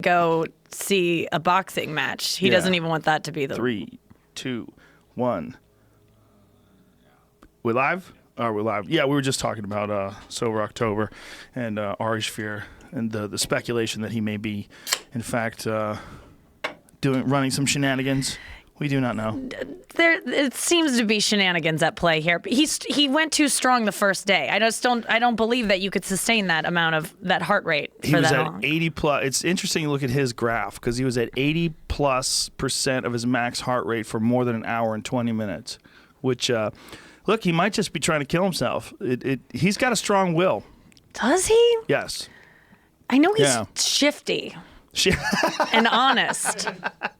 go see a boxing match. He doesn't even want that to be the 3, 2, 1. We're live? Oh, we're live. Yeah, we were just talking about Sober October and Ari Shaffir and the speculation that he may be, in fact, running some shenanigans. We do not know. It seems to be shenanigans at play here. He went too strong the first day. I don't believe that you could sustain that amount of that heart rate for that long. He was at 80 plus. It's interesting to look at his graph because he was at 80+% of his max heart rate for more than an hour and 20 minutes. Which, look, he might just be trying to kill himself. He's got a strong will. Does he? Yes. I know he's shifty. And honest.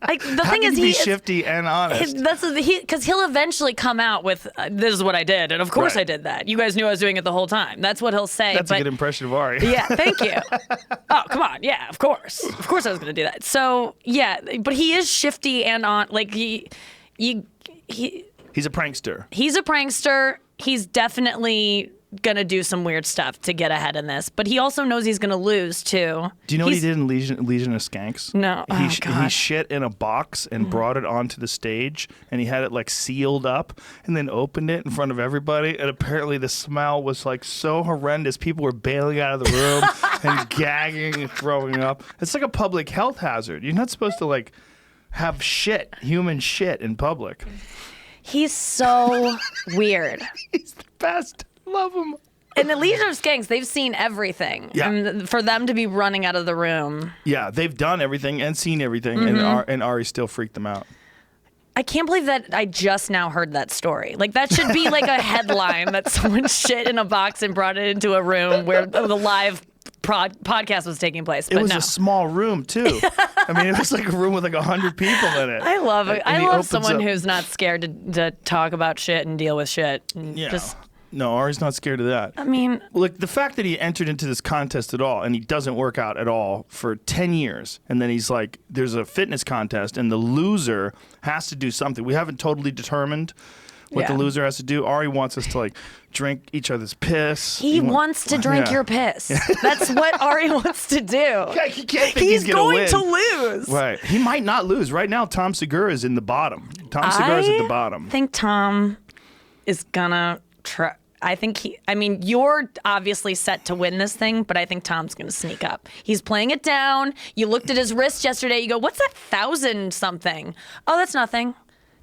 The thing is, he's shifty and honest. Because he'll eventually come out with, "This is what I did, and of course I did that. You guys knew I was doing it the whole time." That's what he'll say. That's a good impression of Ari. Yeah, thank you. Oh, come on, yeah, of course I was going to do that. So yeah, but he is shifty and he's a prankster. He's a prankster. He's definitely gonna do some weird stuff to get ahead in this, but he also knows he's gonna lose too. Do you know what he did in Legion of Skanks? No. He shit in a box and brought it onto the stage, and he had it like sealed up, and then opened it in front of everybody. And apparently, the smell was like so horrendous. People were bailing out of the room and gagging and throwing up. It's like a public health hazard. You're not supposed to like have human shit in public. He's so weird. He's the best. Love him. In the Legion of Skanks, they've seen everything. Yeah. And for them to be running out of the room. Yeah, they've done everything and seen everything, and Ari still freaked them out. I can't believe that I just now heard that story. Like, that should be like a headline that someone shit in a box and brought it into a room where the live podcast was taking place. But it was a small room, too. I mean, it was like a room with like 100 people in it. I love it. I love someone who's not scared to talk about shit and deal with shit. Yeah. No, Ari's not scared of that. I mean, look, the fact that he entered into this contest at all and he doesn't work out at all for 10 years, and then he's like, there's a fitness contest and the loser has to do something. We haven't totally determined what the loser has to do. Ari wants us to like drink each other's piss. He wants to drink your piss. That's what Ari wants to do. Yeah, he can't think he's going to lose. Right. He might not lose. Right now, Tom Segura is in the bottom. Tom Segura is at the bottom. I think Tom is gonna try. You're obviously set to win this thing, but I think Tom's going to sneak up. He's playing it down. You looked at his wrist yesterday. You go, what's that 1,000 something? Oh, that's nothing.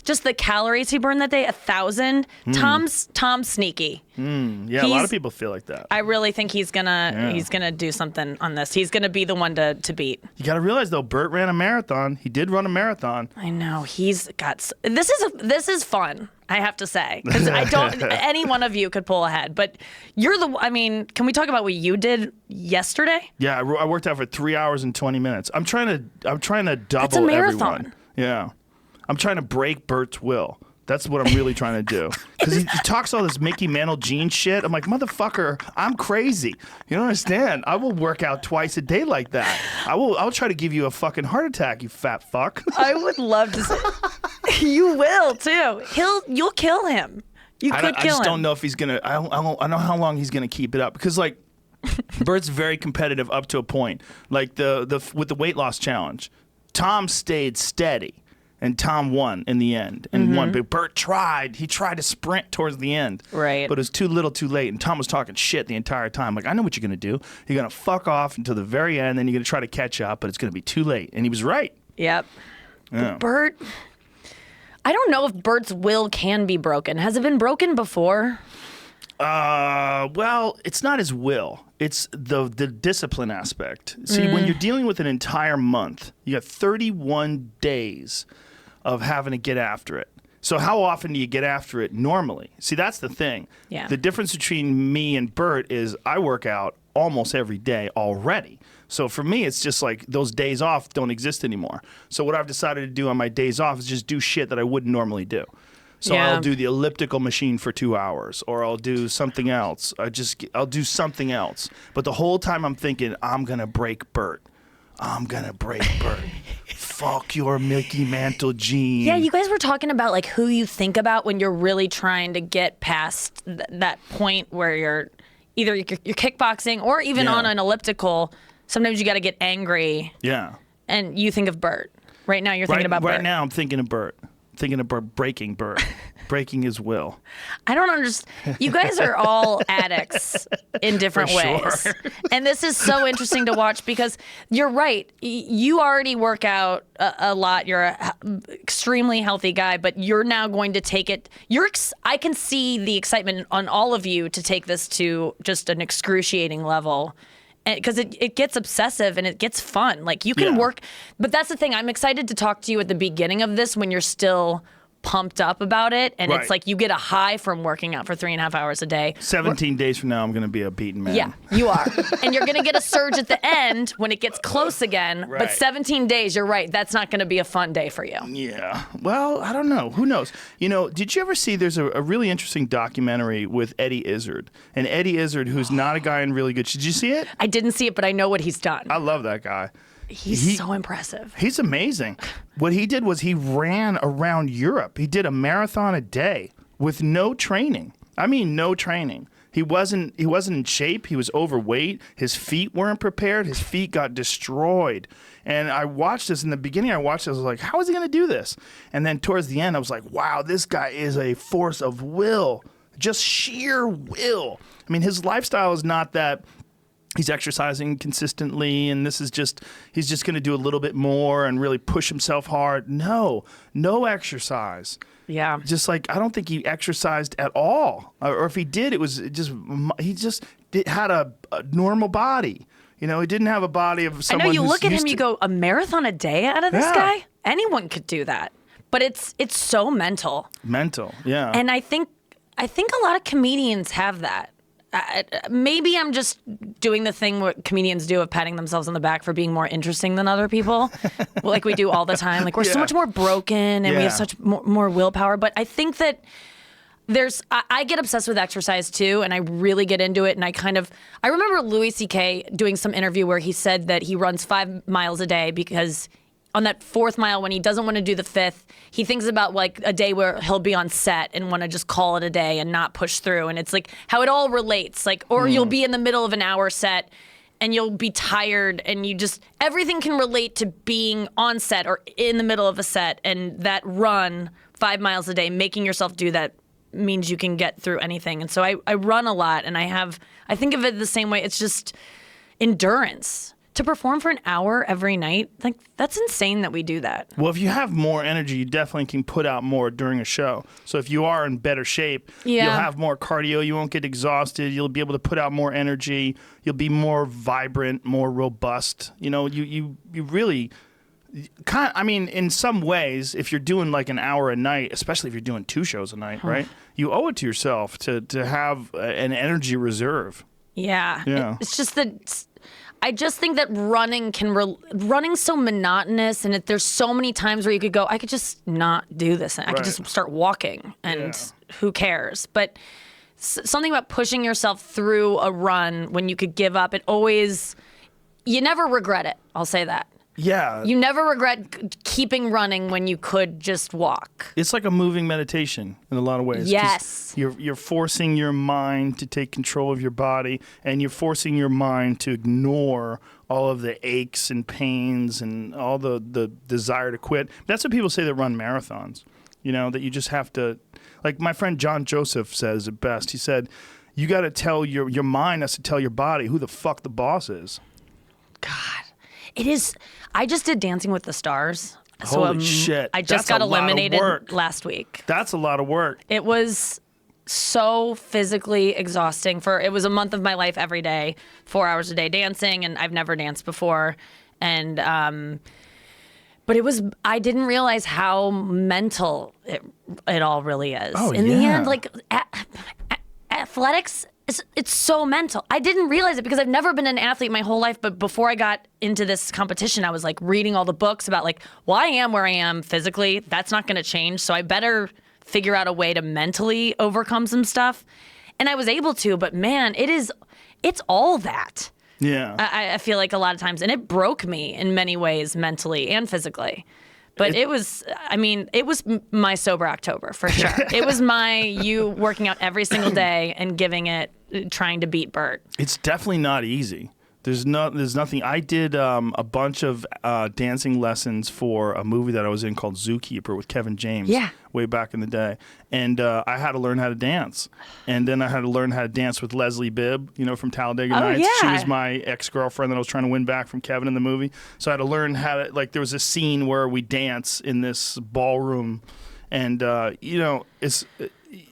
Just the calories he burned that day, 1,000. Tom's sneaky. Yeah, a lot of people feel like that. I really think he's gonna do something on this. He's gonna be the one to beat. You got to realize though, Bert ran a marathon. He did run a marathon. I know. He's got. This is fun. I have to say, because any one of you could pull ahead, but you're can we talk about what you did yesterday? Yeah, I worked out for 3 hours and 20 minutes. I'm trying to double That's a marathon. everyone. Yeah. I'm trying to break Bert's will. That's what I'm really trying to do. Because he talks all this Mickey Mantle jean shit. I'm like, motherfucker, I'm crazy. You don't understand. I will work out twice a day like that. I'll try to give you a fucking heart attack, you fat fuck. I would love to say. You will, too. You'll kill him. You could kill him. I just don't know if he's going to. I don't know how long he's going to keep it up. Because, like, Bert's very competitive up to a point. Like, with the weight loss challenge, Tom stayed steady. And Tom won in the end and won. But Bert tried. He tried to sprint towards the end. Right. But it was too little too late. And Tom was talking shit the entire time. Like, I know what you're going to do. You're going to fuck off until the very end. Then you're going to try to catch up. But it's going to be too late. And he was right. Yep. Yeah. Bert, I don't know if Bert's will can be broken. Has it been broken before? Well, it's not his will. It's the discipline aspect. See, when you're dealing with an entire month, you got 31 days of having to get after it. So how often do you get after it normally? See, that's the thing. Yeah. The difference between me and Bert is I work out almost every day already. So for me, it's just like those days off don't exist anymore. So what I've decided to do on my days off is just do shit that I wouldn't normally do. So I'll do the elliptical machine for 2 hours, or I'll do something else. I'll do something else. But the whole time I'm thinking, I'm going to break Bert. I'm going to break Bert. Fuck your Mickey Mantle jean. Yeah, you guys were talking about like who you think about when you're really trying to get past that point where you're either you're kickboxing or even on an elliptical. Sometimes you got to get angry. Yeah. and you think of Bert. Right now you're thinking about Bert. Right now I'm thinking of Bert. Thinking about breaking Bert. Breaking his will. I don't understand. You guys are all addicts in different ways. Sure. And this is so interesting to watch because you're right. You already work out a lot. You're an extremely healthy guy, but you're now going to take it. I can see the excitement on all of you to take this to just an excruciating level. Because it gets obsessive and it gets fun. Like you can work, but that's the thing. I'm excited to talk to you at the beginning of this when you're still pumped up about it, and it's like you get a high from working out for 3.5 hours a day. 17 days from now, I'm going to be a beaten man. Yeah, you are. And you're going to get a surge at the end when it gets close again. Right. But 17 days, you're right, that's not going to be a fun day for you. Yeah. Well, I don't know. Who knows? You know, did you ever see there's a really interesting documentary with Eddie Izzard? And Eddie Izzard, who's not a guy in really good... Did you see it? I didn't see it, but I know what he's done. I love that guy. He's so impressive. He's amazing. What he did was he ran around Europe. He did a marathon a day with no training. I mean, no training. He wasn't in shape. He was overweight. His feet weren't prepared. His feet got destroyed. And I watched this in the beginning. I was like, how is he going to do this? And then towards the end, I was like, wow, this guy is a force of will, just sheer will. I mean, his lifestyle is not that he's exercising consistently and he's just going to do a little bit more and really push himself hard. No exercise. Yeah. Just like, I don't think he exercised at all. Or if he did, he had a normal body. You know, he didn't have a body of someone. I know you look at him, you go, a marathon a day out of this guy? Anyone could do that. But it's so mental. Mental, yeah. And I think a lot of comedians have that. Maybe I'm just doing the thing what comedians do of patting themselves on the back for being more interesting than other people, like we do all the time. Like we're so much more broken and we have such more willpower. But I think that I get obsessed with exercise too, and I really get into it. And I remember Louis C.K. doing some interview where he said that he runs 5 miles a day because on that 4th mile, when he doesn't want to do the 5th, he thinks about like a day where he'll be on set and want to just call it a day and not push through. And it's like how it all relates. Like, or you'll be in the middle of an hour set and you'll be tired and everything can relate to being on set or in the middle of a set. And that run 5 miles a day, making yourself do that means you can get through anything. And so I run a lot and I think of it the same way. It's just endurance. To perform for an hour every night, like that's insane that we do that. Well, if you have more energy, you definitely can put out more during a show. So if you are in better shape, you'll have more cardio. You won't get exhausted. You'll be able to put out more energy. You'll be more vibrant, more robust. You know, you really I mean, in some ways, if you're doing like an hour a night, especially if you're doing 2 shows a night, right? You owe it to yourself to have an energy reserve. Yeah. It's just that I just think that running's so monotonous, and there's so many times where you could go, I could just not do this. I could just start walking, and who cares? But something about pushing yourself through a run when you could give up, you never regret it. I'll say that. Yeah. You never regret keeping running when you could just walk. It's like a moving meditation in a lot of ways. Yes. You're forcing your mind to take control of your body, and you're forcing your mind to ignore all of the aches and pains and all the desire to quit. That's what people say that run marathons. You know, that you just have to, like my friend John Joseph says it best. He said, you got to tell your mind has to tell your body who the fuck the boss is. God. It is. I just did Dancing with the Stars. Holy shit. I just got eliminated last week. That's a lot of work. It was so physically exhausting. It was a month of my life every day, 4 hours a day dancing, and I've never danced before. And but I didn't realize how mental it all really is. Oh, In the end, like athletics, it's so mental. I didn't realize it because I've never been an athlete my whole life, but before I got into this competition, I was like reading all the books about like, well, I am where I am physically. That's not going to change. So I better figure out a way to mentally overcome some stuff. And I was able to, but man, it's all that. Yeah. I feel like a lot of times, and it broke me in many ways mentally and physically. But it was my sober October for sure. It was you working out every single day and giving it, trying to beat Bert. It's definitely not easy There's nothing. I did a bunch of dancing lessons for a movie that I was in called Zookeeper with Kevin James. Yeah. Way back in the day, and I had to learn how to dance, and then I had to learn how to dance with Leslie Bibb, from Talladega Nights. Yeah. She was my ex-girlfriend that I was trying to win back from Kevin in the movie. So I had to learn how to, like, there was a scene where we dance in this ballroom, and it's.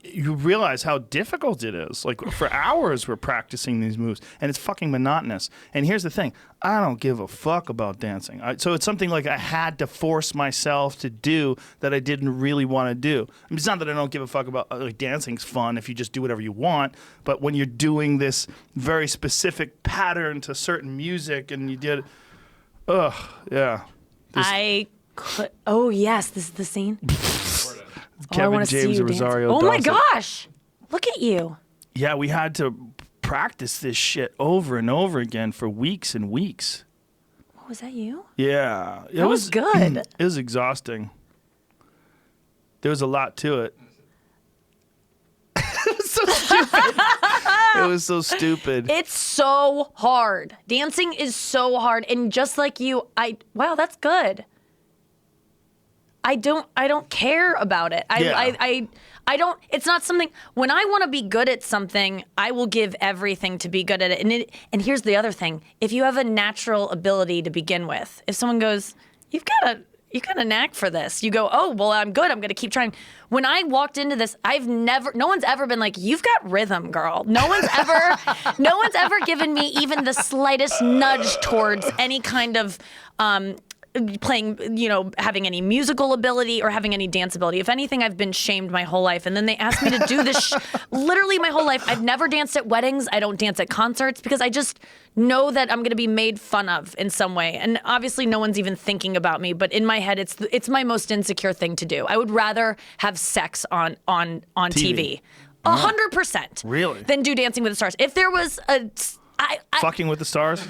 You realize how difficult it is. Like, for hours we're practicing these moves, and it's fucking monotonous. And here's the thing. I don't give a fuck about dancing. So it's something like I had to force myself to do that I didn't really want to do. I mean, it's not that I don't give a fuck about, like, dancing's fun if you just do whatever you want, but when you're doing this very specific pattern to certain music and you did, yeah. Oh, yes, this is the scene. Kevin James and Rosario Dawson. Oh my gosh. Look at you. Yeah, we had to practice this shit over and over again for weeks and weeks. Oh, was that you? Yeah. That was good. It was exhausting. There was a lot to it. It was so stupid. It was so stupid. It's so hard. Dancing is so hard. And just like you, wow, that's good. I don't care about it. I don't, it's not something, when I want to be good at something, I will give everything to be good at it. And here's the other thing. If you have a natural ability to begin with, if someone goes, you've got a knack for this. You go, oh, well, I'm good. I'm going to keep trying. When I walked into this, no one's ever been like, you've got rhythm, girl. No one's ever given me even the slightest nudge towards any kind of, playing, having any musical ability or having any dance ability. If anything, I've been shamed my whole life. And then they asked me to do this literally my whole life. I've never danced at weddings. I don't dance at concerts because I just know that I'm going to be made fun of in some way. And obviously no one's even thinking about me, but in my head, it's my most insecure thing to do. I would rather have sex on TV. 100%. Really? Than do Dancing with the Stars. If there was fucking with the stars?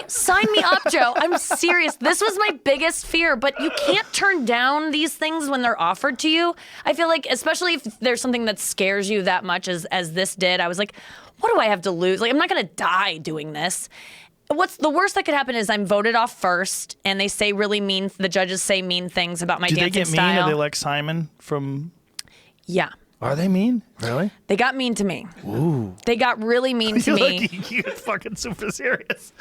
Sign me up, Joe. I'm serious. This was my biggest fear, but you can't turn down these things when they're offered to you. I feel like, especially if there's something that scares you that much as this did, I was like, what do I have to lose? Like, I'm not going to die doing this. What's the worst that could happen is I'm voted off first, and they say the judges say mean things about my dancing style. Do they get mean? Are they like Simon from... Yeah. Are they mean? Really? They got mean to me. Ooh. They got really mean to me. You're fucking super serious.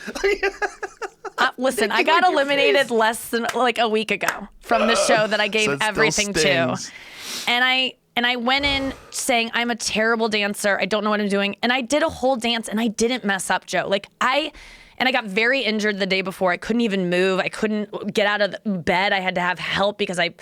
Listen, I got eliminated less than like a week ago from the show that I gave everything to. And I went in saying, I'm a terrible dancer. I don't know what I'm doing. And I did a whole dance and I didn't mess up, Joe. I got very injured the day before. I couldn't even move. I couldn't get out of the bed. I had to have help because I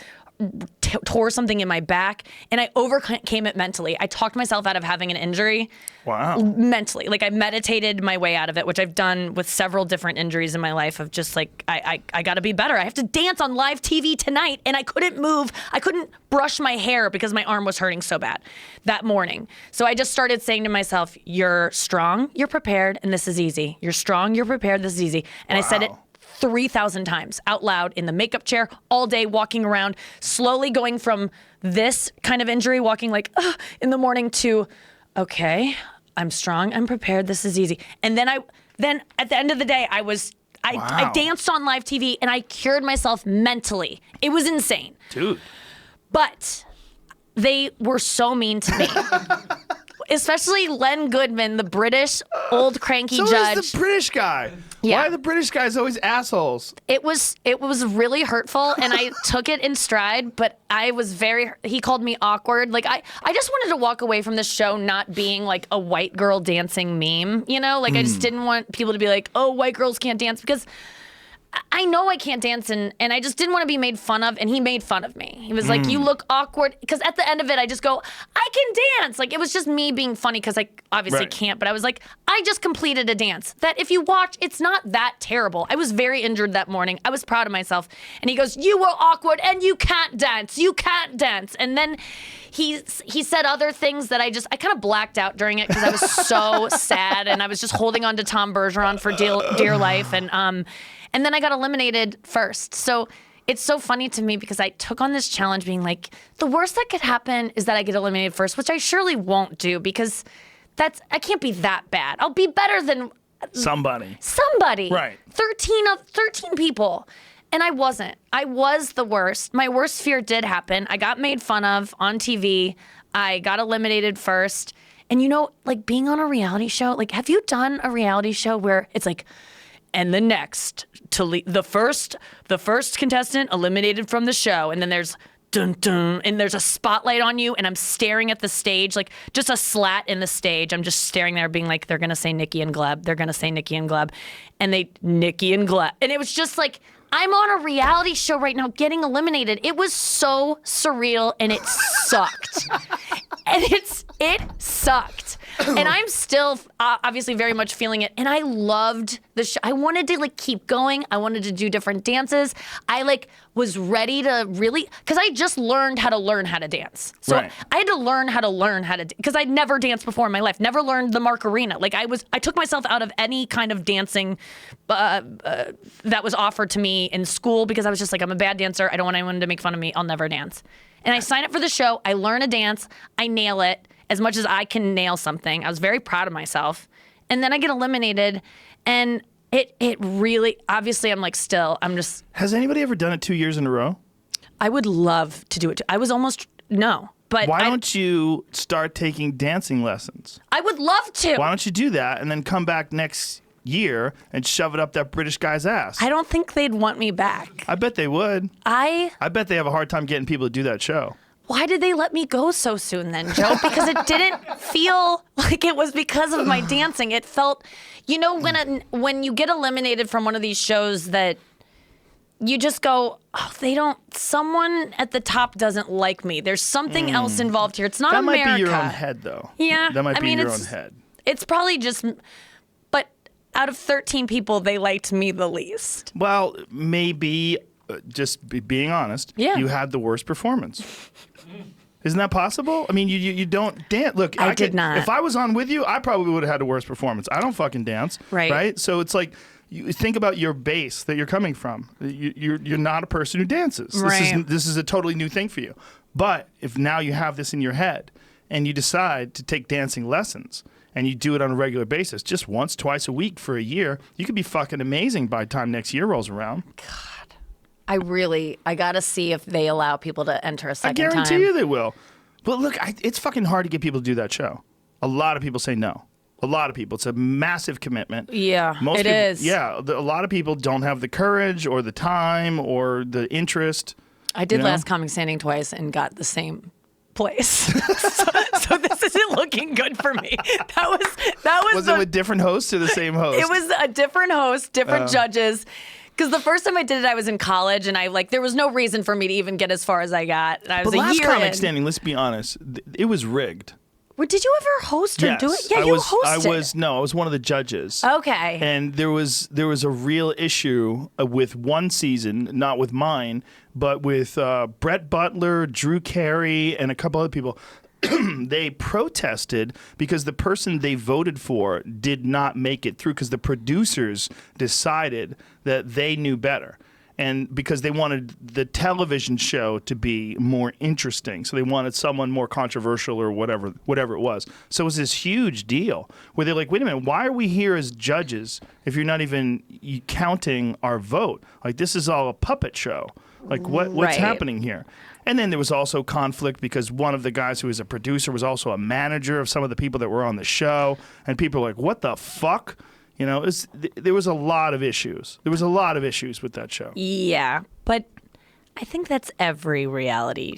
tore something in my back, and I overcame it mentally. I talked myself out of having an injury. Wow. Mentally. Like, I meditated my way out of it, which I've done with several different injuries in my life of just like, I got to be better. I have to dance on live TV tonight, and I couldn't move. I couldn't brush my hair because my arm was hurting so bad that morning. So I just started saying to myself, you're strong, you're prepared, and this is easy. You're strong, you're prepared, this is easy. And I said it 3,000 times out loud in the makeup chair all day, walking around, slowly going from this kind of injury, walking like in the morning to, okay, I'm strong, I'm prepared, this is easy. And then at the end of the day, I danced on live TV and I cured myself mentally. It was insane. Dude. But they were so mean to me. Especially Len Goodman, the British old cranky judge. So is the British guy. Yeah. Why are the British guys always assholes? It was really hurtful, and I took it in stride, but he called me awkward. Like, I just wanted to walk away from the show not being like a white girl dancing meme, Like, I just didn't want people to be like, oh, white girls can't dance, because I know I can't dance, and I just didn't want to be made fun of, and he made fun of me. He was like, you look awkward, because at the end of it, I just go, I can dance. Like, it was just me being funny, because I obviously can't, but I was like, I just completed a dance that if you watch, it's not that terrible. I was very injured that morning. I was proud of myself. And he goes, you were awkward, and you can't dance. You can't dance. And then he said other things that I kind of blacked out during it, because I was so sad, and I was just holding on to Tom Bergeron for dear life, and then I got eliminated first. So it's so funny to me because I took on this challenge being like, the worst that could happen is that I get eliminated first, which I surely won't do, because I can't be that bad. I'll be better than Somebody. Right. 13 people. And I wasn't. I was the worst. My worst fear did happen. I got made fun of on TV. I got eliminated first. And like being on a reality show, like have you done a reality show where it's like, and the next the first contestant eliminated from the show, and then there's dun dun, and there's a spotlight on you, and I'm staring at the stage, like just a slat in the stage. I'm just staring there, being like, they're gonna say Nikki and Gleb, they're gonna say Nikki and Gleb, and Nikki and Gleb, and it was just like, I'm on a reality show right now getting eliminated. It was so surreal, and it sucked. And it sucked. And I'm still obviously very much feeling it. And I loved the show. I wanted to like keep going. I wanted to do different dances. I like was ready to really, because I just learned how to dance. So right. I had to learn how to, because I'd never danced before in my life. Never learned the Macarena. Like I took myself out of any kind of dancing that was offered to me in school, because I was just like, I'm a bad dancer. I don't want anyone to make fun of me. I'll never dance. And I sign up for the show. I learn a dance. I nail it as much as I can nail something. I was very proud of myself. And then I get eliminated. And it really, obviously, I'm just. Has anybody ever done it 2 years in a row? I would love to do it. I was almost, no. But why don't you start taking dancing lessons? I would love to. Why don't you do that and then come back next year and shove it up that British guy's ass? I don't think they'd want me back. I bet they would. I bet they have a hard time getting people to do that show. Why did they let me go so soon then, Joe? Because it didn't feel like it was because of my dancing. It felt, when you get eliminated from one of these shows that you just go, oh, someone at the top doesn't like me. There's something else involved here. It's not America. That might be your own head, though. Yeah. That might be your own head. It's probably just, but out of 13 people, they liked me the least. Well, maybe, being honest, you had the worst performance. Isn't that possible? I mean, you don't dance. Look, I did not. If I was on with you, I probably would have had the worst performance. I don't fucking dance. Right? So it's like, you think about your base that you're coming from. You're not a person who dances. Right. This is a totally new thing for you. But if now you have this in your head and you decide to take dancing lessons and you do it on a regular basis, just once, twice a week for a year, you could be fucking amazing by the time next year rolls around. God. I got to see if they allow people to enter a second time. I guarantee you they will. But look, it's fucking hard to get people to do that show. A lot of people say no. A lot of people. It's a massive commitment. Yeah, It is. Yeah, a lot of people don't have the courage or the time or the interest. I did Last Comic Standing twice and got the same place. so this isn't looking good for me. That was it with different hosts or the same host? It was a different host, different judges. Because the first time I did it, I was in college, and there was no reason for me to even get as far as I got. And I was but a year Last Comic in. Standing, let's be honest, it was rigged. Did you ever host or do it? Yeah, you hosted. I was one of the judges. Okay. And there was a real issue with one season, not with mine, but with Brett Butler, Drew Carey, and a couple other people. They protested because the person they voted for did not make it through because the producers decided that they knew better. And because they wanted the television show to be more interesting. So they wanted someone more controversial or whatever it was. So it was this huge deal where they're like, wait a minute, why are we here as judges if you're not even counting our vote? Like, this is all a puppet show. Like, what's happening here? And then there was also conflict because one of the guys who was a producer was also a manager of some of the people that were on the show. And people were like, what the fuck? There was a lot of issues. There was a lot of issues with that show. Yeah, but I think that's every reality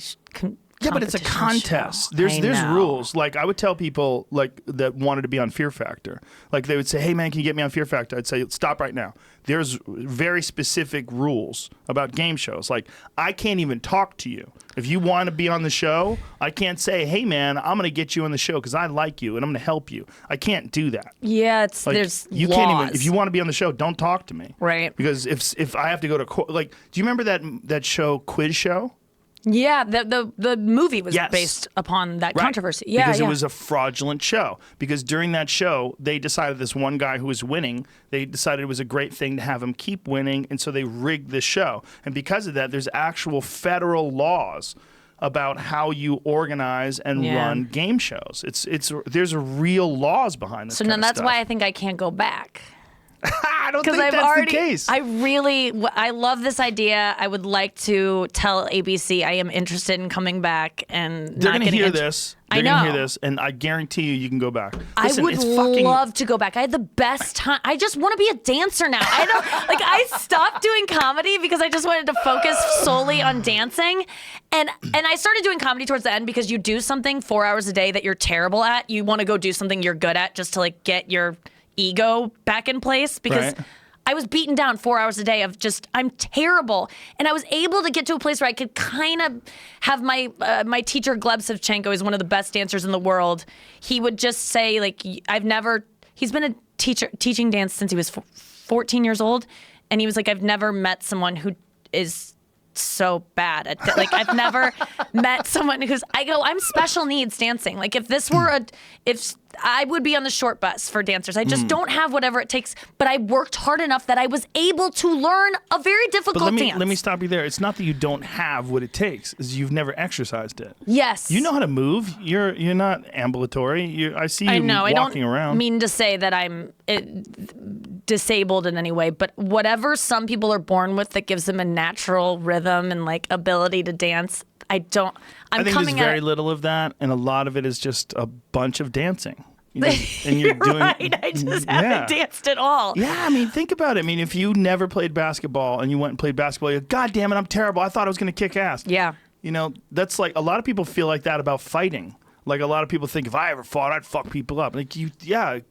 yeah, but it's a contest. Show. There's rules. Like, I would tell people that wanted to be on Fear Factor. Like, they would say, hey, man, can you get me on Fear Factor? I'd say, stop right now. There's very specific rules about game shows. Like, I can't even talk to you. If you want to be on the show, I can't say, hey, man, I'm going to get you on the show because I like you and I'm going to help you. I can't do that. Yeah, there's you laws. Can't even, if you want to be on the show, don't talk to me. Right. Because if I have to go to court, like, do you remember that show, Quiz Show? Yeah, the movie was based upon that controversy. Yeah, because it was a fraudulent show. Because during that show, they decided this one guy who was winning, they decided it was a great thing to have him keep winning, and so they rigged the show. And because of that, there's actual federal laws about how you organize and Yeah. run game shows. There's a real laws behind this. So now that's why I think I can't go back. I don't think Because that's the case. I love this idea. I would like to tell ABC I am interested in coming back, and They're going to hear this. They're I know. going to hear this, and I guarantee you can go back. Listen, I would it's fucking... love to go back. I had the best time. I just want to be a dancer now. I don't I stopped doing comedy because I just wanted to focus solely on dancing, and I started doing comedy towards the end because you do something 4 hours a day that you're terrible at. You want to go do something you're good at just to like get your ego back in place because. Right. I was beaten down 4 hours a day of just, I'm terrible. And I was able to get to a place where I could kind of have my teacher, Gleb Savchenko, is one of the best dancers in the world. He would just say, like, he's been a teaching dance since he was 14 years old. And he was like, I've never met someone who is so bad at like I've never met someone I'm special needs dancing. Like if I would be on the short bus for dancers. I just don't have whatever it takes, but I worked hard enough that I was able to learn a very difficult dance. Let me stop you there. It's not that you don't have what it takes, is you've never exercised it. Yes. You know how to move. You're not ambulatory. I see you walking around. I don't mean to say that I'm disabled in any way, but whatever some people are born with that gives them a natural rhythm and like ability to dance, I think there's very little of that, and a lot of it is just a bunch of dancing. And you're doing right. I just haven't danced at all. Yeah, I mean, think about it. I mean, if you never played basketball and you went and played basketball, you're, God damn it, I'm terrible. I thought I was going to kick ass. Yeah. You know, that's like a lot of people feel like that about fighting. Like a lot of people think if I ever fought, I'd fuck people up. Like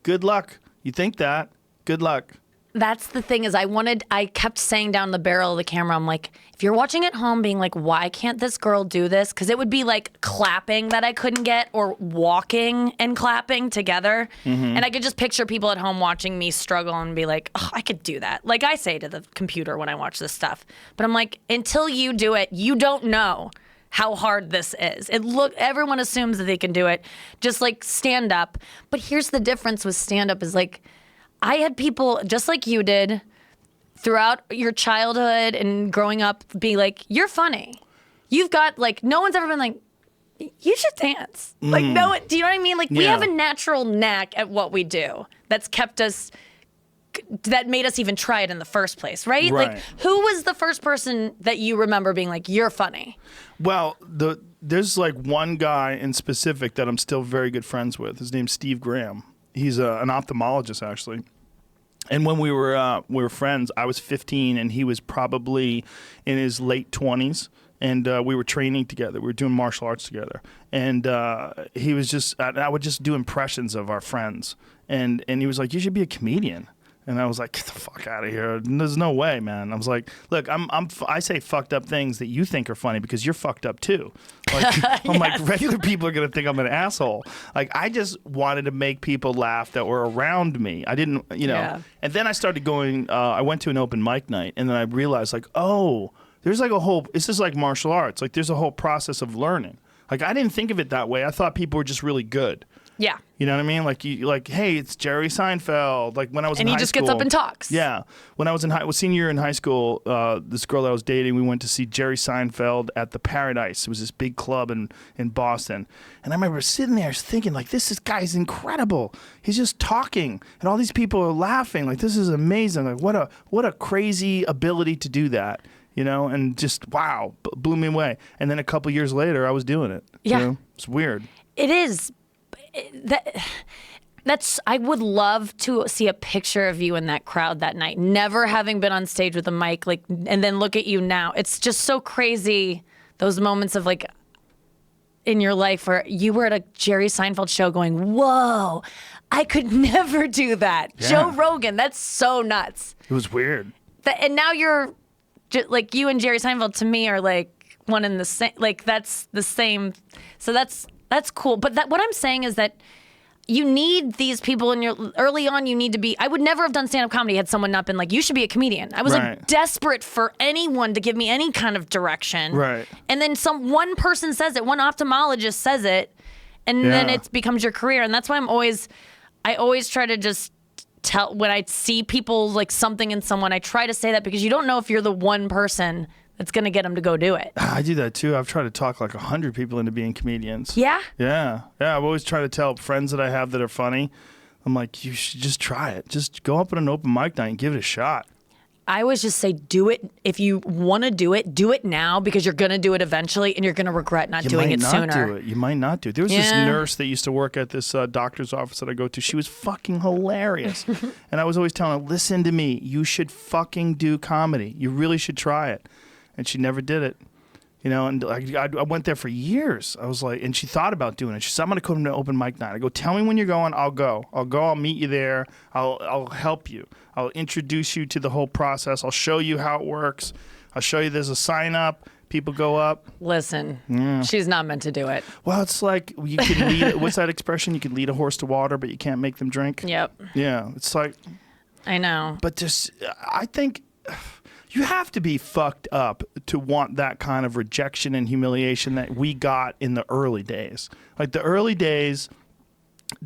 good luck. You think that? Good luck. That's the thing is I kept saying down the barrel of the camera, I'm like, if you're watching at home being like, why can't this girl do this? Because it would be like clapping that I couldn't get or walking and clapping together. Mm-hmm. And I could just picture people at home watching me struggle and be like, oh, I could do that. Like I say to the computer when I watch this stuff. But I'm like, until you do it, you don't know how hard this is. Everyone assumes that they can do it, just like stand up. But here's the difference with stand up is like, I had people, just like you did, throughout your childhood and growing up, be like, you're funny. You've got, like, no one's ever been like, you should dance. Like, no, do you know what I mean? Like, we have a natural knack at what we do that's kept us, that made us even try it in the first place, right? Like, who was the first person that you remember being like, you're funny? Well, there's, like, one guy in specific that I'm still very good friends with. His name's Steve Graham. He's an ophthalmologist, actually. And when we were friends, I was 15 and he was probably in his late 20s. And we were training together. We were doing martial arts together. And he was just, I would just do impressions of our friends. And he was like, you should be a comedian. And I was like, get the fuck out of here. There's no way, man. I was like, look, I say fucked up things that you think are funny because you're fucked up too. Like, I'm like, regular people are going to think I'm an asshole. Like, I just wanted to make people laugh that were around me. I didn't, And then I started going, I went to an open mic night and then I realized like, oh, there's like this is like martial arts. Like there's a whole process of learning. Like I didn't think of it that way. I thought people were just really good. Yeah. You know what I mean? Like, hey, it's Jerry Seinfeld. Like when I was in high school. And he just gets up and talks. Yeah. When I was senior year in high school, this girl I was dating, we went to see Jerry Seinfeld at the Paradise. It was this big club in Boston. And I remember sitting there thinking, like, this guy's incredible. He's just talking. And all these people are laughing. Like, this is amazing. Like, what a crazy ability to do that. You know, and just, wow, blew me away. And then a couple years later, I was doing it. Yeah. You know? It's weird. It is. I would love to see a picture of you in that crowd that night, never having been on stage with a mic, like, and then look at you now. It's just so crazy, those moments of like in your life where you were at a Jerry Seinfeld show going, whoa, I could never do that. Yeah. Joe Rogan, that's so nuts. It was weird. And now you're like, you and Jerry Seinfeld to me are like one in the same, like that's the same. So that's cool. But what I'm saying is that you need these people early on, you need to be, I would never have done stand-up comedy had someone not been like, you should be a comedian. I was like desperate for anyone to give me any kind of direction. Right. And then one person says it, one ophthalmologist says it, and then it becomes your career. And that's why I always try to just tell, when I see people like something in someone, I try to say that because you don't know if you're the one person that's going to get them to go do it. I do that too. I've tried to talk like 100 people into being comedians. Yeah? Yeah. I've always tried to tell friends that I have that are funny, I'm like, you should just try it. Just go up at an open mic night and give it a shot. I always just say, do it. If you want to do it now, because you're going to do it eventually and you're going to regret not doing it sooner. You might not do it. There was this nurse that used to work at this doctor's office that I go to. She was fucking hilarious. And I was always telling her, listen to me. You should fucking do comedy. You really should try it. And she never did it. You know, and I went there for years. I was like, and she thought about doing it. She said, I'm going to come to an open mic night. I go, tell me when you're going. I'll go. I'll meet you there. I'll help you. I'll introduce you to the whole process. I'll show you how it works. I'll show you there's a sign up. People go up. Listen, she's not meant to do it. Well, it's like you can lead, what's that expression? You can lead a horse to water, but you can't make them drink. Yep. Yeah. It's like. I know. But just, I think. You have to be fucked up to want that kind of rejection and humiliation that we got in the early days. Like the early days,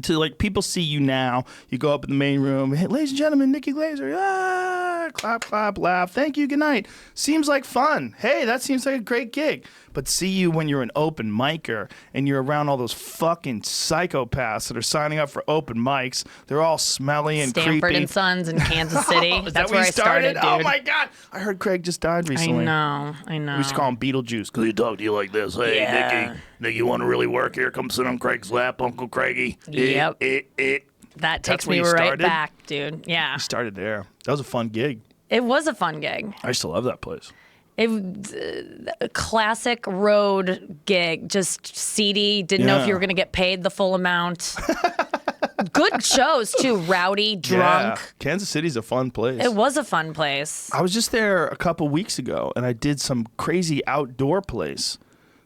to like people see you now, you go up in the main room, hey, ladies and gentlemen, Nikki Glaser, clap, clap, laugh, thank you, good night. Seems like fun. Hey, that seems like a great gig. But see you when you're an open micer and you're around all those fucking psychopaths that are signing up for open mics. They're all smelly and Stanford creepy. and Sons in Kansas City. That's where I started, dude. Oh my God. I heard Craig just died recently. I know. We used to call him Beetlejuice because he'd talk to you like this. Hey, Nikki, you want to really work here? Come sit on Craig's lap, Uncle Craigie. Yep. That takes me right back, dude. Yeah. We started there. That was a fun gig. It was a fun gig. I used to love that place. A classic road gig, just seedy. Didn't know if you were going to get paid the full amount. Good shows too. Rowdy, drunk. Yeah. Kansas City's a fun place. It was a fun place. I was just there a couple weeks ago, and I did some crazy outdoor place,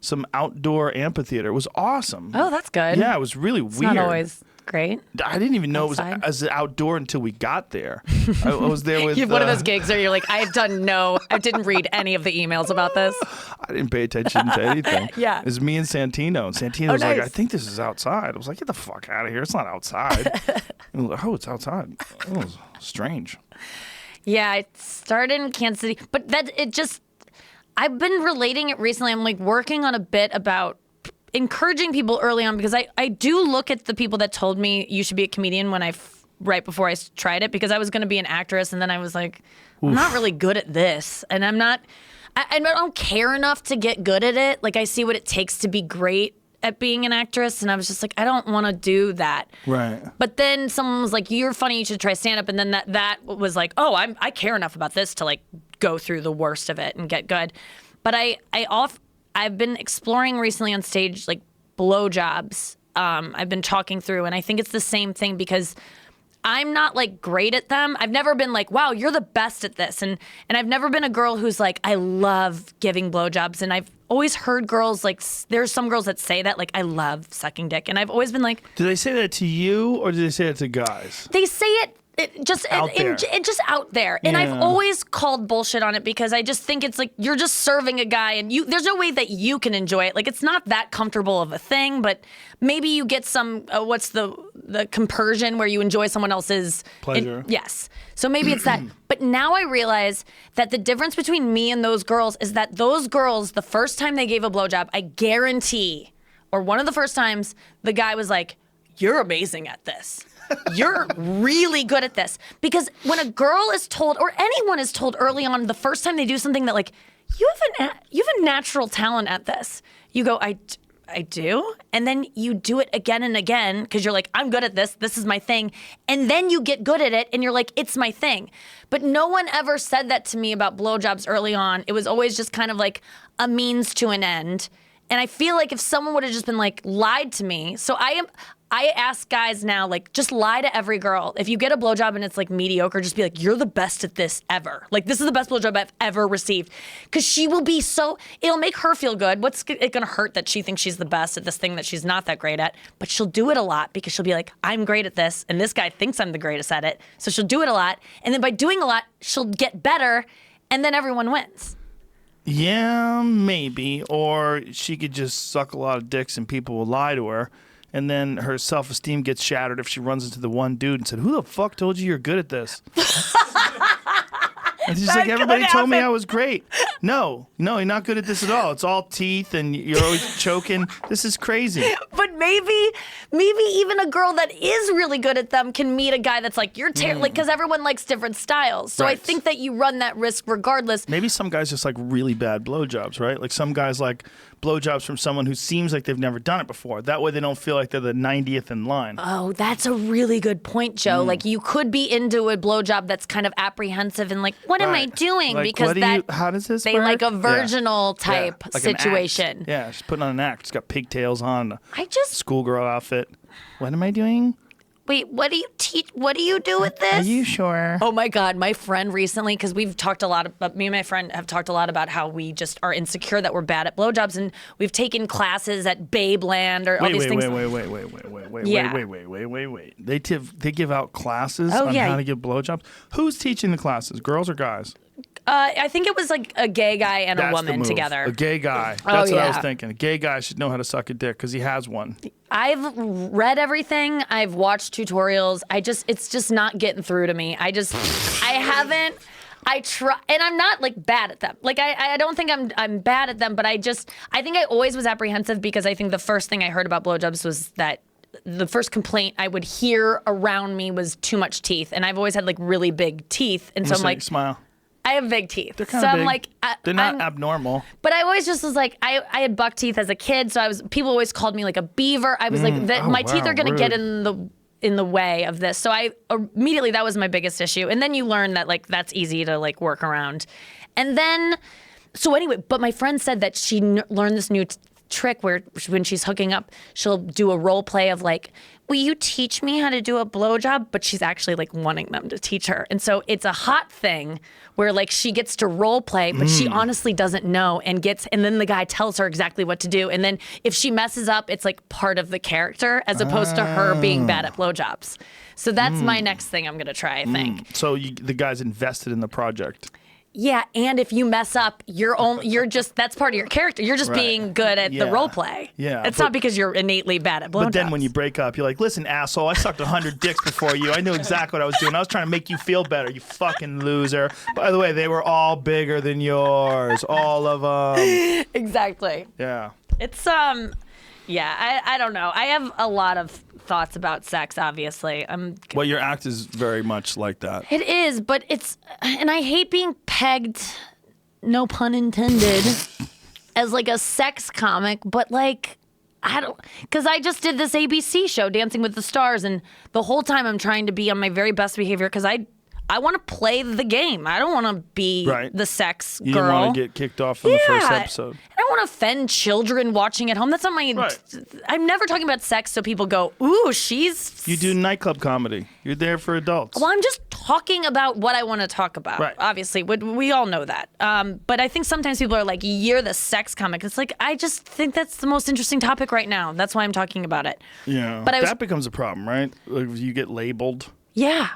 some outdoor amphitheater. It was awesome. Oh, that's good. Yeah, it was really it's weird. Not always great. I didn't even know outside. It was as outdoor until we got there. I was there with you have one of those gigs where you're like, I didn't read any of the emails about this. I didn't pay attention to anything. Yeah. It was me and Santino. And Santino was nice. like, I think this is outside. I was like, get the fuck out of here. It's not outside. And like, oh, it's outside. Oh, it's strange. Yeah, it started in Kansas City. But I've been relating it recently. I'm like working on a bit about encouraging people early on, because I do look at the people that told me you should be a comedian right before I tried it, because I was going to be an actress, and then I was like, I'm not really good at this, and I don't care enough to get good at it. Like I see what it takes to be great at being an actress, and I was just like, I don't want to do that. Right. But then someone was like, you're funny, you should try stand up, and then that was like, oh, I care enough about this to like go through the worst of it and get good. But I've been exploring recently on stage, like blowjobs. I've been talking through, and I think it's the same thing, because I'm not like great at them. I've never been like, wow, you're the best at this. And I've never been a girl who's like, I love giving blowjobs. And I've always heard girls like, there's some girls that say that, like, I love sucking dick. And I've always been like, do they say that to you, or do they say it to guys? They say it just out there. And I've always called bullshit on it, because I just think it's like you're just serving a guy, and there's no way that you can enjoy it. Like, it's not that comfortable of a thing, but maybe you get some what's the compersion where you enjoy someone else's pleasure. Yes. So maybe it's that. But now I realize that the difference between me and those girls is that those girls, the first time they gave a blowjob, I guarantee, or one of the first times, the guy was like, you're amazing at this. You're really good at this. Because when a girl is told, or anyone is told early on, the first time they do something that like, you have a natural talent at this. You go, I do. And then you do it again and again, because you're like, I'm good at this. This is my thing. And then you get good at it, and you're like, it's my thing. But no one ever said that to me about blowjobs early on. It was always just kind of like a means to an end. And I feel like if someone would have just been like, lied to me. So I ask guys now, like, just lie to every girl. If you get a blowjob and it's like mediocre, just be like, you're the best at this ever. Like, this is the best blowjob I've ever received. Because she will be it'll make her feel good. What's it going to hurt that she thinks she's the best at this thing that she's not that great at? But she'll do it a lot, because she'll be like, I'm great at this, and this guy thinks I'm the greatest at it. So she'll do it a lot. And then by doing a lot, she'll get better, and then everyone wins. Yeah, maybe. Or she could just suck a lot of dicks and people will lie to her. And then her self-esteem gets shattered if she runs into the one dude and said, who the fuck told you you're good at this? And she's like, everybody told me I was great. No, you're not good at this at all. It's all teeth and you're always choking. This is crazy. But maybe even a girl that is really good at them can meet a guy that's like, you're terrible, like, because everyone likes different styles. So I think that you run that risk regardless. Maybe some guys just like really bad blowjobs, right? Like some guys like blowjobs from someone who seems like they've never done it before. That way they don't feel like they're the 90th in line. Oh, that's a really good point, Joe. Like you could be into a blowjob that's kind of apprehensive and like, what am I doing? Like, because how does this they work? like a virginal type like an situation. act. Yeah, she's putting on an act. She's got pigtails on, I just schoolgirl outfit. What am I doing? Wait, what do you teach? What do you do with this? Are you sure? Oh my God, my friend recently, because we've talked a lot about, me and my friend have talked a lot about how we just are insecure that we're bad at blowjobs, and we've taken classes at Babeland or all these things. Wait. They give out classes on how to give blowjobs? Who's teaching the classes, girls or guys? I think it was like a gay guy and a woman the move. together. A gay guy. That's what I was thinking. A gay guy should know how to suck a dick because he has one. I've read everything. I've watched tutorials. It's just not getting through to me. I haven't. I try, and I'm not like bad at them. Like I don't think I'm bad at them, but I think I always was apprehensive because I think the first thing I heard about blowjobs was that the first complaint I would hear around me was too much teeth, and I've always had like really big teeth, and so I'm like, smile. I have big teeth. They're kind of big. I'm like, they're not abnormal. But I always just was like, I had buck teeth as a kid, so people always called me like a beaver. I was like, my teeth are gonna get in the way of this. So I immediately, that was my biggest issue. And then you learn that like that's easy to like work around. And then, so anyway, but my friend said that she learned this new trick where when she's hooking up, she'll do a role play of like, will you teach me how to do a blowjob? But she's actually like wanting them to teach her. And so it's a hot thing where like she gets to role play, but she honestly doesn't know and then the guy tells her exactly what to do. And then if she messes up, it's like part of the character as opposed to her being bad at blowjobs. So that's my next thing I'm going to try, I think. So the guy's invested in the project. Yeah, and if you mess up, that's part of your character. You're just being good at the role play. Yeah. It's not because you're innately bad at blowjobs. But then when you break up, you're like, listen, asshole, I sucked 100 dicks before you. I knew exactly what I was doing. I was trying to make you feel better, you fucking loser. By the way, they were all bigger than yours. All of them. Exactly. Yeah. It's, I don't know. I have a lot of thoughts about sex, obviously. Well, your act is very much like that. It is, but and I hate being pegged, no pun intended, as like a sex comic, but like, because I just did this ABC show, Dancing with the Stars, and the whole time I'm trying to be on my very best behavior because I want to play the game. I don't want to be the sex girl. You don't want to get kicked off in the first episode. I don't want to offend children watching at home. That's not my... I'm never talking about sex so people go, ooh, she's... You do nightclub comedy. You're there for adults. Well, I'm just talking about what I want to talk about. Right. Obviously, we all know that. But I think sometimes people are like, you're the sex comic. It's like, I just think that's the most interesting topic right now. That's why I'm talking about it. Yeah. But that becomes a problem, right? Like if you get labeled... Yeah.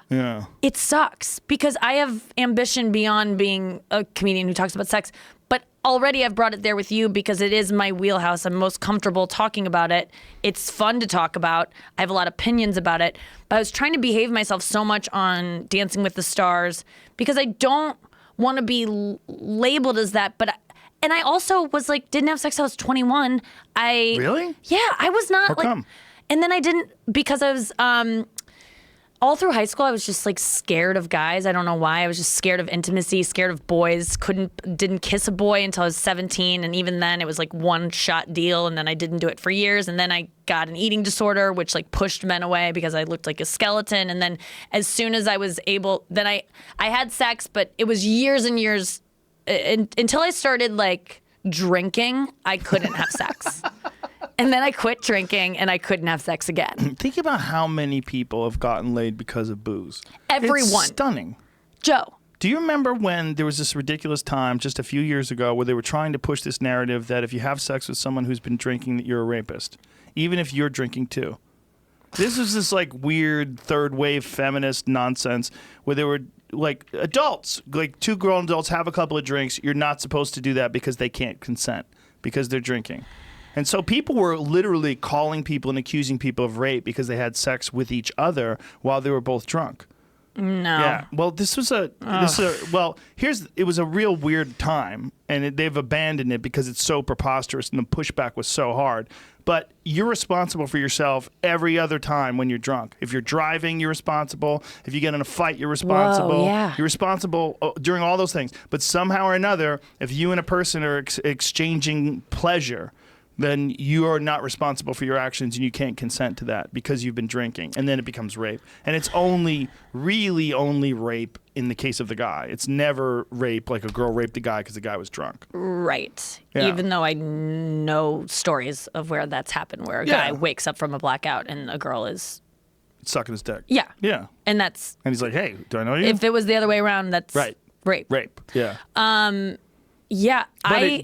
It sucks because I have ambition beyond being a comedian who talks about sex. But already I've brought it there with you because it is my wheelhouse. I'm most comfortable talking about it. It's fun to talk about. I have a lot of opinions about it. But I was trying to behave myself so much on Dancing with the Stars because I don't want to be labeled as that. And I also was like, didn't have sex till I was 21. Really? Yeah, I was not. How come? And then I didn't because I was... all through high school, I was just like scared of guys. I don't know why. I was just scared of intimacy, scared of boys. Didn't kiss a boy until I was 17, and even then, it was like one shot deal. And then I didn't do it for years. And then I got an eating disorder, which like pushed men away because I looked like a skeleton. And then as soon as I was able, then I had sex, but it was years and years until I started like drinking. I couldn't have sex. And then I quit drinking and I couldn't have sex again. Think about how many people have gotten laid because of booze. Everyone. It's stunning. Joe. Do you remember when there was this ridiculous time just a few years ago where they were trying to push this narrative that if you have sex with someone who's been drinking, that you're a rapist, even if you're drinking too? This was this like weird third wave feminist nonsense where they were like adults, like two grown adults have a couple of drinks. You're not supposed to do that because they can't consent because they're drinking. And so people were literally calling people and accusing people of rape because they had sex with each other while they were both drunk. No. Yeah. Well, this was a it was a real weird time, and they've abandoned it because it's so preposterous and the pushback was so hard. But you're responsible for yourself every other time when you're drunk. If you're driving, you're responsible. If you get in a fight, you're responsible. Whoa, yeah. You're responsible during all those things. But somehow or another, if you and a person are exchanging pleasure, then you are not responsible for your actions and you can't consent to that because you've been drinking. And then it becomes rape. And it's really only rape in the case of the guy. It's never rape like a girl raped a guy because the guy was drunk. Right. Yeah. Even though I know stories of where that's happened, where a guy wakes up from a blackout and a girl is sucking his dick. Yeah. Yeah. And he's like, hey, do I know you? If it was the other way around, that's rape. Rape. Yeah. Yeah.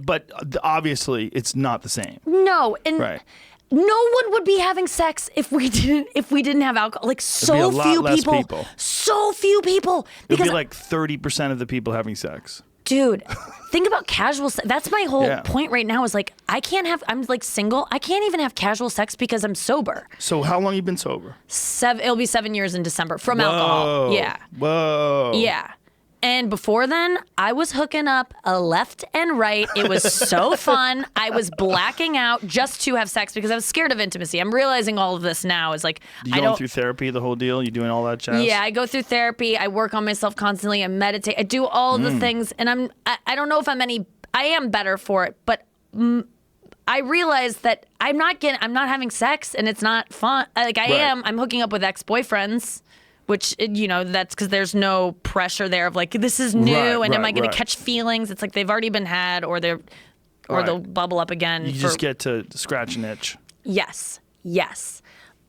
But obviously it's not the same. No. And right. No one would be having sex if we didn't have alcohol. Like so It'd be a few lot less people. So few people. It'd be like 30% of the people having sex. Dude, think about casual sex. That's my whole point right now is like, I'm like single. I can't even have casual sex because I'm sober. So how long you been sober? It'll be 7 years in December from alcohol. Yeah. Whoa. Yeah. And before then, I was hooking up a left and right. It was so fun. I was blacking out just to have sex because I was scared of intimacy. I'm realizing all of this now is like, you going through therapy, the whole deal? You doing all that jazz? Yeah, I go through therapy. I work on myself constantly. I meditate. I do all the things. And I don't know if I am better for it, but I realize that I'm not having sex and it's not fun. Like I'm hooking up with ex-boyfriends. Which, that's because there's no pressure there of like, this is new and am I going to catch feelings? It's like they've already been had or they'll bubble up again. You just get to scratch an itch. Yes.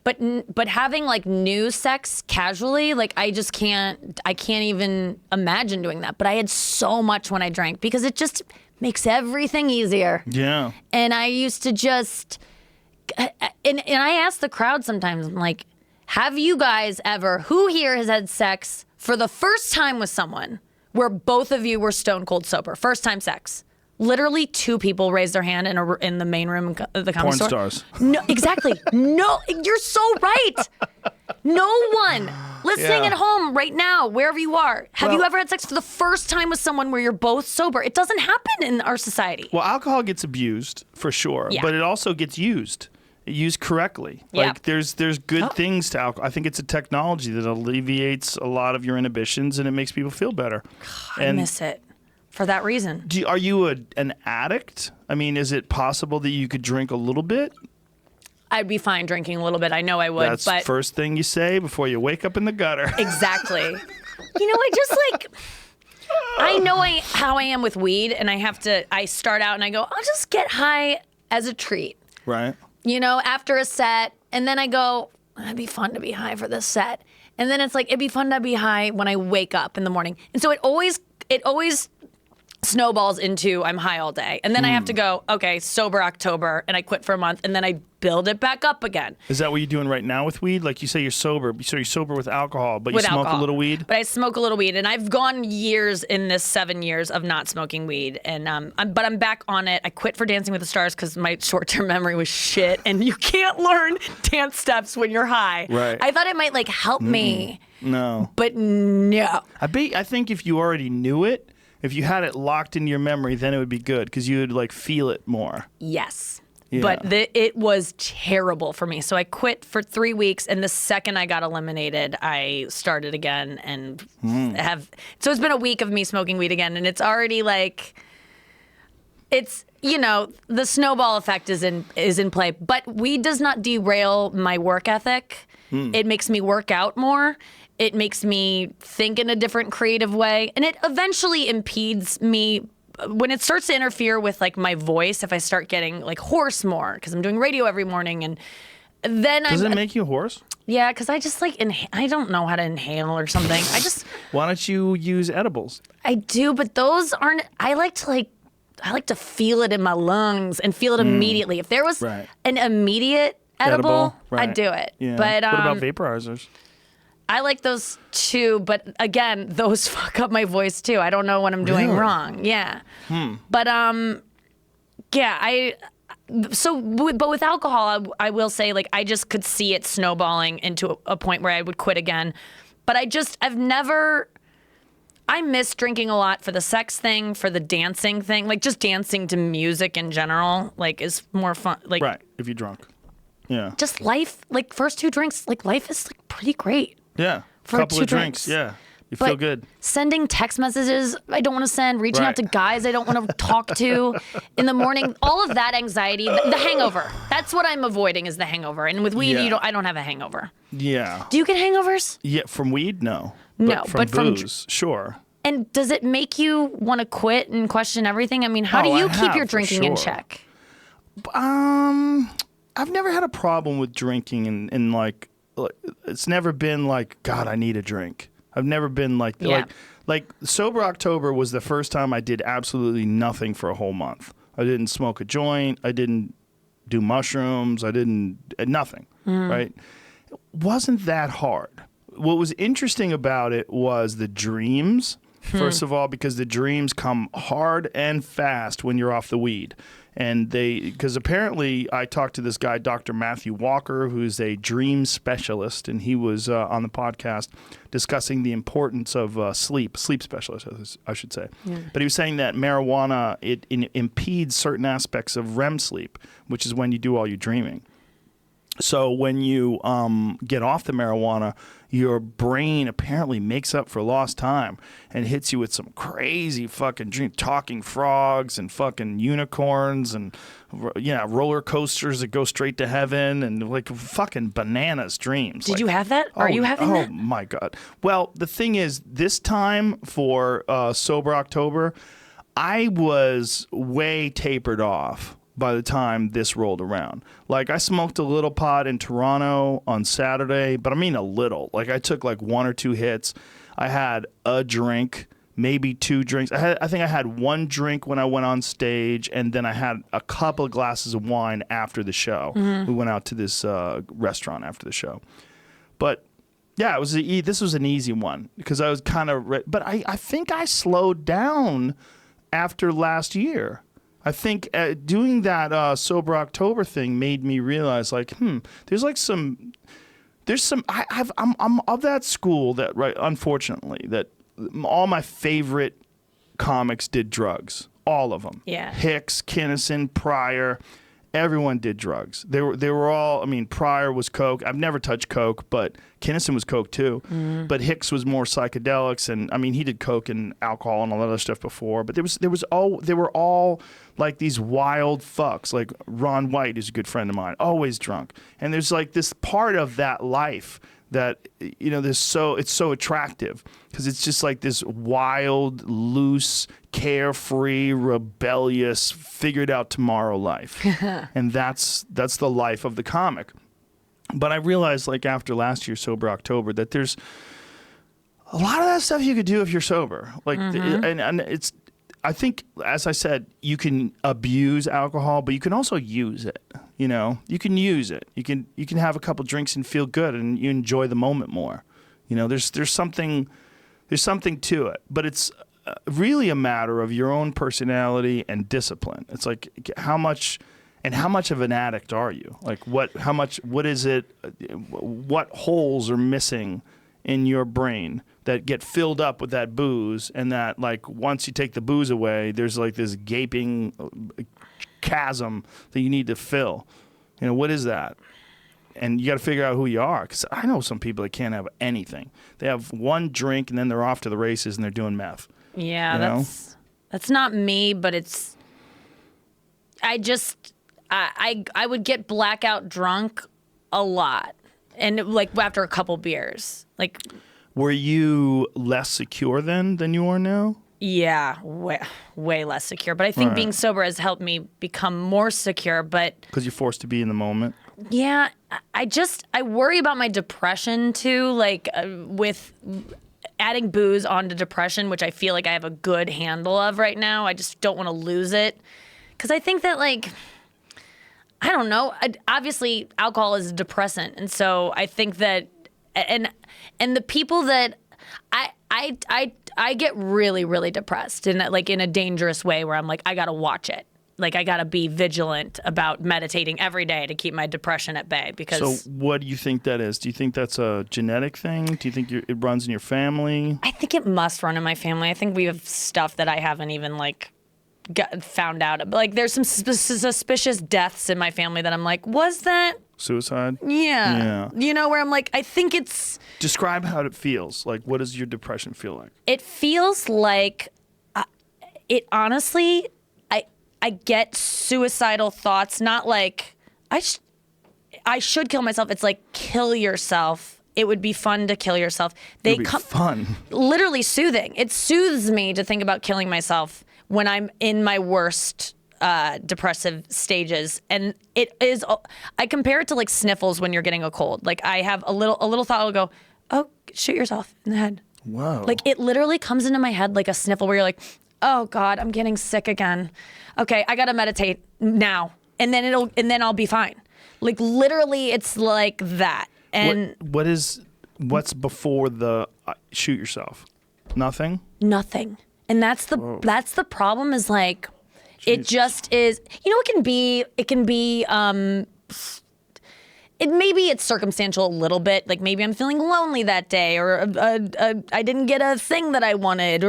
But having like new sex casually, like I can't even imagine doing that. But I had so much when I drank because it just makes everything easier. Yeah. And I used to just, and I ask the crowd sometimes, I'm like, have you guys who here has had sex for the first time with someone where both of you were stone cold sober? First time sex. Literally 2 people raised their hand in the main room of the comedy store. Porn stars. No, exactly. No, you're so right. No one listening at home right now, wherever you are, have you ever had sex for the first time with someone where you're both sober? It doesn't happen in our society. Well, alcohol gets abused for sure, but it also gets used. Used correctly. Like there's good things to alcohol. I think it's a technology that alleviates a lot of your inhibitions and it makes people feel better. I miss it for that reason. Are you an addict? I mean, is it possible that you could drink a little bit? I'd be fine drinking a little bit. I know I would. That's the first thing you say before you wake up in the gutter. Exactly. I just like, I know how I am with weed and I start out and I go, I'll just get high as a treat. Right. After a set, and then I go, it'd be fun to be high for this set. And then it's like, it'd be fun to be high when I wake up in the morning. And so it always snowballs into I'm high all day. And then I have to go, okay, sober October, and I quit for a month, and then I build it back up again. Is that what you're doing right now with weed? Like you say you're sober, so you're sober with alcohol, but you smoke a little weed? But I smoke a little weed, and I've gone years in this 7 years of not smoking weed, and but I'm back on it. I quit for Dancing with the Stars because my short-term memory was shit, and you can't learn dance steps when you're high. Right. I thought it might like help me. No. But no. I think if you already knew it, if you had it locked in your memory, then it would be good because you would like feel it more. Yes. Yeah. But it was terrible for me. So I quit for 3 weeks, and the second I got eliminated, I started again and So it's been a week of me smoking weed again, and it's already like, it's the snowball effect is in play. But weed does not derail my work ethic. It makes me work out more. It makes me think in a different creative way, and it eventually impedes me when it starts to interfere with like my voice. If I start getting like hoarse more because I'm doing radio every morning, and then does it make you hoarse? Yeah, because I just like I don't know how to inhale or something. Why don't you use edibles? I do, but those aren't. I like to feel it in my lungs and feel it immediately. If there was an immediate edible, I'd do it. Yeah. But what about vaporizers? I like those too, but again, those fuck up my voice too. I don't know what I'm doing wrong. Yeah. But yeah, but with alcohol, I will say like I just could see it snowballing into a point where I would quit again. But I miss drinking a lot for the sex thing, for the dancing thing, like just dancing to music in general, like is more fun. Like Right, if you're drunk. Yeah. just life, like first 2 drinks, like life is like pretty great. Yeah. For Couple 2 of drinks. Yeah. You But feel good. sending text messages I don't want to send, reaching out Right. to guys I don't want to talk to in the morning, all of that anxiety, the hangover. That's what I'm avoiding is the hangover. And with weed, Yeah. I don't have a hangover. Yeah. Do you get hangovers? Yeah, from weed? No. No, from but from booze, sure. And does it make you want to quit and question everything? I mean, how do Oh, you I keep have, your for drinking in sure. check? I've never had a problem with drinking and like it's never been like, God, I need a drink. I've never been like Yeah. like Sober October was the first time I did absolutely nothing for a whole month. I didn't smoke a joint. I didn't do mushrooms. I didn't nothing. Right? It wasn't that hard. What was interesting about it was the dreams. First of all, because the dreams come hard and fast when you're off the weed. And because apparently I talked to this guy, Dr. Matthew Walker, who's a dream specialist, and he was on the podcast discussing the importance of sleep specialist, I should say. Yeah. But he was saying that marijuana, it impedes certain aspects of REM sleep, which is when you do all your dreaming. So when you get off the marijuana, your brain apparently makes up for lost time and hits you with some crazy fucking dream, talking frogs and fucking unicorns and roller coasters that go straight to heaven and like fucking bananas dreams. Did you have that? Are you having that? Oh my God. Well, the thing is, this time for Sober October, I was way tapered off by the time this rolled around. Like, I smoked a little pot in Toronto on Saturday, but I mean a little. Like, I took like 1 or 2 hits. I had a drink, maybe 2 drinks. I think I had 1 drink when I went on stage, and then I had a couple of glasses of wine after the show. We went out to this restaurant after the show. But yeah, this was an easy one because I was kind of but I think I slowed down after last year. I think doing that Sober October thing made me realize, like, there's some I'm of that school that, right, unfortunately, that all my favorite comics did drugs, all of them. Yeah. Hicks, Kinison, Pryor, everyone did drugs. They were all. I mean, Pryor was coke. I've never touched coke, but Kinison was coke too. But Hicks was more psychedelics, and I mean, he did coke and alcohol and all that other stuff before. But they were all like these wild fucks. Like Ron White is a good friend of mine, always drunk. And there's like this part of that life that, it's so attractive because it's just like this wild, loose, carefree, rebellious, figured out tomorrow life. And that's the life of the comic. But I realized, like, after last year's Sober October, that there's a lot of that stuff you could do if you're sober. Like, and it's, I think, as I said, you can abuse alcohol, but you can also use it. You can use it. You can have a couple drinks and feel good, and you enjoy the moment more. There's something to it, but it's really a matter of your own personality and discipline. It's like how much of an addict are you? Like what is it? What holes are missing in your brain that get filled up with that booze, and that, like, once you take the booze away, there's like this gaping chasm that you need to fill. What is that? And you got to figure out who you are, because I know some people that can't have anything. They have 1 drink and then they're off to the races and they're doing meth. Yeah, that's not me, but it's. I would get blackout drunk a lot, and like after a couple beers, like. Were you less secure then than you are now? Yeah, way less secure. But I think being sober has helped me become more secure. But because you're forced to be in the moment. Yeah, I worry about my depression too. Like with adding booze onto depression, which I feel like I have a good handle of right now. I just don't want to lose it, because I think that, like, I don't know. Obviously, alcohol is a depressant, and so I think that and the people that I get really, really depressed in a dangerous way where I'm like, I gotta watch it. like I gotta be vigilant about meditating every day to keep my depression at bay. Because So what do you think that is? Do you think that's a genetic thing? Do you think it runs in your family? I think it must run in my family. I think we have stuff that I haven't even like found out. Like there's some suspicious deaths in my family that I'm like, was that Suicide? Yeah. You know, where I'm like, I think it's... Describe how it feels. Like, what does your depression feel like? It feels like, it honestly, I get suicidal thoughts, not like, I should kill myself. It's like, kill yourself. It would be fun to kill yourself. It would be fun. Literally soothing. It soothes me to think about killing myself when I'm in my worst depressive stages. And it is, I compare it to like sniffles when you're getting a cold. Like I have a little thought will go, oh, shoot yourself in the head. Whoa. Like it literally comes into my head like a sniffle where you're like, oh God, I'm getting sick again. Okay, I gotta meditate now. And then I'll be fine. Like literally it's like that. And what's before the shoot yourself? Nothing? Nothing. And that's the problem is like, it just is, you know, it can be, maybe it's circumstantial a little bit. Like maybe I'm feeling lonely that day, or I didn't get a thing that I wanted,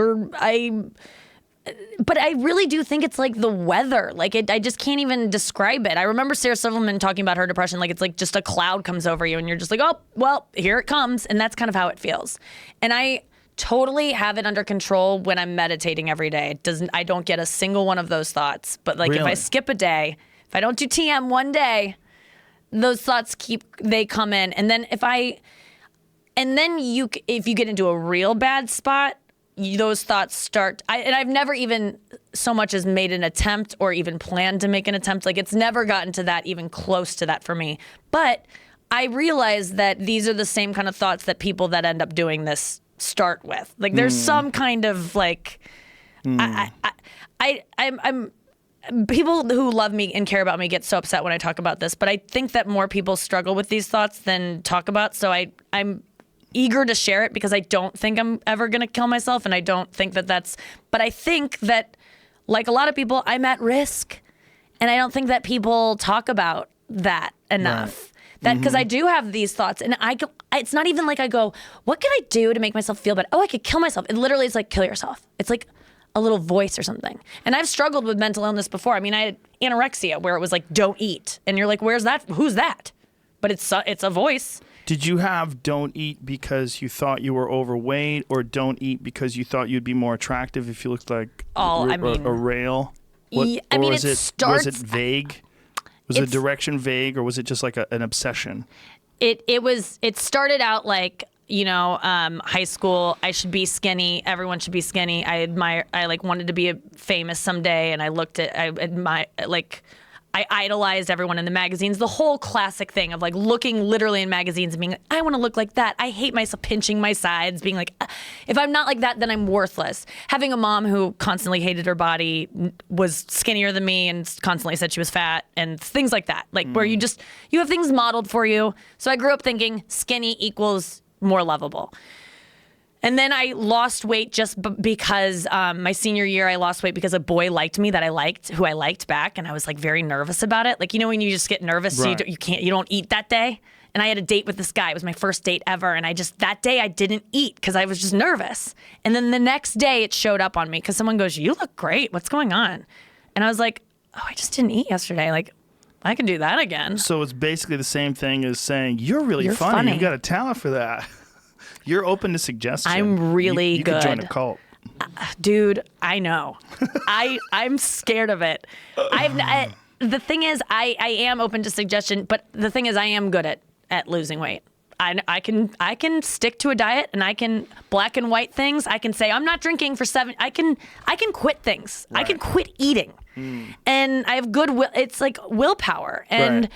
but I really do think it's like the weather. Like I just can't even describe it. I remember Sarah Silverman talking about her depression. Like it's like just a cloud comes over you and you're just like, oh, well, here it comes. And that's kind of how it feels. And I totally have it under control when I'm meditating every day. I don't get a single one of those thoughts. But like if I skip a day, if I don't do TM one day, those thoughts they come in. And then if you get into a real bad spot, those thoughts start. And I've never even so much as made an attempt or even planned to make an attempt. Like it's never gotten to that, even close to that for me. But I realize that these are the same kind of thoughts that people that end up doing this start with. Like there's some kind of like, I'm people who love me and care about me get so upset when I talk about this, but I think that more people struggle with these thoughts than talk about. So I'm eager to share it because I don't think I'm ever going to kill myself. And I don't think but I think that like a lot of people, I'm at risk. And I don't think that people talk about that enough. Right. Because I do have these thoughts, and it's not even like I go, what can I do to make myself feel better? Oh, I could kill myself. It literally is like, kill yourself. It's like a little voice or something. And I've struggled with mental illness before. I mean, I had anorexia where it was like, don't eat. And you're like, where's that? Who's that? But it's a voice. Did you have don't eat because you thought you were overweight, or don't eat because you thought you'd be more attractive if you looked like a rail? Was it vague? Was the direction vague, or was it just like an obsession? It started out like, you know, high school, I should be skinny. Everyone should be skinny. I like wanted to be famous someday. And I idolized everyone in the magazines, the whole classic thing of like looking literally in magazines and being like, I want to look like that. I hate myself, pinching my sides, being like, if I'm not like that, then I'm worthless. Having a mom who constantly hated her body, was skinnier than me and constantly said she was fat and things like that. Like where you have things modeled for you. So I grew up thinking skinny equals more lovable. And then I lost weight just because my senior year, I lost weight because a boy liked me who I liked back. And I was like very nervous about it. Like, you know, when you just get nervous, right. So you don't eat that day. And I had a date with this guy. It was my first date ever. And that day I didn't eat because I was just nervous. And then the next day it showed up on me because someone goes, you look great. What's going on? And I was like, oh, I just didn't eat yesterday. Like, I can do that again. So it's basically the same thing as saying, you're really funny. You got a talent for that. You're open to suggestion. I'm really you good. You could join a cult. Dude, I know. I'm scared of it. The thing is, I am open to suggestion, but the thing is, I am good at losing weight. I can stick to a diet, and I can black and white things. I can say I'm not drinking for 7. I can quit things. Right. I can quit eating, and I have good will. It's like willpower, and. Right.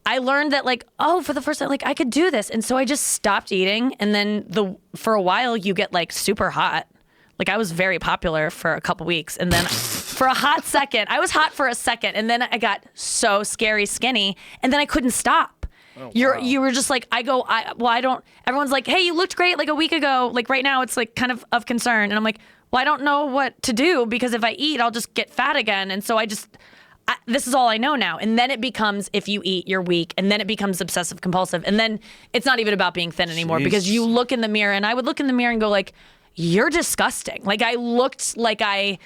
I learned that like, oh, for the first time, like I could do this. And so I just stopped eating. And then for a while you get like super hot. Like I was very popular for a couple weeks. And then for a hot second, I was hot for a second. And then I got so scary skinny. And then I couldn't stop. Oh, wow. You were just like, I don't, everyone's like, hey, you looked great like a week ago. Like right now it's like kind of concern. And I'm like, well, I don't know what to do because if I eat, I'll just get fat again. And so this is all I know now. And then it becomes, if you eat, you're weak. And then it becomes obsessive compulsive. And then it's not even about being thin anymore because you look in the mirror, and I would look in the mirror and go like, you're disgusting. Like I looked like I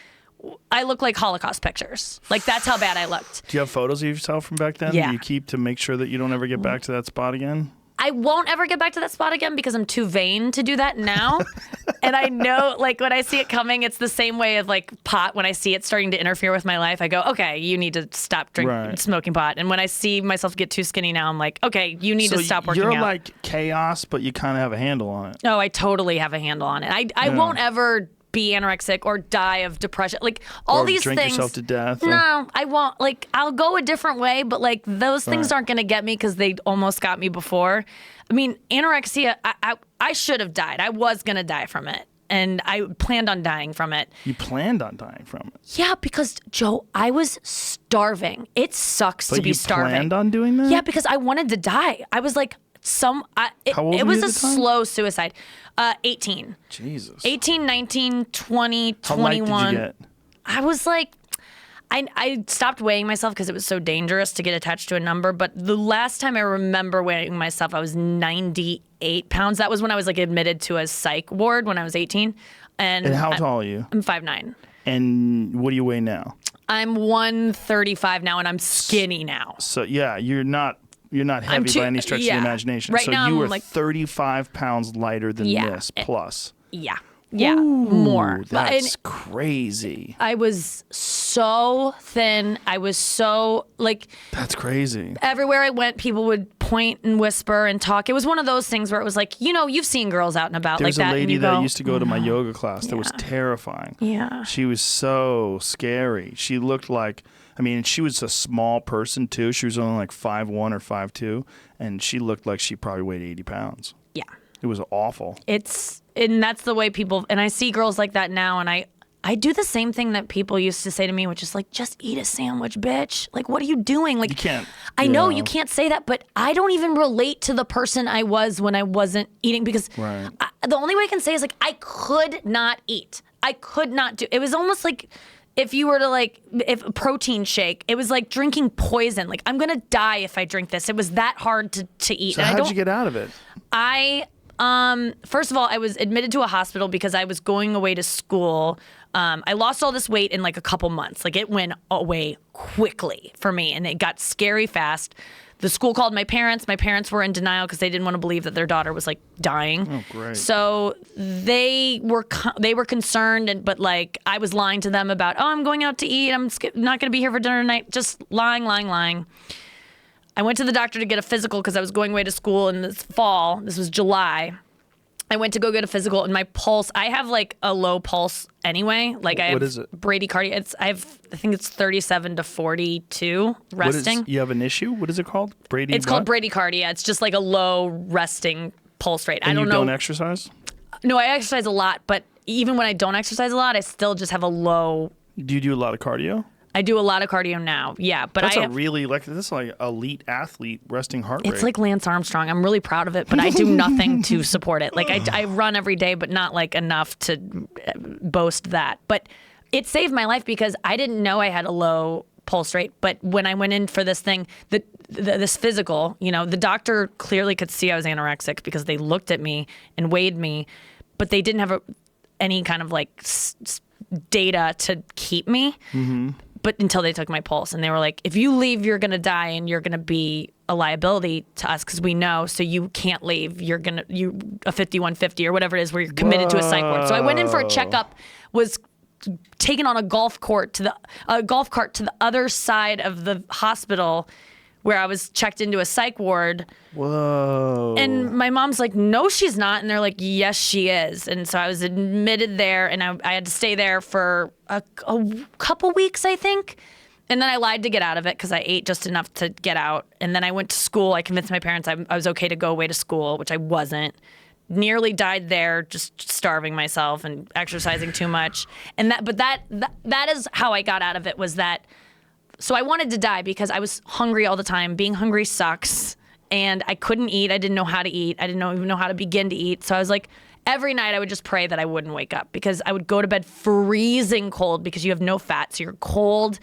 look like Holocaust pictures. Like that's how bad I looked. Do you have photos of yourself from back then? Yeah. That you keep to make sure that you don't ever get back to that spot again? I won't ever get back to that spot again because I'm too vain to do that now. And I know, like, when I see it coming, it's the same way of, like, pot. When I see it starting to interfere with my life, I go, okay, you need to stop smoking pot. And when I see myself get too skinny now, I'm like, okay, you need to stop working out. You're like chaos, but you kind of have a handle on it. Oh, I totally have a handle on it. I won't ever be anorexic or die of depression. Like all or these drink things. yourself to death. No, I won't. Like I'll go a different way, but like those things aren't going to get me because they almost got me before. I mean, anorexia, I should have died. I was going to die from it. And I planned on dying from it. You planned on dying from it? Yeah, because, Joe, I was starving. It sucks to be starving. But you planned on doing that? Yeah, because I wanted to die. I was like, How old it were was you a at the time? slow suicide. 18. Jesus. 18, 19, 20, How 21. light did you get? I was like, I stopped weighing myself because it was so dangerous to get attached to a number. But the last time I remember weighing myself, I was 98 pounds. That was when I was like admitted to a psych ward when I was 18. And how tall are you? I'm 5'9". And what do you weigh now? I'm 135 now, and I'm skinny now. So yeah, you're not heavy by any stretch of the imagination. Right so now you were I'm like 35 pounds lighter than this plus. Yeah. Yeah, more. That's crazy. I was so thin. I was so, like... That's crazy. Everywhere I went, people would point and whisper and talk. It was one of those things where it was like, you've seen girls out and about There's like that. There's a lady and that used to go to my yoga class that was terrifying. Yeah. She was so scary. She looked like... she was a small person, too. She was only like 5'1" or 5'2", and she looked like she probably weighed 80 pounds. Yeah. It was awful. And that's the way people, and I see girls like that now, and I do the same thing that people used to say to me, which is like, just eat a sandwich, bitch. Like, what are you doing? Like, you can't. I know you can't say that, but I don't even relate to the person I was when I wasn't eating because the only way I can say is like, I could not eat. I could not do, it was almost like, if you were to if a protein shake, it was like drinking poison. Like, I'm going to die if I drink this. It was that hard to eat. So how'd you get out of it? First of all, I was admitted to a hospital because I was going away to school. I lost all this weight in like a couple months. Like it went away quickly for me and it got scary fast. The school called my parents. My parents were in denial because they didn't want to believe that their daughter was like dying. Oh, great. So they were concerned, but like I was lying to them about, I'm going out to eat. I'm not going to be here for dinner tonight. Just lying. I went to the doctor to get a physical because I was going away to school in this fall. This was July. I went to go get a physical, and my pulse, I have like a low pulse anyway. Like I have what is it? bradycardia. I think it's 37 to 42 resting. You have an issue? What is it called? It's called bradycardia. It's just like a low resting pulse rate. And I don't know. You don't exercise? No, I exercise a lot, but even when I don't exercise a lot, I still just have a low. Do you do a lot of cardio? I do a lot of cardio now, yeah. But that's this is like elite athlete resting heart rate. It's like Lance Armstrong. I'm really proud of it, but I do nothing to support it. Like I run every day, but not like enough to boast that. But it saved my life because I didn't know I had a low pulse rate. But when I went in for this thing, this physical, the doctor clearly could see I was anorexic because they looked at me and weighed me, but they didn't have any kind of like data to keep me. Mm-hmm. But until they took my pulse and they were like, if you leave, you're going to die and you're going to be a liability to us because we know, so you can't leave. You're going to, a 5150 or whatever it is where you're committed to a psych ward. So I went in for a checkup, was taken on a golf cart to the other side of the hospital where I was checked into a psych ward. Whoa. And my mom's like, no, she's not. And they're like, yes, she is. And so I was admitted there, and I had to stay there for a couple weeks, I think. And then I lied to get out of it because I ate just enough to get out. And then I went to school. I convinced my parents I was okay to go away to school, which I wasn't. Nearly died there, just starving myself and exercising too much. And that is how I got out of it, was that. So I wanted to die because I was hungry all the time. Being hungry sucks. And I couldn't eat. I didn't know how to eat. I didn't even know how to begin to eat. So I was like, every night I would just pray that I wouldn't wake up because I would go to bed freezing cold because you have no fat. So you're cold.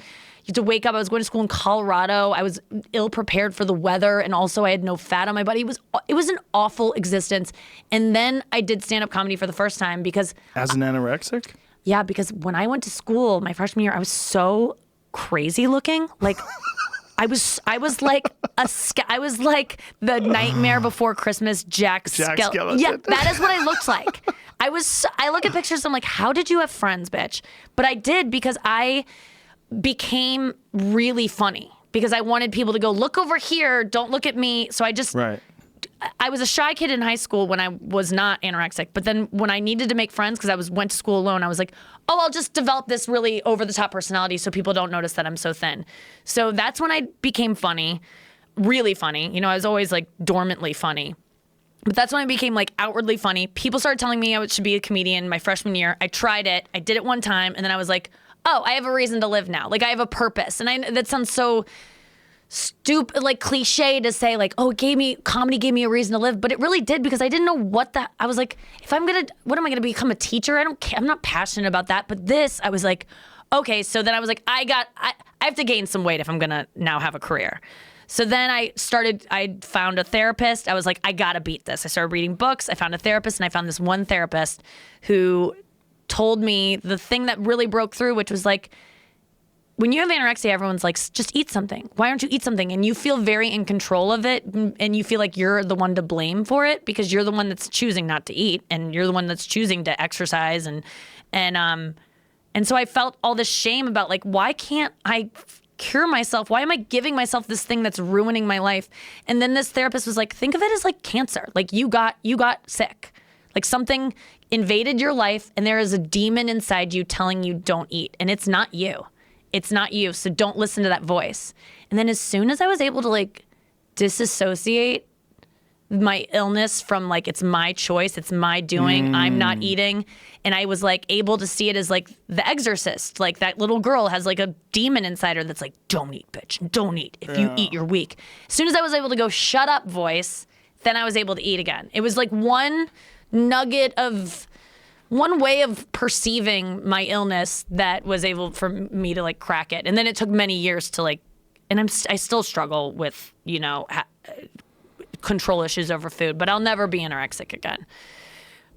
had to wake up. I was going to school in Colorado. I was ill prepared for the weather, and also I had no fat on my body. It was an awful existence. And then I did stand-up comedy for the first time because... As an anorexic? Yeah, because when I went to school my freshman year, I was so crazy looking. Like... I was like the Nightmare Before Christmas Jack Skellington. Yeah, that is what I looked like. I look at pictures, I'm like, how did you have friends, bitch? But I did because I became really funny because I wanted people to go, look over here, don't look at me. So I was a shy kid in high school when I was not anorexic. But then when I needed to make friends, because I went to school alone, I was like, oh, I'll just develop this really over-the-top personality so people don't notice that I'm so thin. So that's when I became funny, really funny. You know, I was always like dormantly funny. But that's when I became like outwardly funny. People started telling me I should be a comedian my freshman year. I tried it. I did it one time. And then I was like, oh, I have a reason to live now. Like I have a purpose. And that sounds so... stupid, like cliche to say like, oh, comedy gave me a reason to live, but it really did because I didn't know I was like, what am I gonna become a teacher? I don't care. I'm not passionate about that. But this, I was like, okay. So then I was like, I have to gain some weight if I'm gonna now have a career. So then I found a therapist. I was like, I gotta beat this. I started reading books. I found a therapist, and I found this one therapist who told me the thing that really broke through, which was like, when you have anorexia, everyone's like, just eat something. Why don't you eat something? And you feel very in control of it, and you feel like you're the one to blame for it because you're the one that's choosing not to eat, and you're the one that's choosing to exercise, and so I felt all this shame about like, why can't I cure myself? Why am I giving myself this thing that's ruining my life? And then this therapist was like, think of it as like cancer. Like you got sick. Like something invaded your life, and there is a demon inside you telling you don't eat, and it's not you. It's not you, so don't listen to that voice. And then as soon as I was able to like disassociate my illness from like, it's my choice, it's my doing, I'm not eating, and I was like able to see it as like The Exorcist, like that little girl has like a demon inside her that's like, don't eat, bitch, don't eat. If you eat, you're weak. As soon as I was able to go, shut up, voice, then I was able to eat again. It was like one way of perceiving my illness that was able for me to like crack it. And then it took many years to like, and I still struggle with, you know, control issues over food, but I'll never be anorexic again.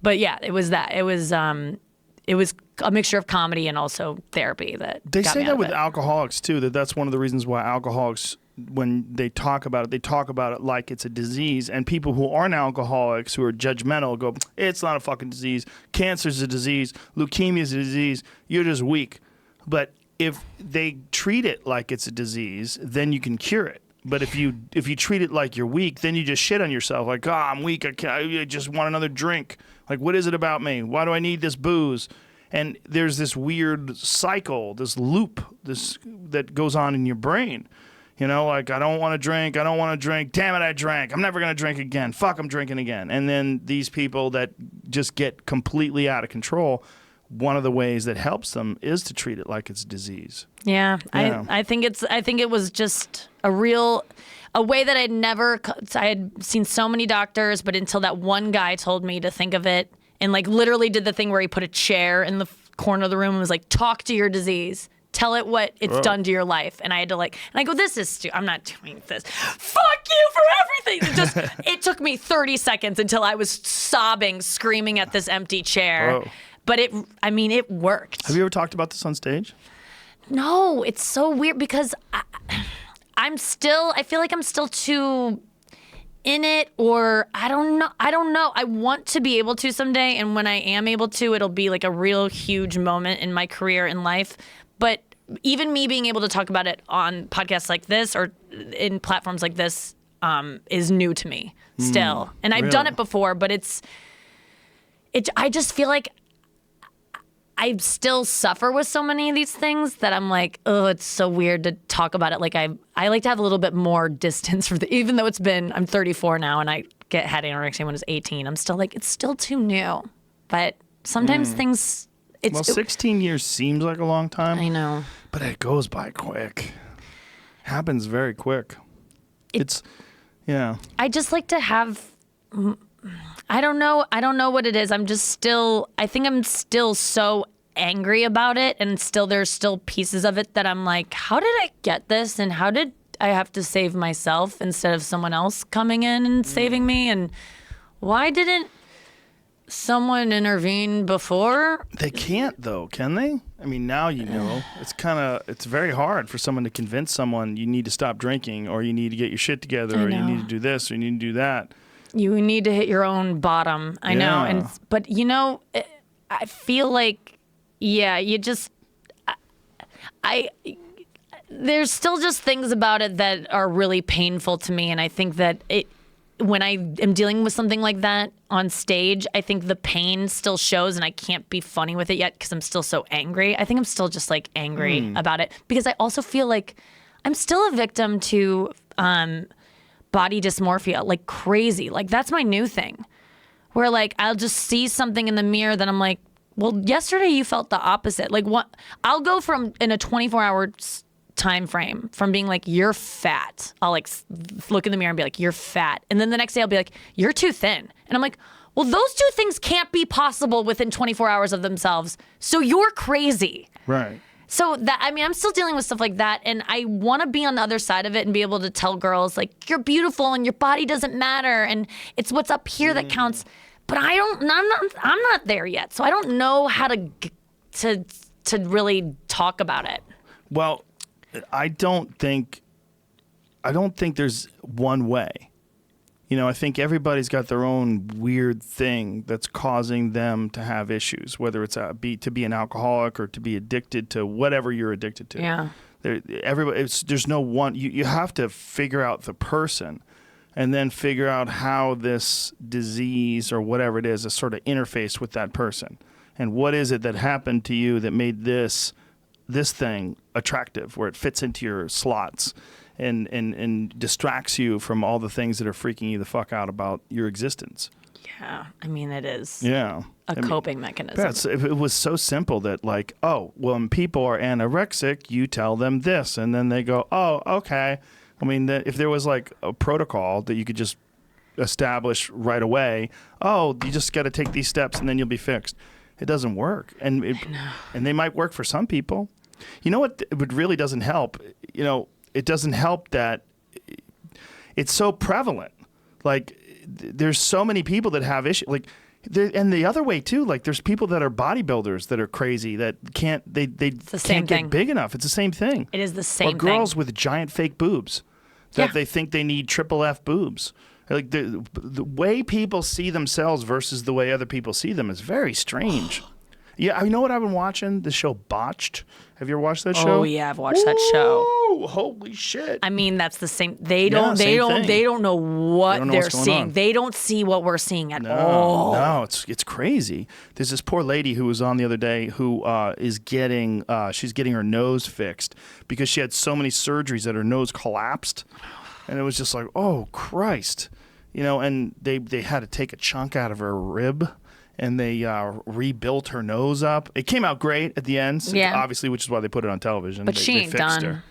But yeah, it was that. It was a mixture of comedy and also therapy that they got say me that out of with it. alcoholics too, that's one of the reasons why alcoholics, when they talk about it like it's a disease, and people who aren't alcoholics who are judgmental go, it's not a fucking disease, cancer's a disease, leukemia's a disease, you're just weak. But if they treat it like it's a disease, then you can cure it. But if you treat it like you're weak, then you just shit on yourself, like, I'm weak, I just want another drink, like, what is it about me, why do I need this booze? And there's this weird cycle, this loop that goes on in your brain. You know, like, I don't want to drink. Damn it, I drank. I'm never going to drink again. Fuck, I'm drinking again. And then these people that just get completely out of control, one of the ways that helps them is to treat it like it's a disease. Yeah. I think it was just a way that I had seen so many doctors, but until that one guy told me to think of it, and like literally did the thing where he put a chair in the corner of the room and was like, talk to your disease. Tell it what it's done to your life. And I had to like, and I go, this is stupid. I'm not doing this. Fuck you for everything. It took me 30 seconds until I was sobbing, screaming at this empty chair. Whoa. But it worked. Have you ever talked about this on stage? No, it's so weird because I feel like I'm still too in it, or I don't know. I want to be able to someday. And when I am able to, it'll be like a real huge moment in my career and life. But even me being able to talk about it on podcasts like this or in platforms like this is new to me still. And I've done it before, but I just feel like I still suffer with so many of these things that I'm like, oh, it's so weird to talk about it. Like I like to have a little bit more distance even though I'm 34 now and I had anorexia when I was 18. I'm still like, it's still too new. But sometimes things... 16 years seems like a long time. I know. But it goes by quick. Happens very quick. Yeah. I just like to have... I don't know what it is. I think I'm still so angry about it, and there's still pieces of it that I'm like, how did I get this, and how did I have to save myself instead of someone else coming in and saving me, and why didn't someone intervene before? They can't though, can they? I mean, now it's very hard for someone to convince someone you need to stop drinking, or you need to get your shit together, or you need to do this, or you need to do that. You need to hit your own bottom. I know, but I feel like, you just, there's still just things about it that are really painful to me, and I think that when I am dealing with something like that on stage, I think the pain still shows, and I can't be funny with it yet because I'm still so angry. I think I'm still just like angry about it, because I also feel like I'm still a victim to body dysmorphia, like crazy. Like that's my new thing, where like I'll just see something in the mirror that I'm like, well, yesterday you felt the opposite. Like what? I'll go from in a 24-hour time frame from being like, you're fat. I'll like look in the mirror and be like, you're fat. And then the next day I'll be like, you're too thin. And I'm like, well, those two things can't be possible within 24 hours of themselves. So you're crazy. Right. So I'm still dealing with stuff like that. And I want to be on the other side of it and be able to tell girls like, you're beautiful and your body doesn't matter. And it's what's up here that counts. But I'm not there yet. So I don't know how to really talk about it. Well, I don't think there's one way. I think everybody's got their own weird thing that's causing them to have issues, whether it's to be an alcoholic or to be addicted to whatever you're addicted to. Yeah. There's no one. You have to figure out the person, and then figure out how this disease or whatever it is sort of interfaced with that person, and what is it that happened to you that made this thing attractive, where it fits into your slots and distracts you from all the things that are freaking you the fuck out about your existence. Yeah, I mean, it is a coping mechanism. It was so simple that like, oh, well, when people are anorexic, you tell them this, and then they go, oh, okay. I mean, if there was like a protocol that you could just establish right away, oh, you just got to take these steps and then you'll be fixed. It doesn't work, and they might work for some people. You know what? It really doesn't help. It doesn't help that it's so prevalent. Like, there's so many people that have issues. Like, and the other way too. Like, there's people that are bodybuilders that are crazy that can't get big enough. It's the same thing. It is the same thing. Or girls with giant fake boobs that they think they need triple F boobs. Like the way people see themselves versus the way other people see them is very strange. Yeah, you know what I've been watching? The show Botched. Have you ever watched that show? Oh yeah, I've watched that show. Holy shit! I mean, that's the same. They don't know what they're seeing. They don't see what we're seeing at all. No, it's crazy. There's this poor lady who was on the other day who is getting she's getting her nose fixed because she had so many surgeries that her nose collapsed, and it was just like, oh Christ, and they had to take a chunk out of her rib. And they rebuilt her nose up. It came out great at the end, obviously, which is why they put it on television. But she ain't done. Her.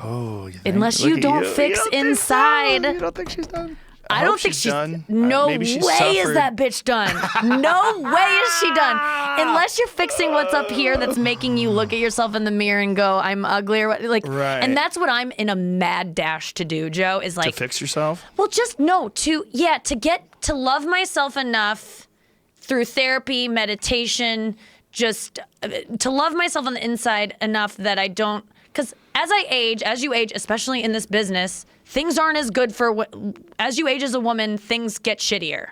Oh, you think? Unless you don't fix inside. You don't think she's done? I don't think she's done. No way is that bitch done. No way is she done. Unless you're fixing what's up here that's making you look at yourself in the mirror and go, I'm ugly, or what. Like, right. And that's what I'm in a mad dash to do, Joe, is like. To fix yourself? Well, to get to love myself enough through therapy, meditation, just to love myself on the inside enough that I don't, because as you age, especially in this business, things aren't as good as you age as a woman, things get shittier.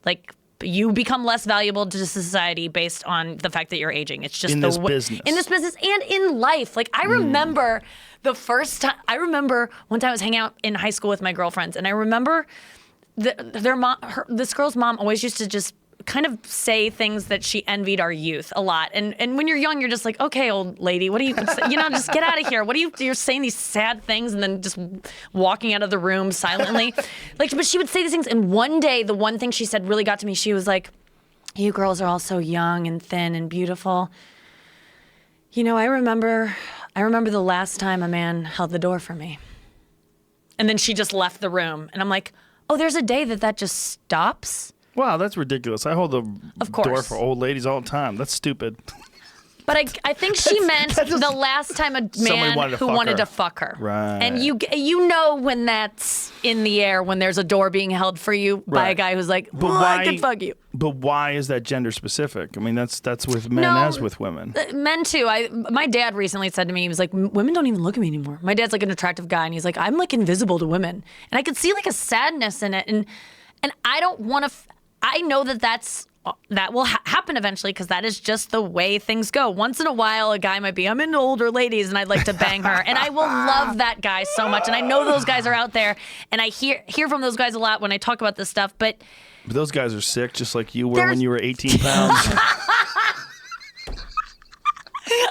Like, you become less valuable to society based on the fact that you're aging. It's just in this business and in life. Like, I remember the first time, one time I was hanging out in high school with my girlfriends, and I remember this girl's mom always used to just kind of say things that she envied our youth a lot. And when you're young, you're just like, okay, old lady, what are you, just get out of here. You're saying these sad things and then just walking out of the room silently. But she would say these things. And one day, the one thing she said really got to me. She was like, you girls are all so young and thin and beautiful. I remember the last time a man held the door for me. And then she just left the room. And I'm like, oh, there's a day that just stops. Wow, that's ridiculous. I hold the door for old ladies all the time. That's stupid. But I think she meant the last time a man wanted to fuck her. Right. And you know when that's in the air, when there's a door being held for you by a guy who's like, I could fuck you. But why is that gender specific? I mean, that's with men as with women. Men too. My dad recently said to me, he was like, women don't even look at me anymore. My dad's like an attractive guy, and he's like, I'm like invisible to women. And I could see like a sadness in it. And I don't want to, I know that will happen eventually, because that is just the way things go. Once in a while, a guy might be, I'm into older ladies and I'd like to bang her. And I will love that guy so much. And I know those guys are out there, and I hear from those guys a lot when I talk about this stuff. But those guys are sick, just like you were when you were 18 pounds.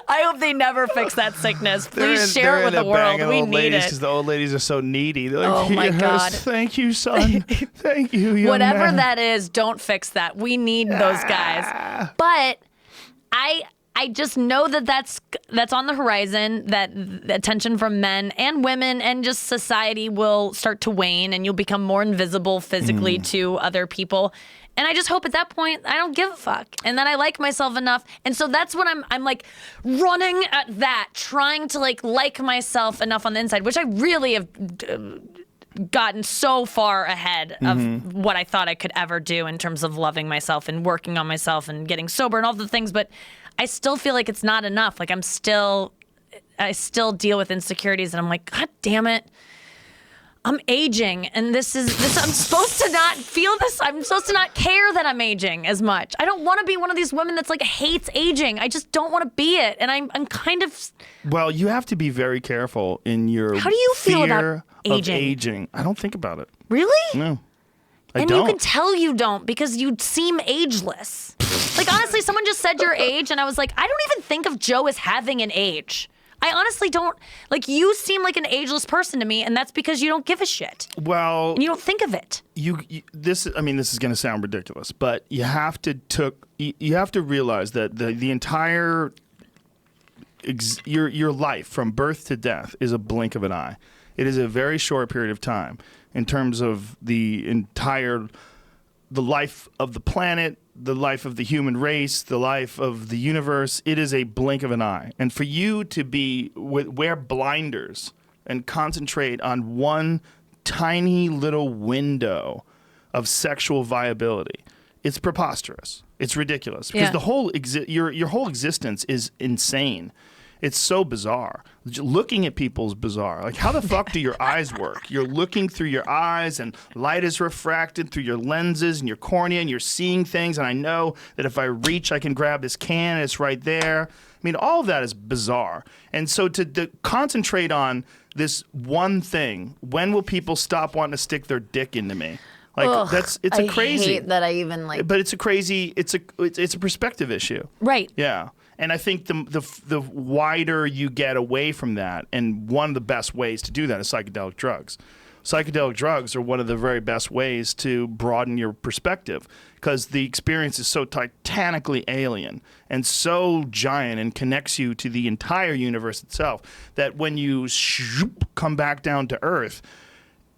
I hope they never fix that sickness. Please share it with the world. We need it. Because the old ladies are so needy. They're like, oh my God. Thank you, son. Thank you, young Whatever man. that is, don't fix that. We need those guys. But I just know that that's on the horizon, that the attention from men and women and just society will start to wane, and you'll become more invisible physically to other people. And I just hope at that point I don't give a fuck, and that I like myself enough. And so that's when I'm like running at that, trying to like myself enough on the inside, which I really have gotten so far ahead of what I thought I could ever do in terms of loving myself and working on myself and getting sober and all the things. But I still feel like it's not enough. Like I still deal with insecurities, and I'm like, God damn it. I'm aging, and this. I'm supposed to not feel this. I'm supposed to not care that I'm aging as much. I don't want to be one of these women that's like hates aging. I just don't want to be it, and I'm kind of. Well, you have to be very careful in your. How do you feel about fear aging? Of aging. I don't think about it. Really? No. And you can tell you don't, because you seem ageless. Like honestly, someone just said your age, and I was like, I don't even think of Joe as having an age. I honestly don't. Like, you seem like an ageless person to me, and that's because you don't give a shit. Well, and you don't think of it. This is going to sound ridiculous, but you have to realize that the entire your life from birth to death is a blink of an eye. It is a very short period of time in terms of the life of the planet, the life of the human race, the life of the universe. It is a blink of an eye. And for you to wear blinders and concentrate on one tiny little window of sexual viability, it's preposterous. It's ridiculous. Because the whole your whole existence is insane. It's so bizarre. Looking at people is bizarre. Like, how the fuck do your eyes work? You're looking through your eyes, and light is refracted through your lenses and your cornea, and you're seeing things. And I know that if I reach, I can grab this can, and it's right there. I mean, all of that is bizarre. And so to concentrate on this one thing, when will people stop wanting to stick their dick into me? Like, it's a crazy. I hate that I even like. But it's a crazy. It's a perspective issue. Right. Yeah. And I think the wider you get away from that, and one of the best ways to do that is psychedelic drugs. Psychedelic drugs are one of the very best ways to broaden your perspective, because the experience is so titanically alien and so giant and connects you to the entire universe itself that when you come back down to Earth,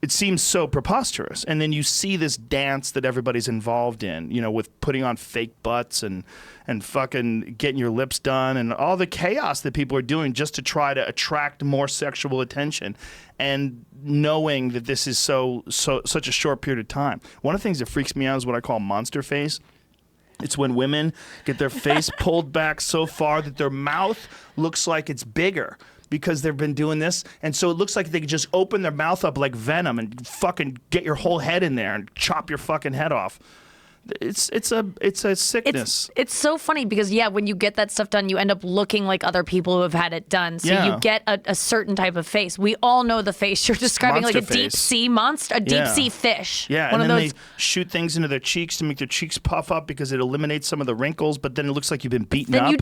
it seems so preposterous. And then you see this dance that everybody's involved in, with putting on fake butts and fucking getting your lips done and all the chaos that people are doing just to try to attract more sexual attention, and knowing that this is such a short period of time. One of the things that freaks me out is what I call monster face. It's when women get their face pulled back so far that their mouth looks like it's bigger, because they've been doing this, and so it looks like they could just open their mouth up like Venom and fucking get your whole head in there and chop your fucking head off. It's a sickness. It's so funny because when you get that stuff done, you end up looking like other people who have had it done. So you get a certain type of face. We all know the face you're describing, monster like a deep sea monster, a deep sea fish. Yeah, and then they shoot things into their cheeks to make their cheeks puff up because it eliminates some of the wrinkles, but then it looks like you've been beaten up.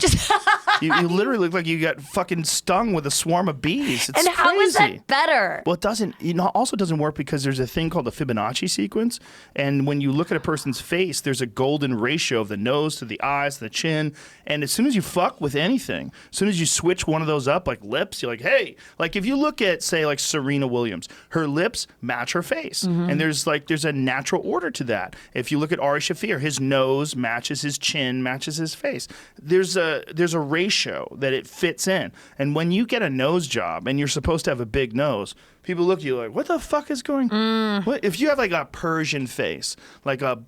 You literally look like you got fucking stung with a swarm of bees. It's how crazy. is that better? Well, it doesn't. Also doesn't work because there's a thing called the Fibonacci sequence, and when you look at a person's face, there's a golden ratio of the nose to the eyes to the chin, and as soon as you fuck with anything, as soon as you switch one of those up, like lips, you're like, hey, like if you look at, say, like Serena Williams, her lips match her face, and there's a natural order to that. If you look at Ari Shaffir, his nose matches his chin, matches his face. There's a ratio ratio that it fits in. And when you get a nose job and you're supposed to have a big nose, people look at you like, what the fuck is going on? What? If you have like a Persian face, like a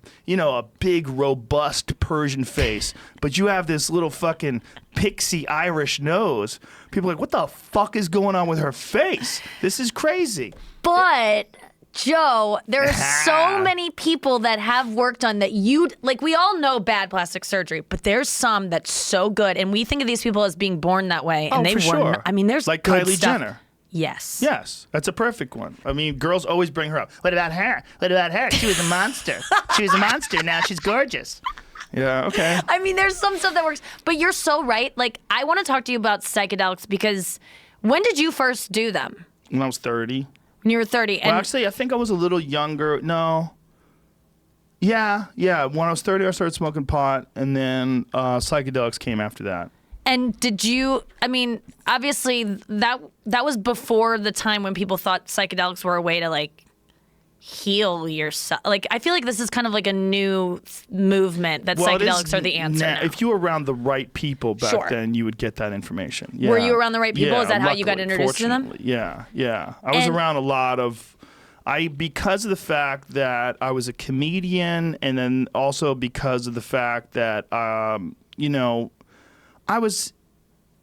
big, robust Persian face, but you have this little fucking pixie Irish nose, people are like, what the fuck is going on with her face? This is crazy. But Joe, there are so many people that have worked on that we all know bad plastic surgery, but there's some that's so good. And we think of these people as being born that way. And they for were sure. I mean, there's like good Kylie stuff. Jenner. Yes. Yes, that's a perfect one. I mean, girls always bring her up. What about her? What about her? She was a monster. She was a monster. Now she's gorgeous. Yeah, okay. I mean, there's some stuff that works. But you're so right. Like, I want to talk to you about psychedelics because when did you first do them? When I was 30. When you were 30. Well, actually, I think I was a little younger. No. Yeah. When I was 30, I started smoking pot, and then psychedelics came after that. And did you, I mean, obviously, that was before the time when people thought psychedelics were a way to, like, heal yourself. Like, I feel like this is kind of like a new movement that psychedelics are the answer now. If you were around the right people back Sure. then, you would get that information. Yeah. Were you around the right people? Yeah, Is that how you got luckily, introduced to them? fortunately. Yeah. I was around a lot of... because of the fact that I was a comedian, and then also because of the fact that, I was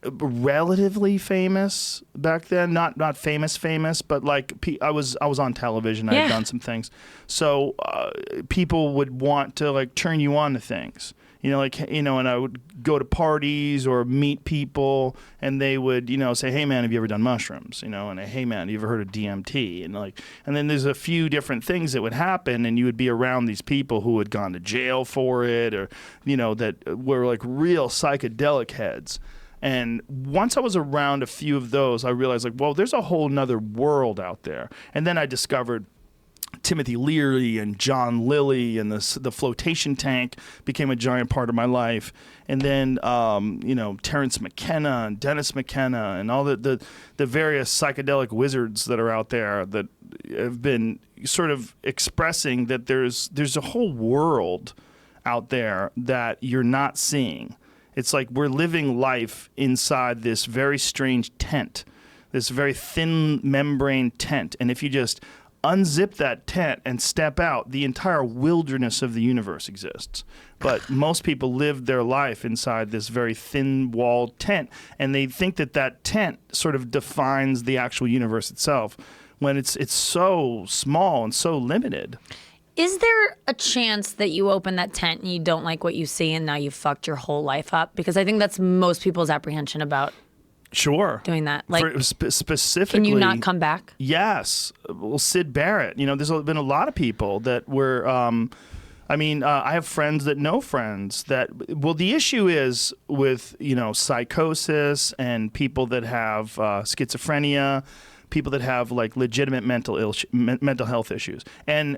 relatively famous back then, not famous, but like I was on television. I had done some things, so people would want to like turn you on to things. And I would go to parties or meet people, and they would, say, "Hey man, have you ever done mushrooms?" And "Hey man, have you ever heard of DMT?" And then there's a few different things that would happen, and you would be around these people who had gone to jail for it, or that were like real psychedelic heads. And once I was around a few of those, I realized like, well, there's a whole nother world out there. And then I discovered Timothy Leary and John Lilly, and the flotation tank became a giant part of my life. And then, Terrence McKenna and Dennis McKenna and all the various psychedelic wizards that are out there that have been sort of expressing that there's a whole world out there that you're not seeing. It's like we're living life inside this very strange tent, this very thin membrane tent. And if you just unzip that tent and step out, the entire wilderness of the universe exists. But most people live their life inside this very thin-walled tent, and they think that tent sort of defines the actual universe itself, when it's so small and so limited. Is there a chance that you open that tent and you don't like what you see and now you've fucked your whole life up? Because I think that's most people's apprehension about doing that. Like, specifically, can you not come back? Yes. Well, Sid Barrett, there's been a lot of people that were, I have friends that know friends that, well, the issue is with, psychosis and people that have schizophrenia, people that have like legitimate mental health issues. And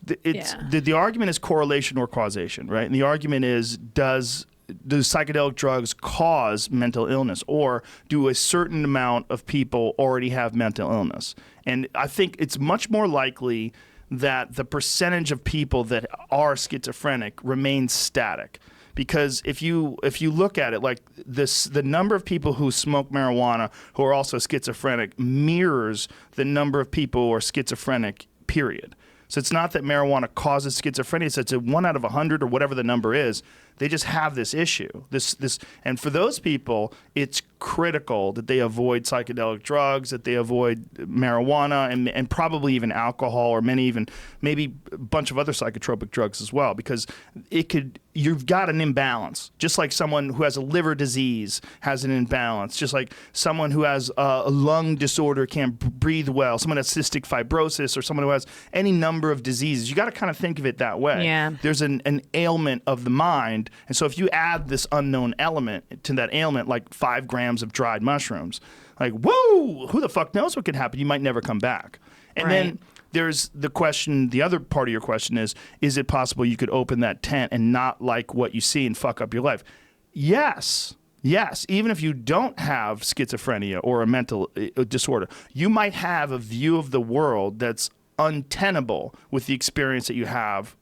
the argument is correlation or causation, right? And the argument is, do psychedelic drugs cause mental illness, or do a certain amount of people already have mental illness? And I think it's much more likely that the percentage of people that are schizophrenic remains static. Because if you look at it like this, the number of people who smoke marijuana who are also schizophrenic mirrors the number of people who are schizophrenic, period. So it's not that marijuana causes schizophrenia. So it's a 1 out of 100 or whatever the number is. They just have this issue. And for those people, it's critical that they avoid psychedelic drugs, that they avoid marijuana, and probably even alcohol, or maybe a bunch of other psychotropic drugs as well, because you've got an imbalance. Just like someone who has a liver disease has an imbalance, just like someone who has a lung disorder can't breathe well, someone has cystic fibrosis, or someone who has any number of diseases. You got to kind of think of it that way. Yeah. There's an ailment of the mind. And so if you add this unknown element to that ailment, like 5 grams of dried mushrooms, like, whoa, who the fuck knows what could happen? You might never come back. And then there's the question, the other part of your question is it possible you could open that tent and not like what you see and fuck up your life? Yes. Even if you don't have schizophrenia or a mental disorder, you might have a view of the world that's untenable with the experience that you have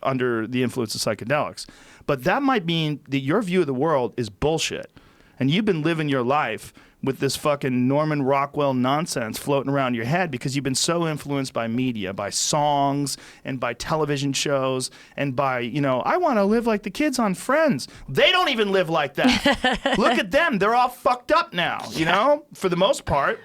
under the influence of psychedelics. But that might mean that your view of the world is bullshit. And you've been living your life with this fucking Norman Rockwell nonsense floating around your head because you've been so influenced by media, by songs and by television shows and by, I want to live like the kids on Friends. They don't even live like that. Look at them. They're all fucked up now, for the most part.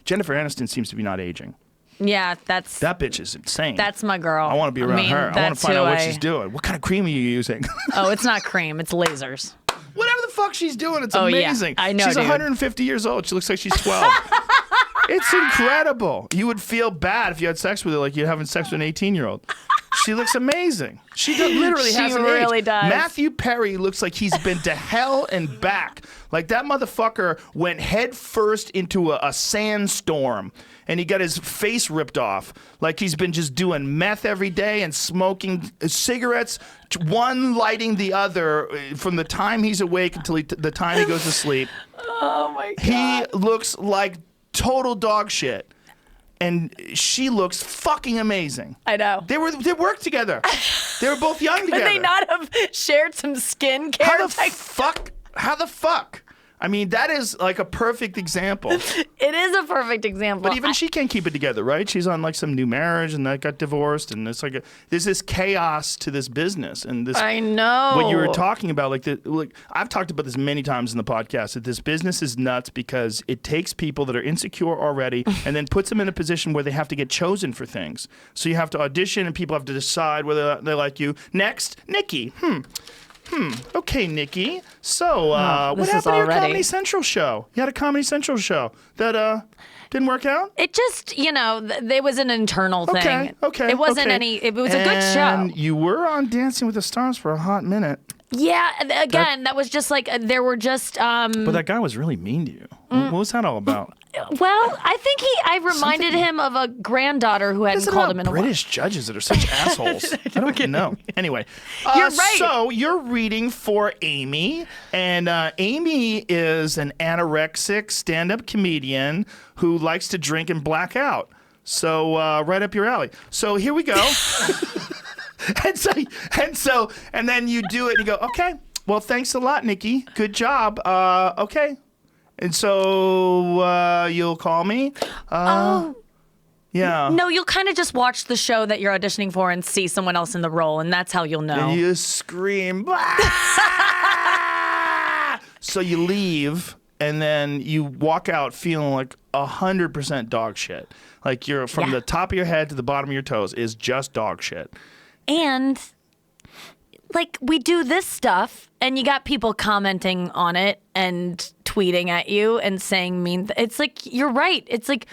Jennifer Aniston seems to be not aging. Yeah, that bitch is insane. That's my girl. I want to be around her. I want to find out what she's doing. What kind of cream are you using? Oh, it's not cream. It's lasers. Whatever the fuck she's doing, it's amazing. Yeah. I know, she's dude. 150 years old. She looks like she's 12. It's incredible. You would feel bad if you had sex with her like you're having sex with an 18-year-old. She looks amazing. She literally hasn't aged. She really does. Matthew Perry looks like he's been to hell and back. Like that motherfucker went head first into a sandstorm and he got his face ripped off. Like he's been just doing meth every day and smoking cigarettes, one lighting the other from the time he's awake until the time he goes to sleep. Oh my God. He looks like total dog shit. And she looks fucking amazing. I know. They worked together. They were both young together. Could they not have shared some skincare? How the fuck? I mean, that is like a perfect example. It is a perfect example. But even she can't keep it together, right? She's on like some new marriage and that got divorced, and it's like there's this chaos to this business and this. I know what you were talking about. Like I've talked about this many times in the podcast. That this business is nuts because it takes people that are insecure already and then puts them in a position where they have to get chosen for things. So you have to audition and people have to decide whether they like you. Next, Nikki. Okay, Nikki. So, what happened to your Comedy Central show? You had a Comedy Central show that didn't work out? It just, there was an internal thing. Okay. It wasn't it was a good show. And you were on Dancing with the Stars for a hot minute. Yeah, again, that was just like, there were just... But that guy was really mean to you. What was that all about? Well, I think I reminded him of a granddaughter who hadn't called him in a while. British judges that are such assholes. I don't know. Anyway, you're right. So you're reading for Amy, and Amy is an anorexic stand-up comedian who likes to drink and black out. So right up your alley. So here we go. and then you do it and you go, okay, well, thanks a lot, Nikki. Good job. Okay. And so you'll call me? Yeah. No, you'll kind of just watch the show that you're auditioning for and see someone else in the role, and that's how you'll know. And you scream. So you leave, and then you walk out feeling like 100% dog shit. Like you're from the top of your head to the bottom of your toes is just dog shit. And like we do this stuff and you got people commenting on it and tweeting at you and saying it's like, you're right. It's like,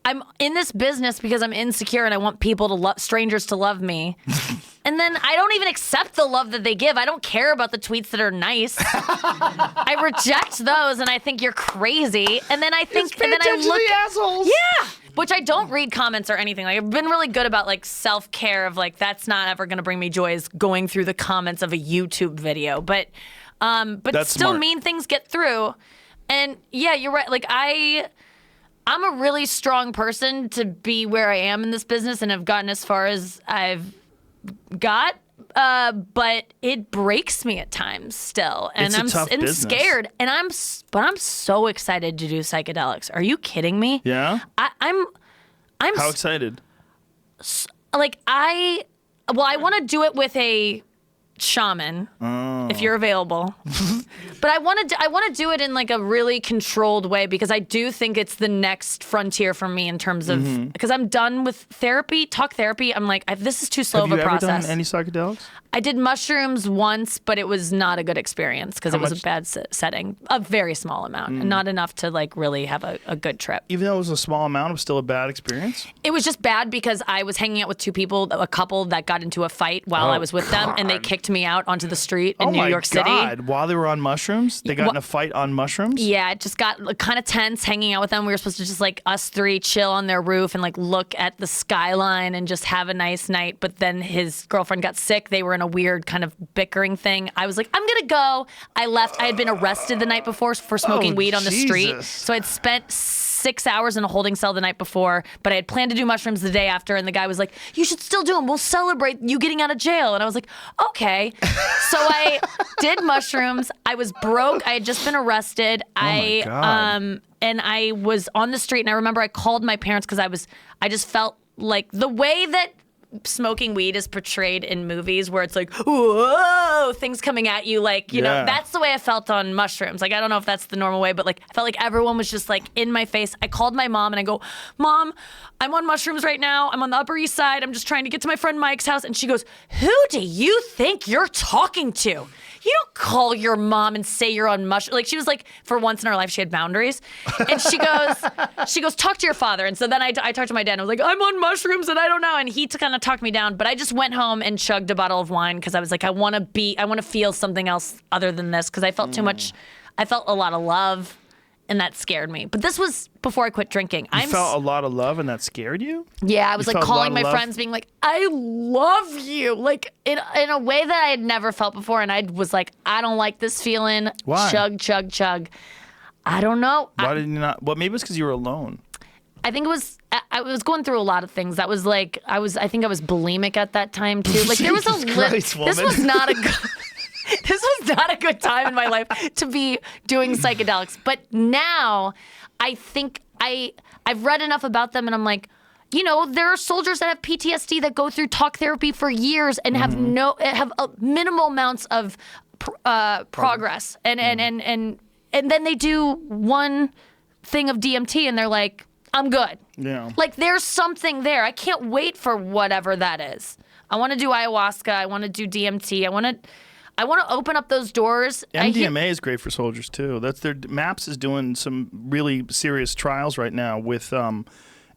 I'm in this business because I'm insecure and I want people to strangers to love me. And then I don't even accept the love that they give. I don't care about the tweets that are nice. I reject those and I think you're crazy. And then I think, and then I look the assholes. Yeah. Which I don't read comments or anything. Like I've been really good about like self-care of like, that's not ever going to bring me joy is going through the comments of a YouTube video. But that's still smart. Mean things get through. And yeah, you're right. Like I'm a really strong person to be where I am in this business and have gotten as far as I've got. But it breaks me at times still. And it's a tough business. Scared. And I'm so excited to do Psychedelics. Are you kidding me? Yeah. I'm How excited? Like I want to do it with a shaman if you're available. But I want to do it in like a really controlled way because I do think it's the next frontier for me in terms of because I'm done with talk therapy. I'm like this is too slow of a process. Have you ever done any psychedelics? I did mushrooms once, but it was not a good experience because it was a bad setting. A very small amount, and not enough to like really have a good trip. Even though it was a small amount, it was still a bad experience? It was just bad because I was hanging out with two people, a couple that got into a fight while I was with them, and they kicked me out onto the street in New York City. Oh my God, while they were on mushrooms? They got in a fight on mushrooms? Yeah, it just got kind of tense hanging out with them. We were supposed to just like us three chill on their roof and like look at the skyline and just have a nice night. But then his girlfriend got sick. They were in a weird kind of bickering thing. I was like, I'm gonna go. I left. I had been arrested the night before for smoking weed on the street. So I'd spent 6 hours in a holding cell the night before, but I had planned to do mushrooms the day after, and the guy was like, you should still do them. We'll celebrate you getting out of jail. And I was like, okay. So I did mushrooms. I was broke. I had just been arrested. my God. And I was on the street, and I remember I called my parents because I just felt like the way that smoking weed is portrayed in movies where it's like, whoa, things coming at you, like, you know, that's the way I felt on mushrooms. Like, I don't know if that's the normal way, but like, I felt like everyone was just like in my face. I called my mom and I go, Mom, I'm on mushrooms right now. I'm on the Upper East Side. I'm just trying to get to my friend Mike's house. And she goes, who do you think you're talking to? You don't call your mom and say you're on mushrooms. Like, she was like, for once in her life, she had boundaries. And she goes, talk to your father. And so then I talked to my dad and I was like, I'm on mushrooms and I don't know. And he kind of talked me down. But I just went home and chugged a bottle of wine because I was like, I want to feel something else other than this because I felt too much. I felt a lot of love and that scared me. But this was before I quit drinking. You felt a lot of love and that scared you? Yeah, I was like calling my friends being like, I love you. Like in a way that I had never felt before. And I was like, I don't like this feeling. Why? Chug, chug, chug. I don't know. Why did you not? Well, maybe it's because you were alone. I think it was, I was going through a lot of things. That was like, I think I was bulimic at that time too. Like there was Christ, woman. This was not a good time in my life to be doing psychedelics. But now I think I've read enough about them and I'm like, you know, there are soldiers that have PTSD that go through talk therapy for years and have minimal amounts of progress. And then they do one thing of DMT and they're like, I'm good. Yeah. Like there's something there. I can't wait for whatever that is. I want to do ayahuasca. I want to do DMT. I want to open up those doors. MDMA is great for soldiers too. MAPS is doing some really serious trials right now with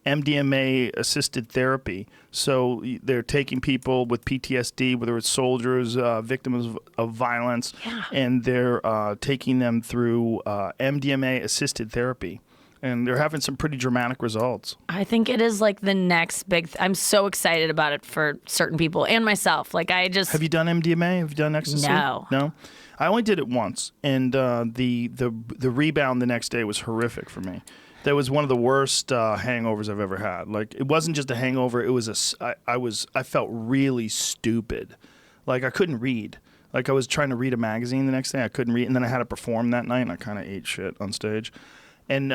MDMA assisted therapy. So they're taking people with PTSD, whether it's soldiers, victims of violence, and they're taking them through MDMA assisted therapy. And they're having some pretty dramatic results. I think it is like the next big I'm so excited about it for certain people and myself. Like I just Have you done MDMA? Have you done ecstasy? No. No? I only did it once, and the rebound the next day was horrific for me. That was one of the worst hangovers I've ever had. Like it wasn't just a hangover, it was I felt really stupid. Like I couldn't read. Like I was trying to read a magazine the next day, I couldn't read, and then I had to perform that night and I kind of ate shit on stage. And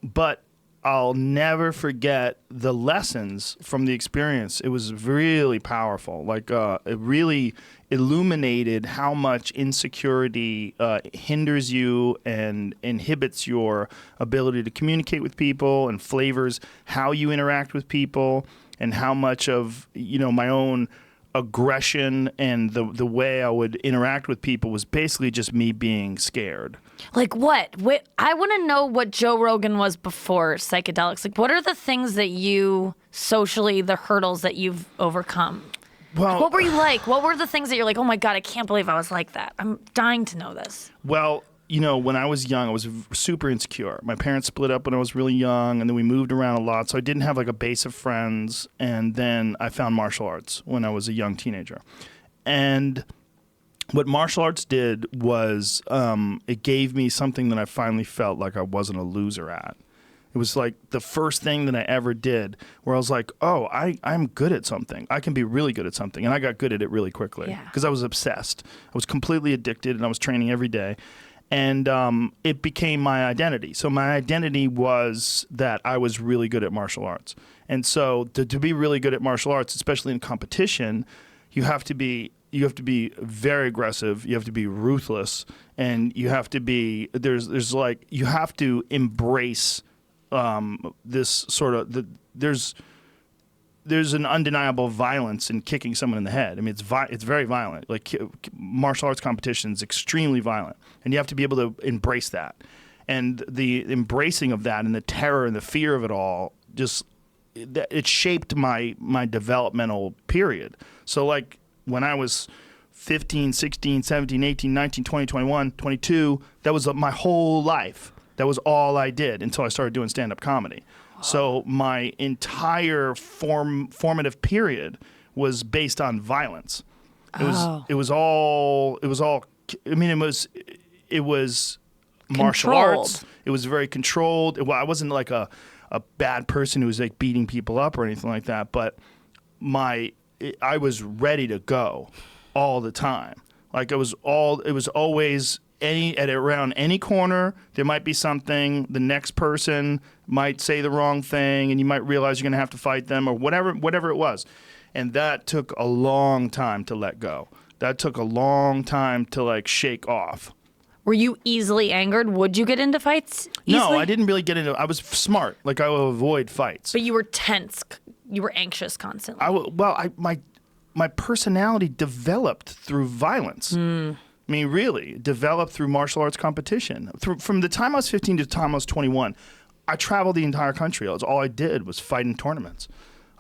but I'll never forget the lessons from the experience. It was really powerful. Like it really illuminated how much insecurity hinders you and inhibits your ability to communicate with people, and flavors how you interact with people, and how much of my own aggression and the way I would interact with people was basically just me being scared. Like what? I want to know what Joe Rogan was before psychedelics. Like what are the things that you socially, the hurdles that you've overcome? Well, what were you like? What were the things that you're like, oh my God, I can't believe I was like that. I'm dying to know this. Well, when I was young, I was super insecure. My parents split up when I was really young, and then we moved around a lot, so I didn't have like a base of friends. And then I found martial arts when I was a young teenager. And what martial arts did was it gave me something that I finally felt like I wasn't a loser at. It was like the first thing that I ever did where I was like, oh, I'm good at something. I can be really good at something. And I got good at it really quickly because I was obsessed. I was completely addicted, and I was training every day. And it became my identity. So my identity was that I was really good at martial arts. And so to be really good at martial arts, especially in competition, you have to be very aggressive. You have to be ruthless, and you have to be you have to embrace this sort of there's an undeniable violence in kicking someone in the head. I mean, it's very violent. Like martial arts competition is extremely violent, and you have to be able to embrace that. And the embracing of that and the terror and the fear of it all it shaped my developmental period. So like when I was 15, 16, 17, 18, 19, 20, 21, 22, that was my whole life. That was all I did until I started doing stand-up comedy. Wow. So my entire formative period was based on violence. It was all I mean, it was martial arts. It was very controlled. I wasn't like a bad person who was like beating people up or anything like that, but I was ready to go all the time. Like it was always around any corner, there might be something, the next person might say the wrong thing and you might realize you're going to have to fight them or whatever it was. And that took a long time to let go. That took a long time to like shake off. Were you easily angered? Would you get into fights easily? No, I didn't really get into it. I was smart. Like I would avoid fights. But you were tense. You were anxious constantly. My personality developed through violence. I mean, really, developed through martial arts competition. From the time I was 15 to the time I was 21, I traveled the entire country. All I did was fight in tournaments.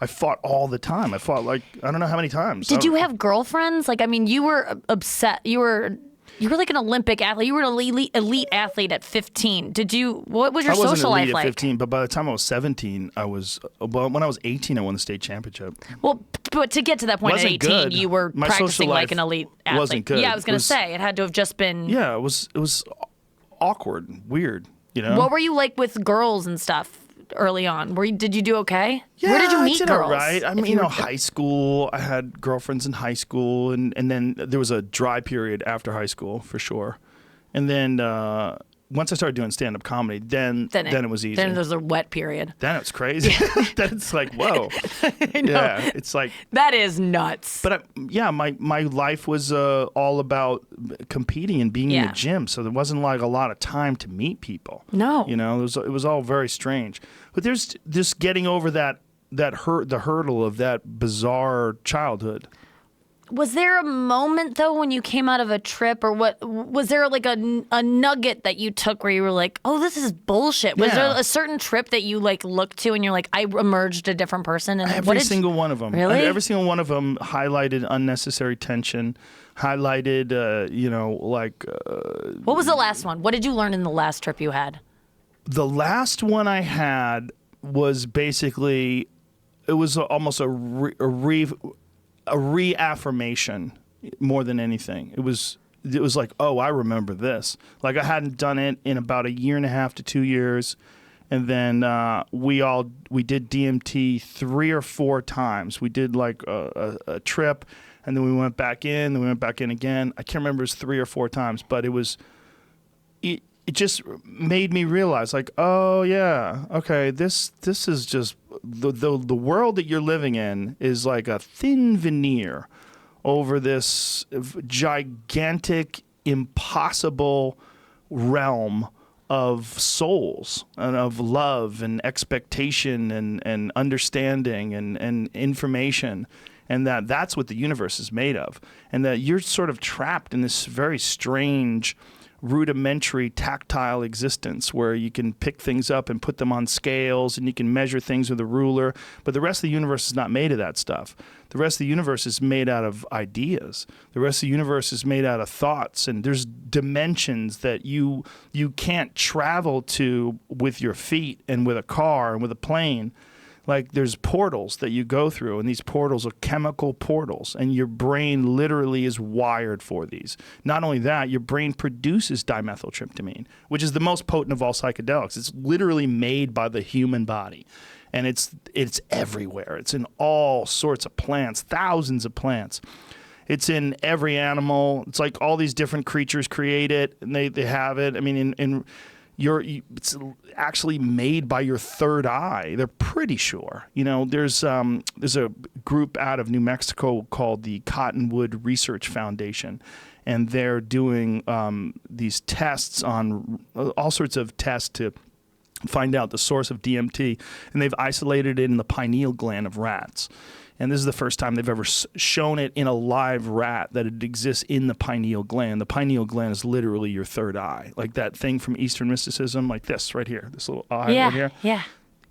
I fought all the time. I fought like, I don't know how many times. Did you have girlfriends? Like, I mean, you were upset. You were like an Olympic athlete. You were an elite athlete at 15. What was your social life like? I wasn't elite at 15, but by the time I was 17, when I was 18, I won the state championship. Well, but to get to that point at 18, good. you were My practicing social like an elite athlete. Wasn't good. Yeah, I was going to say, it had to have just been... Yeah, it was awkward and weird, you know? What were you like with girls and stuff early on? Did you do okay? Yeah, where did you meet girls? All right. I mean, high school. I had girlfriends in high school, and then there was a dry period after high school for sure. And then once I started doing stand-up comedy, then it was easy. Then there's a wet period. Then it's crazy. Then it's like, whoa. I know. Yeah, it's like that is nuts. But my life was all about competing and being in the gym, so there wasn't like a lot of time to meet people. No, you know, it was all very strange. But there's just getting over the hurdle of that bizarre childhood. Was there a moment, though, when you came out of a trip, or what? Was there like a nugget that you took where you were like, oh, this is bullshit? Was there a certain trip that you like looked to and you're like, I emerged a different person? And every single one of them. Really? Every single one of them highlighted unnecessary tension, highlighted, what was the last one? What did you learn in the last trip you had? The last one I had was basically, it was almost a reaffirmation more than anything. It was like, oh, I remember this. Like I hadn't done it in about 1.5 to 2 years, and then we did DMT 3 or 4 times. We did like a trip, and then we went back in, then we went back in again. I can't remember, it was 3 or 4 times, but it just made me realize, like, oh yeah, okay, this is just the world that you're living in is like a thin veneer over this gigantic, impossible realm of souls and of love and expectation and understanding and information, and that's what the universe is made of, and that you're sort of trapped in this very strange, rudimentary tactile existence where you can pick things up and put them on scales and you can measure things with a ruler, but the rest of the universe is not made of that stuff. The rest of the universe is made out of ideas. The rest of the universe is made out of thoughts, and there's dimensions that you can't travel to with your feet and with a car and with a plane. Like there's portals that you go through, and these portals are chemical portals, and your brain literally is wired for these. Not only that, your brain produces dimethyltryptamine, which is the most potent of all psychedelics. It's literally made by the human body, and it's everywhere. It's in all sorts of plants, thousands of plants. It's in every animal. It's like all these different creatures create it, and they have it. I mean, it's actually made by your third eye. They're pretty sure. You know, there's a group out of New Mexico called the Cottonwood Research Foundation, and they're doing these tests on all sorts of tests to find out the source of DMT, and they've isolated it in the pineal gland of rats. And this is the first time they've ever shown it in a live rat, that it exists in the pineal gland. The pineal gland is literally your third eye, like that thing from Eastern mysticism, like this right here, this little eye right here. Yeah.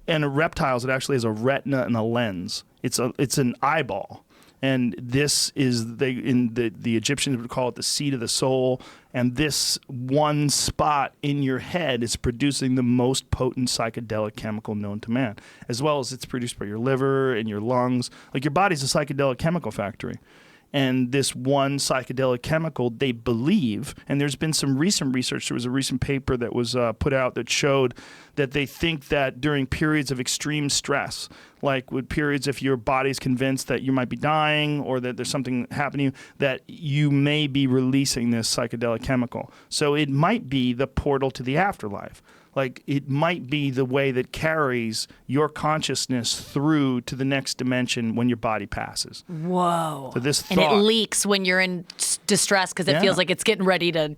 And in reptiles, it actually has a retina and a lens. It's an eyeball. And this is, the Egyptians would call it the seat of the soul. And this one spot in your head is producing the most potent psychedelic chemical known to man, as well as it's produced by your liver and your lungs. Like your body's a psychedelic chemical factory. And this one psychedelic chemical, they believe, and there's been some recent research, there was a recent paper that was put out that showed that they think that during periods of extreme stress, like with periods if your body's convinced that you might be dying or that there's something happening, that you may be releasing this psychedelic chemical. So it might be the portal to the afterlife. Like, it might be the way that carries your consciousness through to the next dimension when your body passes. Whoa. So this and it thought, leaks when you're in distress because it feels like it's getting ready to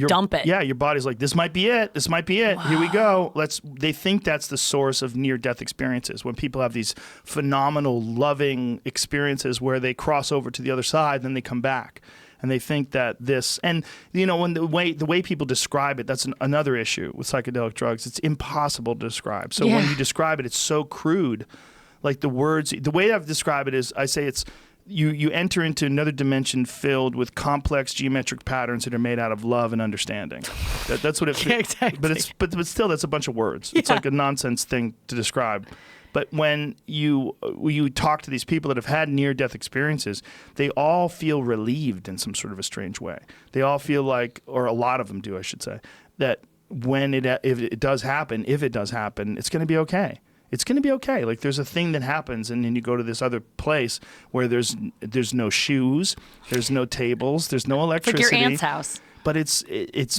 dump it. Yeah, your body's like, this might be it. This might be it. Wow. Here we go. They think that's the source of near-death experiences, when people have these phenomenal, loving experiences where they cross over to the other side, then they come back. And they think that this, and when the way people describe it, that's another issue with psychedelic drugs. It's impossible to describe. So when you describe it, it's so crude. Like the words, the way I've described it is, I say it's you enter into another dimension filled with complex geometric patterns that are made out of love and understanding. That's what it. Exactly. But still, that's a bunch of words. Yeah. It's like a nonsense thing to describe. But when you talk to these people that have had near-death experiences, they all feel relieved in some sort of a strange way. They all feel like, or a lot of them do, I should say, that if it does happen, it's going to be okay. It's going to be okay. Like, there's a thing that happens, and then you go to this other place where there's no shoes, there's no tables, there's no electricity. It's like your aunt's house. But it's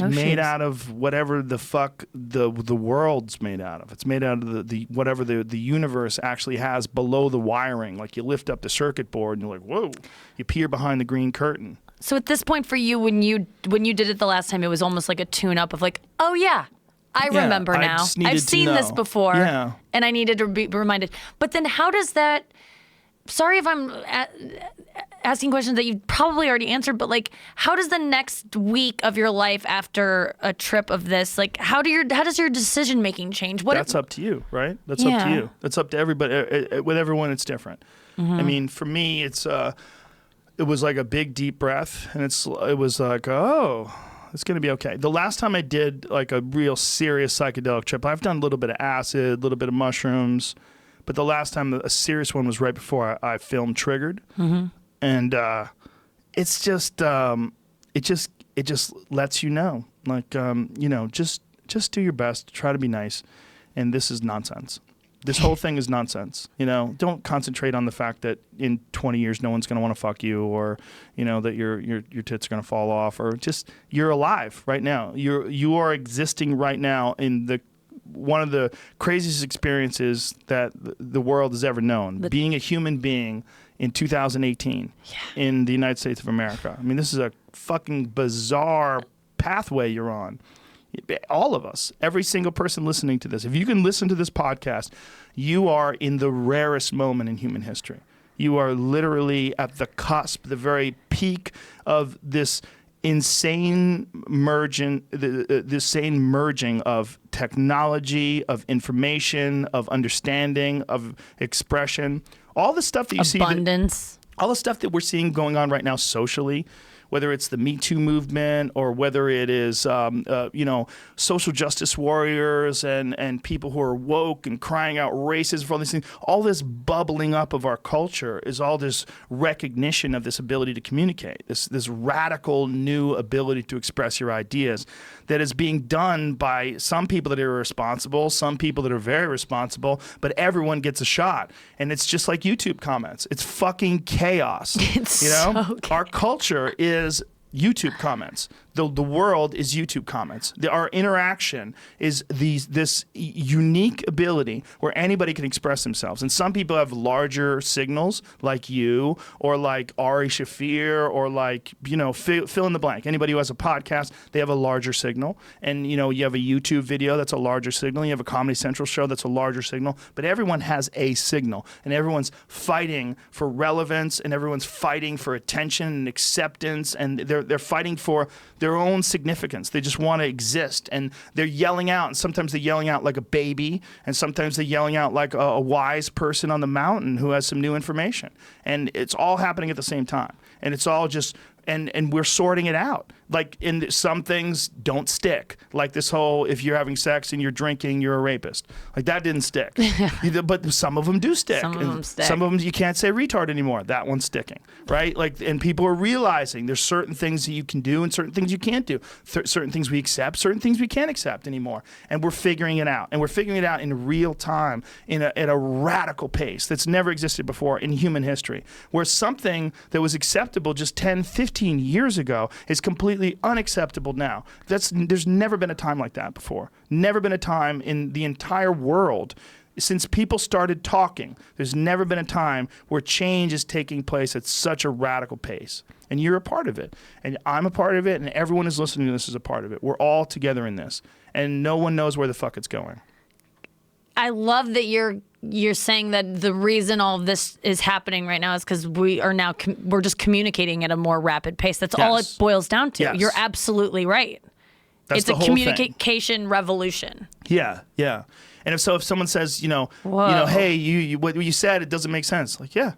no made shoes. out of whatever the fuck the world's made out of. It's made out of the whatever the universe actually has below the wiring. Like, you lift up the circuit board and you're like, whoa, you peer behind the green curtain. So at this point for you, when you did it the last time, it was almost like a tune-up of like, oh yeah, I remember now. I've seen this before, and I needed to be reminded. But then how does that, sorry if I'm asking questions that you've probably already answered, but like, how does the next week of your life after a trip of this, like, how does your decision making change? That's up to you, right? That's up to you. That's up to everybody. With everyone, it's different. Mm-hmm. I mean, for me, it was like a big deep breath, and it was like, oh, it's gonna be okay. The last time I did like a real serious psychedelic trip, I've done a little bit of acid, a little bit of mushrooms, but the last time a serious one was right before I filmed Triggered. Mm-hmm. And it's just it just lets you know, like, just do your best, try to be nice, and this is nonsense. This whole thing is nonsense. Don't concentrate on the fact that in 20 years no one's going to want to fuck you, or that your tits are going to fall off, or just, you're alive right now. You are existing right now in one of the craziest experiences that the world has ever known. Being a human being in 2018 in the United States of America. I mean, this is a fucking bizarre pathway you're on. All of us, every single person listening to this, if you can listen to this podcast, you are in the rarest moment in human history. You are literally at the cusp, the very peak of this insane merging of technology, of information, of understanding, of expression. All the stuff that you see, all the stuff that we're seeing going on right now socially, whether it's the Me Too movement or whether it is, social justice warriors and people who are woke and crying out racism for all these things, all this bubbling up of our culture is all this recognition of this ability to communicate, this radical new ability to express your ideas that is being done by some people that are irresponsible, some people that are very responsible, but everyone gets a shot. And it's just like YouTube comments. It's fucking chaos. It's so chaos. Our culture is YouTube comments. The world is YouTube comments. Our interaction is this unique ability where anybody can express themselves. And some people have larger signals, like you, or like Ari Shaffir, or like, fill in the blank. Anybody who has a podcast, they have a larger signal. And, you have a YouTube video, that's a larger signal. You have a Comedy Central show, that's a larger signal. But everyone has a signal. And everyone's fighting for relevance, and everyone's fighting for attention and acceptance, and they're fighting for their own significance. They just want to exist, and they're yelling out, and sometimes they're yelling out like a baby, and sometimes they're yelling out like a wise person on the mountain who has some new information. And it's all happening at the same time. And it's all just and we're sorting it out. Like, and some things don't stick. Like this whole, if you're having sex and you're drinking, you're a rapist. Like, that didn't stick. But some of them do stick. Some of them stick. Some of them you can't say retard anymore. That one's sticking, right? Like, and people are realizing there's certain things that you can do and certain things you can't do. Certain things we accept, certain things we can't accept anymore. And we're figuring it out. And we're figuring it out in real time, at a radical pace that's never existed before in human history. Where something that was acceptable just 10, 15 years ago is completely unacceptable now. There's never been a time like that before. Never been a time in the entire world since people started talking. There's never been a time where change is taking place at such a radical pace. And you're a part of it. And I'm a part of it. And everyone who's listening to this is a part of it. We're all together in this. And no one knows where the fuck it's going. I love that you're saying that the reason all of this is happening right now is because we are now we're just communicating at a more rapid pace. That's all it boils down to. Yes. You're absolutely right. That's it's a communication revolution. Yeah. And if someone says, hey, what you said, it doesn't make sense. Like, yeah,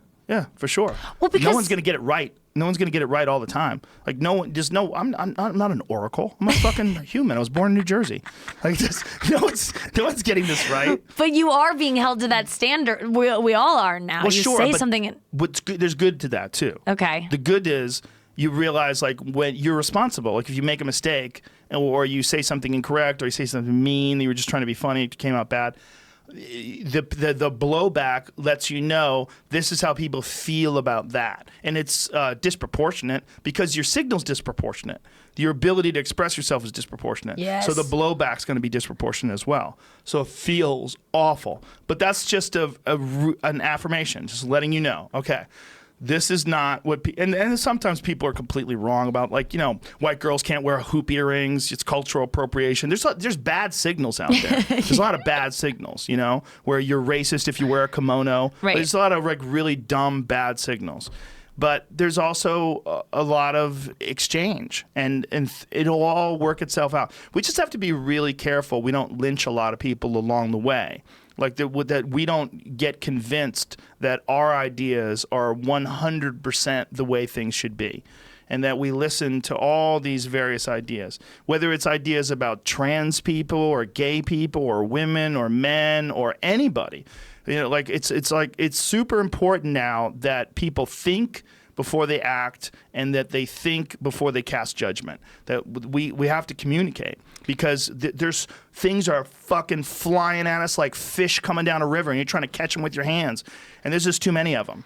for sure. Well, because no one's gonna get it right. No one's gonna get it right all the time. Like, I'm not an oracle. I'm a fucking human. I was born in New Jersey. Like, no one's getting this right. But you are being held to that standard. We all are now. Well, you sure, say but something. What's good, there's good to that too. Okay. The good is you realize, like, when you're responsible. Like, if you make a mistake or you say something incorrect or you say something mean, you were just trying to be funny, it came out bad. The blowback lets you know this is how people feel about that, and it's disproportionate because your signal's disproportionate. Your ability to express yourself is disproportionate. Yes. So the blowback's going to be disproportionate as well. So it feels awful, but that's just an affirmation, just letting you know. Okay. This is not what, and sometimes people are completely wrong about, like, white girls can't wear hoop earrings. It's cultural appropriation. There's bad signals out there. There's a lot of bad signals, where you're racist if you wear a kimono. Right. There's a lot of, like, really dumb, bad signals. But there's also a lot of exchange, and it'll all work itself out. We just have to be really careful we don't lynch a lot of people along the way. Like, that we don't get convinced that our ideas are 100% the way things should be, and that we listen to all these various ideas, whether it's ideas about trans people or gay people or women or men or anybody. It's super important now that people think before they act, and that they think before they cast judgment. That we have to communicate, because there's things are fucking flying at us like fish coming down a river, and you're trying to catch them with your hands, and there's just too many of them.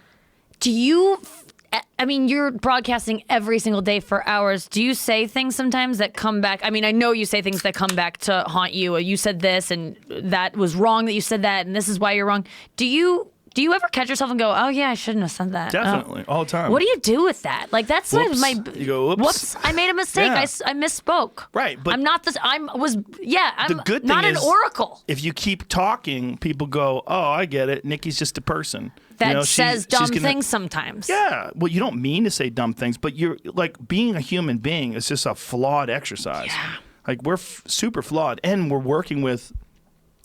You're broadcasting every single day for hours. Do you say things sometimes that come back? I mean, I know you say things that come back to haunt you. You said this, and that was wrong that you said that, and this is why you're wrong. Do you ever catch yourself and go, oh, yeah, I shouldn't have said that? Definitely, all the time. What do you do with that? Like, that's whoops. You go, whoops. I made a mistake. Yeah. I misspoke. Right, but I'm not this. I'm the good thing not is, an oracle. If you keep talking, people go, oh, I get it. Nikki's just a person. That says dumb things sometimes. Yeah. Well, you don't mean to say dumb things, but you're, like, being a human being is just a flawed exercise. Yeah. Like, we're super flawed, and we're working with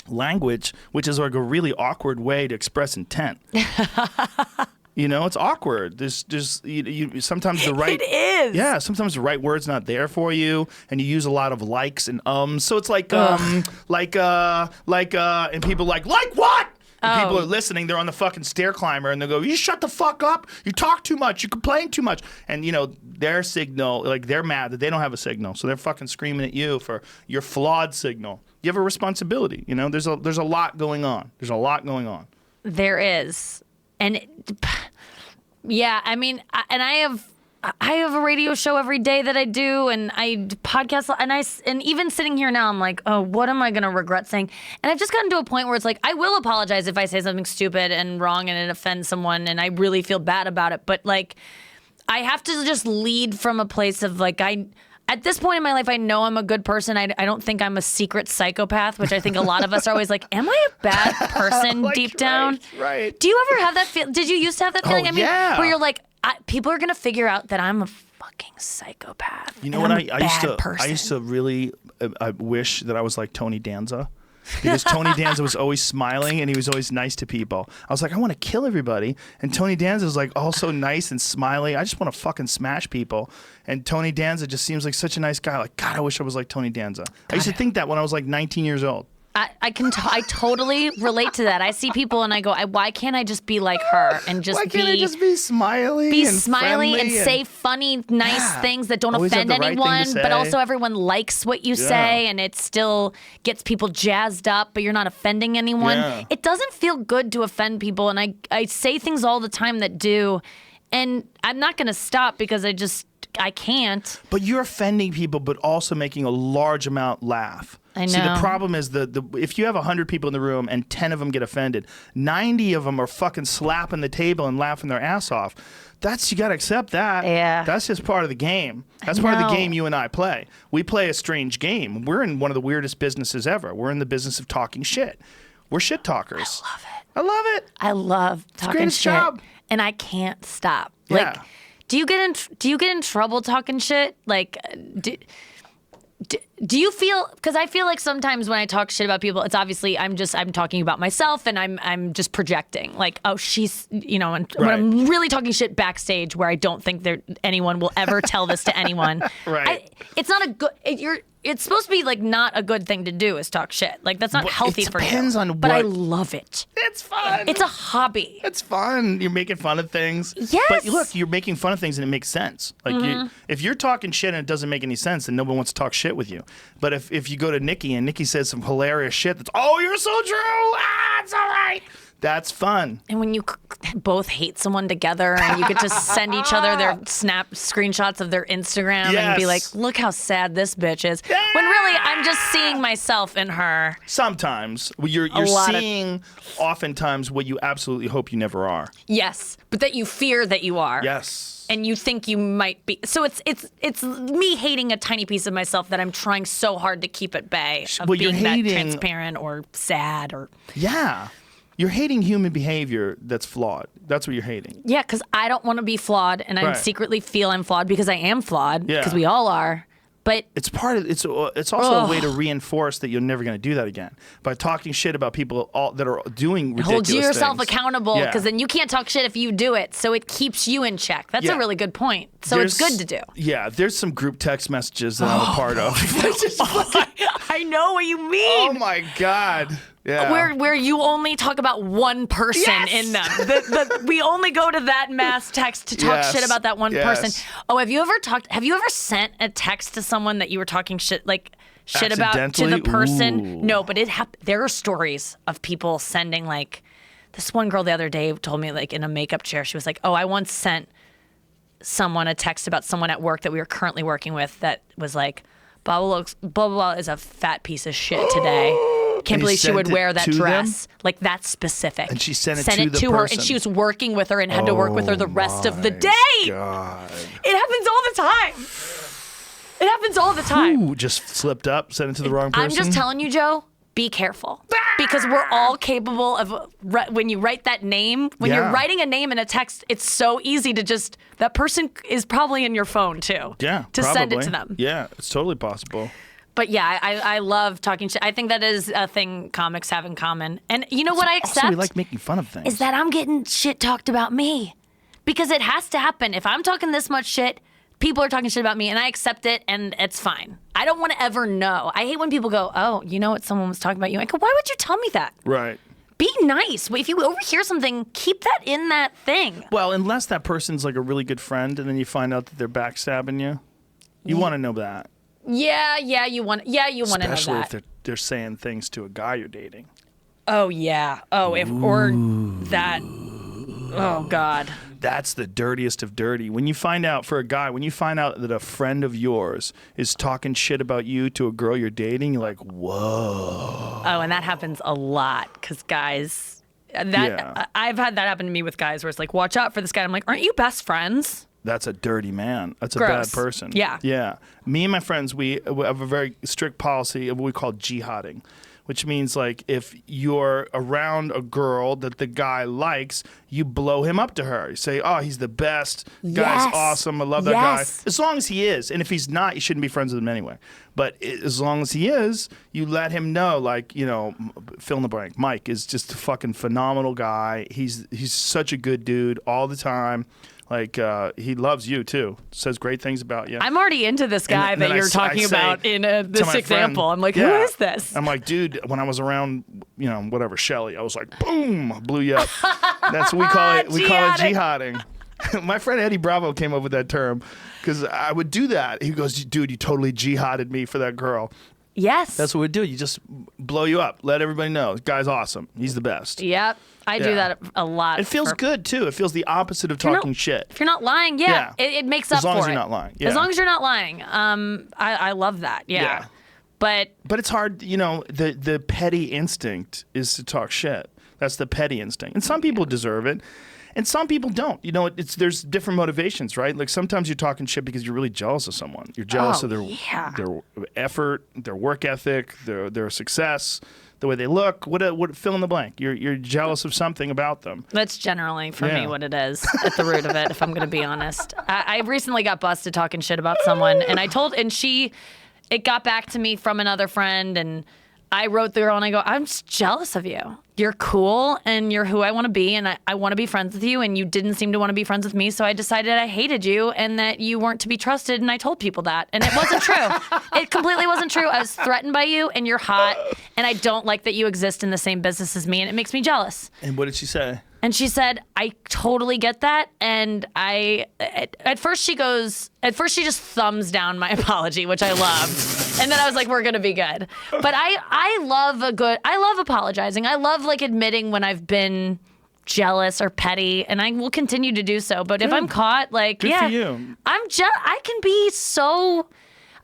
language, which is like a really awkward way to express intent. It's awkward. There's sometimes the right. It is. Yeah, sometimes the right word's not there for you, and you use a lot of likes and So it's like and people like what? And people are listening. They're on the fucking stair climber, and they go, "You shut the fuck up! You talk too much. You complain too much." And their signal, like, they're mad that they don't have a signal, so they're fucking screaming at you for your flawed signal. You have a responsibility. There's a lot going on. There's a lot going on. There is, and yeah, I mean, I have a radio show every day that I do, and I podcast, and even sitting here now, I'm like, oh, what am I going to regret saying? And I've just gotten to a point where it's like, I will apologize if I say something stupid and wrong and it offends someone, and I really feel bad about it. But, like, I have to just lead from a place of, like, at this point in my life, I know I'm a good person. I don't think I'm a secret psychopath, which I think a lot of us are always like, am I a bad person like, deep down? Right. Do you ever have that feeling? Did you used to have that feeling? Oh, yeah. Where you're like, people are going to figure out that I'm a fucking psychopath. You know what? I used to really I wish that I was like Tony Danza. because Tony Danza was always smiling and he was always nice to people. I was like, I want to kill everybody. And Tony Danza is like also nice and smiling. I just want to fucking smash people. And Tony Danza just seems like such a nice guy. Like, God, I wish I was like Tony Danza. I used to think that when I was like 19 years old. I totally relate to that. I see people and I go, why can't I just be like her and just Why can't I just be smiley and smiley and friendly say funny, nice things that don't Always have offend the right thing to anyone, but say. also everyone likes what you say and it still gets people jazzed up, but you're not offending anyone. Yeah. It doesn't feel good to offend people, and I say things all the time that do, and I'm not going to stop because I can't. But you're offending people, but also making a large amount laugh. I know. See, the problem is if you have 100 people in the room and 10 of them get offended, 90 of them are fucking slapping the table and laughing their ass off. You got to accept that. Yeah. That's just part of the game. That's part of the game you and I play. We play a strange game. We're in one of the weirdest businesses ever. We're in the business of talking shit. We're shit talkers. I love it. I love it. I love talking greatest shit, job. and I can't stop. Yeah. Like, do you get in trouble talking shit? Like, do you feel? Because I feel like sometimes when I talk shit about people, it's obviously I'm talking about myself and I'm just projecting. Like, oh, she's and when I'm really talking shit backstage, where I don't think anyone will ever tell this to anyone. Right. It's not a good. It's supposed to be like not a good thing to do is talk shit. Like that's not healthy for you. It depends on but I what- love it. It's fun. It's a hobby. It's fun. You're making fun of things. Yes. But look, you're making fun of things and it makes sense. Like if you're talking shit and it doesn't make any sense, then no one wants to talk shit with you. But if you go to Nikki and Nikki says some hilarious shit that's, oh, you're so true. It's all right. That's fun. And when you both hate someone together and you get to send each other their snap screenshots of their Instagram and be like, look how sad this bitch is. Yeah. When really I'm just seeing myself in her. Sometimes. You're seeing oftentimes what you absolutely hope you never are. Yes, but that you fear that you are. Yes. And you think you might be. So it's me hating a tiny piece of myself that I'm trying so hard to keep at bay of Well, being you're that hating- transparent or sad or. Yeah. You're hating human behavior that's flawed. That's what you're hating. Yeah, because I don't want to be flawed, and I secretly feel I'm flawed because I am flawed. Yeah. Because we all are. But It's also a way to reinforce that you're never going to do that again by talking shit about people that are doing ridiculous hold yourself things. accountable, Yeah. because then you can't talk shit if you do it. So it keeps you in check. That's Yeah. a really good point. So it's good to do. Yeah, there's some group text messages that I'm a part of. I know what you mean. Oh my God. Yeah. Where you only talk about one person in them. We only go to that mass text to talk shit about that one person. Oh, have you ever sent a text to someone that you were talking shit about to the person? Ooh. No, but there are stories of people sending, like, this one girl the other day told me, like, in a makeup chair, she was like, oh, I once sent someone a text about someone at work that we were currently working with that was like, blah, blah, blah, blah is a fat piece of shit today. Can't believe she would wear that dress. Like, that's specific. And she sent it to to the her, person. and she was working with her and had to work with her the rest of the day. God. It happens all the time. It happens all the time. Ooh, just slipped up, sent it to the wrong person. I'm just telling you, Joe, be careful. Because we're all capable of, when you write that name, when you're writing a name in a text, it's so easy to just, that person is probably in your phone too. Yeah, To send it to them. Yeah, it's totally possible. But yeah, I love talking shit. I think that is a thing comics have in common. And you know what I accept? Also, we like making fun of things. Is that I'm getting shit talked about me. Because it has to happen. If I'm talking this much shit, people are talking shit about me, and I accept it, and it's fine. I don't want to ever know. I hate when people go, oh, you know what, someone was talking about you. I go, why would you tell me that? Right. Be nice. If you overhear something, keep that in that thing. Well, unless that person's like a really good friend, and then you find out that they're backstabbing you, you want to know that. Yeah, you want to know that. Especially if they're saying things to a guy you're dating. Oh yeah. Oh, that. Oh God. That's the dirtiest of dirty. When you find out that a friend of yours is talking shit about you to a girl you're dating, you're like, whoa. Oh, and that happens a lot because guys. I've had that happen to me with guys where it's like, watch out for this guy. I'm like, aren't you best friends? That's a dirty man. That's a Gross. bad person. Yeah. Yeah. Me and my friends, we have a very strict policy of what we call jihading, which means like if you're around a girl that the guy likes, you blow him up to her. You say, "Oh, he's the best. Guy's awesome. I love that guy." As long as he is, and if he's not, you shouldn't be friends with him anyway. But as long as he is, you let him know, like, you know, fill in the blank. Mike is just a fucking phenomenal guy. He's such a good dude all the time. Like, he loves you, too. Says great things about you. I'm already into this guy that you're talking about in this example. I'm like, who is this? I'm like, dude, when I was around, you know, whatever, Shelly, I was like, boom, blew you up. That's what we call it. We call it jihading. My friend Eddie Bravo came up with that term because I would do that. He goes, dude, you totally jihaded me for that girl. Yes. That's what we do. You just blow you up. Let everybody know. This guy's awesome. He's the best. Yep. I do that a lot. It feels good, too. It feels the opposite of talking shit. If you're not lying, it makes up for it. As long as you're not lying. Yeah. As long as you're not lying. I love that. Yeah. But it's hard, you know, the petty instinct is to talk shit. That's the petty instinct. And some people deserve it. And some people don't. You know, there's different motivations, right? Like sometimes you're talking shit because you're really jealous of someone. You're jealous of their effort, their work ethic, their success, the way they look. What fill in the blank. You're jealous of something about them. That's generally for me what it is at the root of it. If I'm going to be honest, I recently got busted talking shit about someone, and it got back to me from another friend, and I wrote the girl and I go, I'm just jealous of you. You're cool and you're who I want to be, and I want to be friends with you, and you didn't seem to want to be friends with me, so I decided I hated you and that you weren't to be trusted, and I told people that. And it wasn't true. It completely wasn't true. I was threatened by you, and you're hot, and I don't like that you exist in the same business as me, and it makes me jealous. And what did she say? And she said, I totally get that. And at first she just thumbs down my apology, which I loved. And then I was like, we're going to be good. But I love apologizing. I love like admitting when I've been jealous or petty, and I will continue to do so. But if I'm caught, like, good for you. I can be so...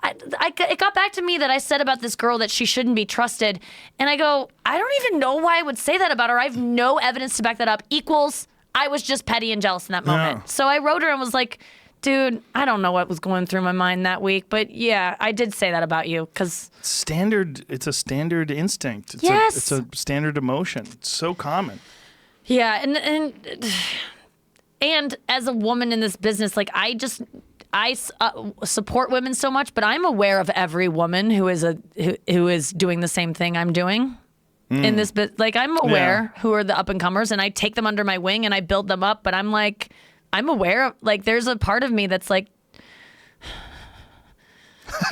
It got back to me that I said about this girl that she shouldn't be trusted. And I go, I don't even know why I would say that about her. I have no evidence to back that up. Equals, I was just petty and jealous in that moment. Yeah. So I wrote her and was like, dude, I don't know what was going through my mind that week. But yeah, I did say that about you because... It's a standard instinct. It's a standard emotion. It's so common. Yeah. And as a woman in this business, like I support women so much, but I'm aware of every woman who is doing the same thing I'm doing in this bit. Like I'm aware who are the up and comers, and I take them under my wing and I build them up. But I'm aware of, like, there's a part of me that's like. What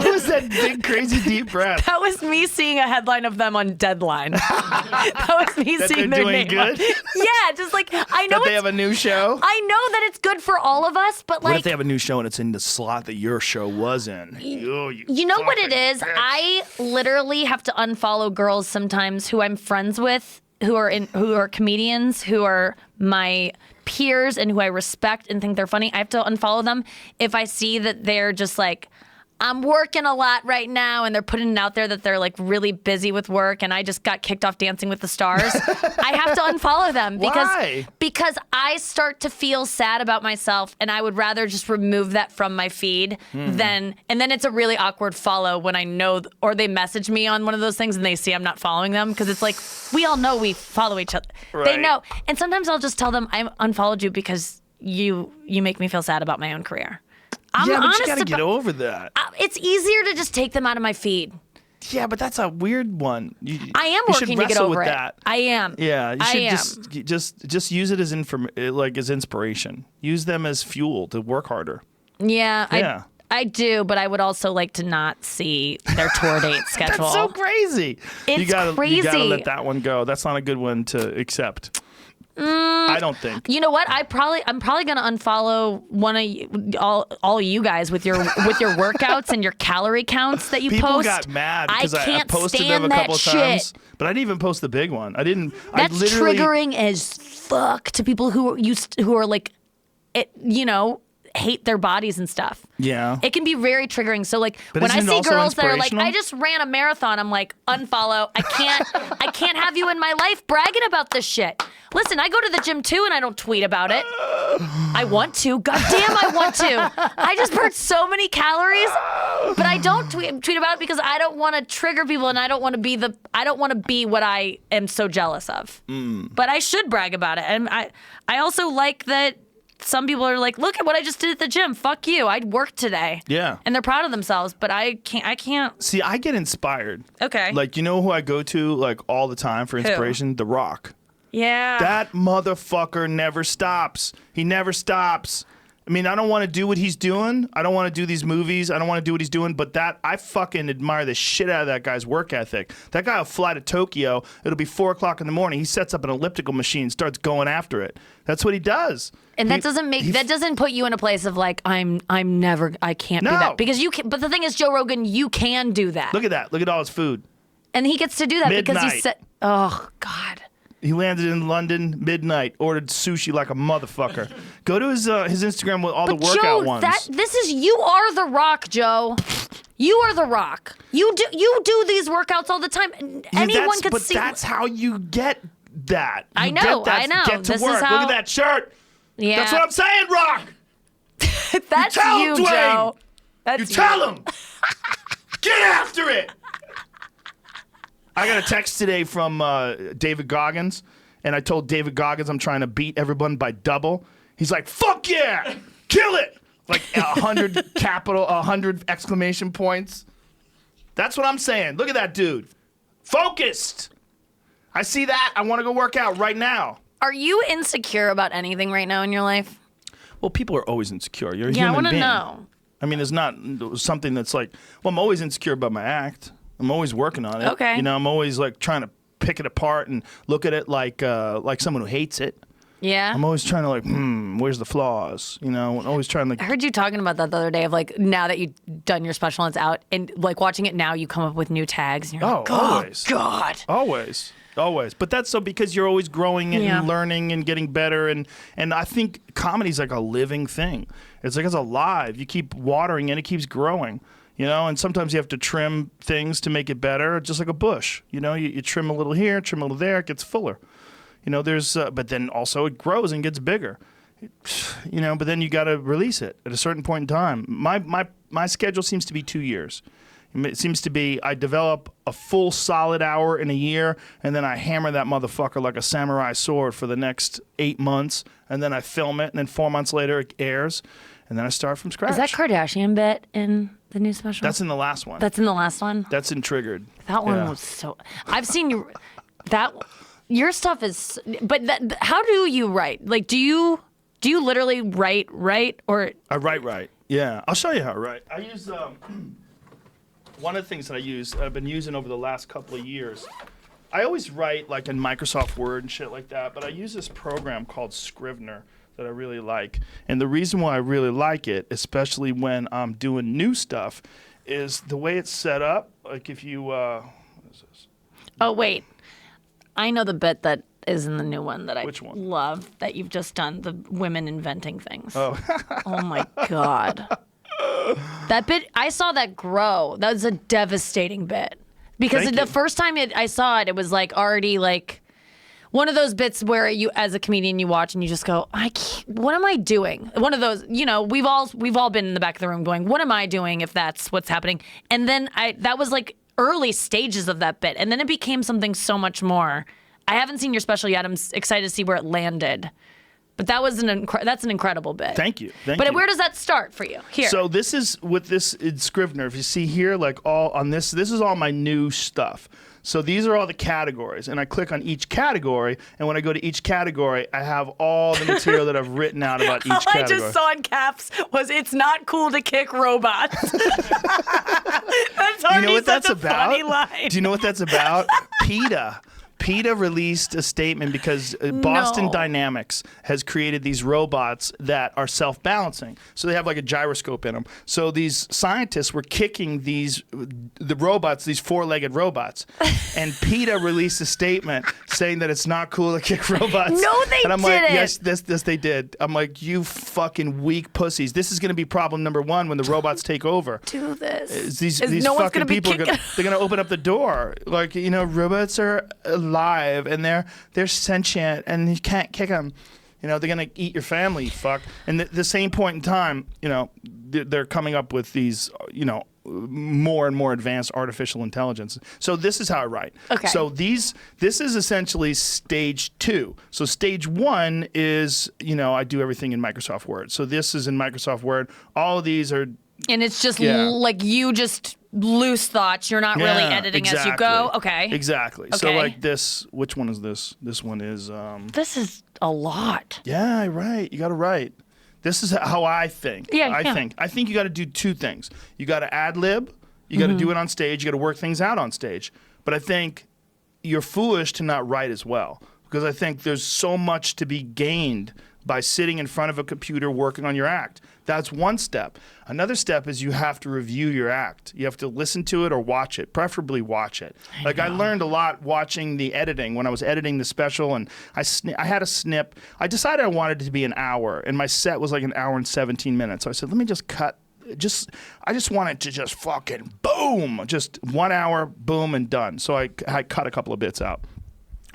was that big, crazy, deep breath? That was me seeing a headline of them on Deadline. That was me seeing their name. Good? Yeah, just like I know that they have a new show. I know that it's good for all of us, but like, what if they have a new show and it's in the slot that your show was in? You know what it is? Bitch. I literally have to unfollow girls sometimes who I'm friends with, who are comedians, who are my peers and who I respect and think they're funny. I have to unfollow them if I see that they're just like, I'm working a lot right now, and they're putting it out there that they're like really busy with work, and I just got kicked off Dancing with the Stars. I have to unfollow them because I start to feel sad about myself, and I would rather just remove that from my feed and then it's a really awkward follow when I know, or they message me on one of those things and they see I'm not following them, because it's like, we all know we follow each other. Right. They know. And sometimes I'll just tell them I unfollowed you because you make me feel sad about my own career. But you gotta get over that. It's easier to just take them out of my feed. Yeah, but that's a weird one. I am working to get over it. That. I am. Yeah, you should just use it as as inspiration. Use them as fuel to work harder. Yeah. I do, but I would also like to not see their tour date schedule. That's so crazy. It's crazy. You gotta let that one go. That's not a good one to accept. I don't think. You know what? I'm probably gonna unfollow one of all you guys with your workouts and your calorie counts that you post. People got mad because I posted them a couple of times, but I didn't even post the big one. I didn't. That's triggering as fuck to people who are like, hate their bodies and stuff. Yeah. It can be very triggering. So like when I see girls that are like, I just ran a marathon, I'm like, unfollow. I can't have you in my life bragging about this shit. Listen, I go to the gym too and I don't tweet about it. I want to. God damn, I want to. I just burnt so many calories, but I don't tweet about it because I don't want to trigger people, and I don't want to be what I am so jealous of. But I should brag about it, and I also like that. Some people are like, look at what I just did at the gym. Fuck you. I worked today. Yeah. And they're proud of themselves, but I can't. See, I get inspired. Okay. Like, you know who I go to like all the time for inspiration? The Rock. Yeah. That motherfucker never stops. He never stops. I mean, I don't want to do what he's doing. I don't want to do these movies. I don't want to do what he's doing. But I fucking admire the shit out of that guy's work ethic. That guy will fly to Tokyo. It'll be 4 o'clock in the morning. He sets up an elliptical machine, starts going after it. That's what he does. And that doesn't put you in a place of like I can't do that because you can. But the thing is, Joe Rogan, you can do that. Look at that. Look at all his food. And he gets to do that because Midnight. he said, "Oh God." He landed in London midnight, ordered sushi like a motherfucker. Go to his Instagram with all the workout Joe, ones. You are the Rock, Joe. You are the Rock. You do these workouts all the time. Anyone could see. But that's how you get that. I know. Get to This work. is how- Look at that shirt. Yeah. That's what I'm saying, Rock. That's tell you, him, Dwayne. Joe. That's You tell him. Get after it. I got a text today from David Goggins, and I told David Goggins I'm trying to beat everyone by double. He's like, "Fuck yeah, kill it!" Like 100 exclamation points. That's what I'm saying. Look at that dude, focused. I see that. I want to go work out right now. Are you insecure about anything right now in your life? Well, people are always insecure. You're a Yeah, I human want to being. know. I mean, it's not something that's like, well, I'm always insecure about my act. I'm always working on it. Okay. You know, I'm always like trying to pick it apart and look at it like someone who hates it. Yeah. I'm always trying to like, where's the flaws? You know, I'm always trying to. I heard you talking about that the other day of like now that you've done your special and it's out and like watching it now you come up with new tags and you're like, always. God. Always. But that's so because you're always growing and Yeah. learning and getting better. And I think comedy's like a living thing. It's like it's alive. You keep watering it, it keeps growing. You know, and sometimes you have to trim things to make it better, just like a bush. You know, you trim a little here, trim a little there, it gets fuller. You know, but then also it grows and gets bigger. You know, but then you got to release it at a certain point in time. My schedule seems to be 2 years. It seems to be I develop a full solid hour in a year, and then I hammer that motherfucker like a samurai sword for the next 8 months, and then I film it, and then 4 months later it airs, and then I start from scratch. Is that Kardashian bit in the new special? That's in the last one. That's in the last one? That's in Triggered. That one was so... I've seen you... Your stuff is... But how do you write? Like, do you literally write, or... I write. Yeah. I'll show you how I write. I use... one of the things that I've been using over the last couple of years, I always write like in Microsoft Word and shit like that, but I use this program called Scrivener that I really like. And the reason why I really like it, especially when I'm doing new stuff, is the way it's set up. Like if you, what is this? Oh, wait. I know the bit that is in the new one that I Which one? love that you've just done, the women inventing things. Oh. Oh my God. That bit, I saw that grow. That was a devastating bit. Because Thank the you. first time I saw it, it was like already like one of those bits where you, as a comedian, you watch and you just go, what am I doing? One of those, you know, we've all been in the back of the room going, what am I doing if that's what's happening? And then that was like early stages of that bit. And then it became something so much more. I haven't seen your special yet. I'm excited to see where it landed. But that was that's an incredible bit. Thank you. But where does that start for you? Here. So this is with this in Scrivener. If you see here, like all on this is all my new stuff. So these are all the categories, and I click on each category, and when I go to each category, I have all the material that I've written out about each category. All I just saw in caps was it's not cool to kick robots. That's already such a funny line. Do you know what that's about? PETA released a statement because Boston Dynamics has created these robots that are self-balancing. So they have like a gyroscope in them. So these scientists were kicking these four-legged robots. And PETA released a statement saying that it's not cool to kick robots. No, they And I'm like, didn't. yes, they did. I'm like, you fucking weak pussies. This is going to be problem number one when the robots take over. Do this. These no one's fucking gonna be people kicking. they're gonna open up the door. Like, you know, robots are alive and they're sentient and you can't kick them. You know, they're gonna eat your family, fuck. And at the same point in time, you know, they're coming up with these, you know, more and more advanced artificial intelligence. So this is how I write. Okay. So this is essentially stage 2. So stage 1 is, you know, I do everything in Microsoft Word. So this is in Microsoft Word. All of these are. And it's just like you just loose thoughts. You're not really editing as you go. Okay. Exactly. Okay. So like this, which one is this? This one is. This is a lot. Yeah, right. You got to write. This is how I think. Yeah, I think you got to do 2 things. You got to ad lib. You got to do it on stage. You got to work things out on stage. But I think you're foolish to not write as well, because I think there's so much to be gained by sitting in front of a computer working on your act. That's one step. Another step is you have to review your act. You have to listen to it or watch it, preferably watch it. I learned a lot watching the editing when I was editing the special, and I had a snip. I decided I wanted it to be an hour, and my set was like an hour and 17 minutes. So I said, let me just cut. I just want it to just fucking boom, just 1 hour, boom, and done. So I cut a couple of bits out.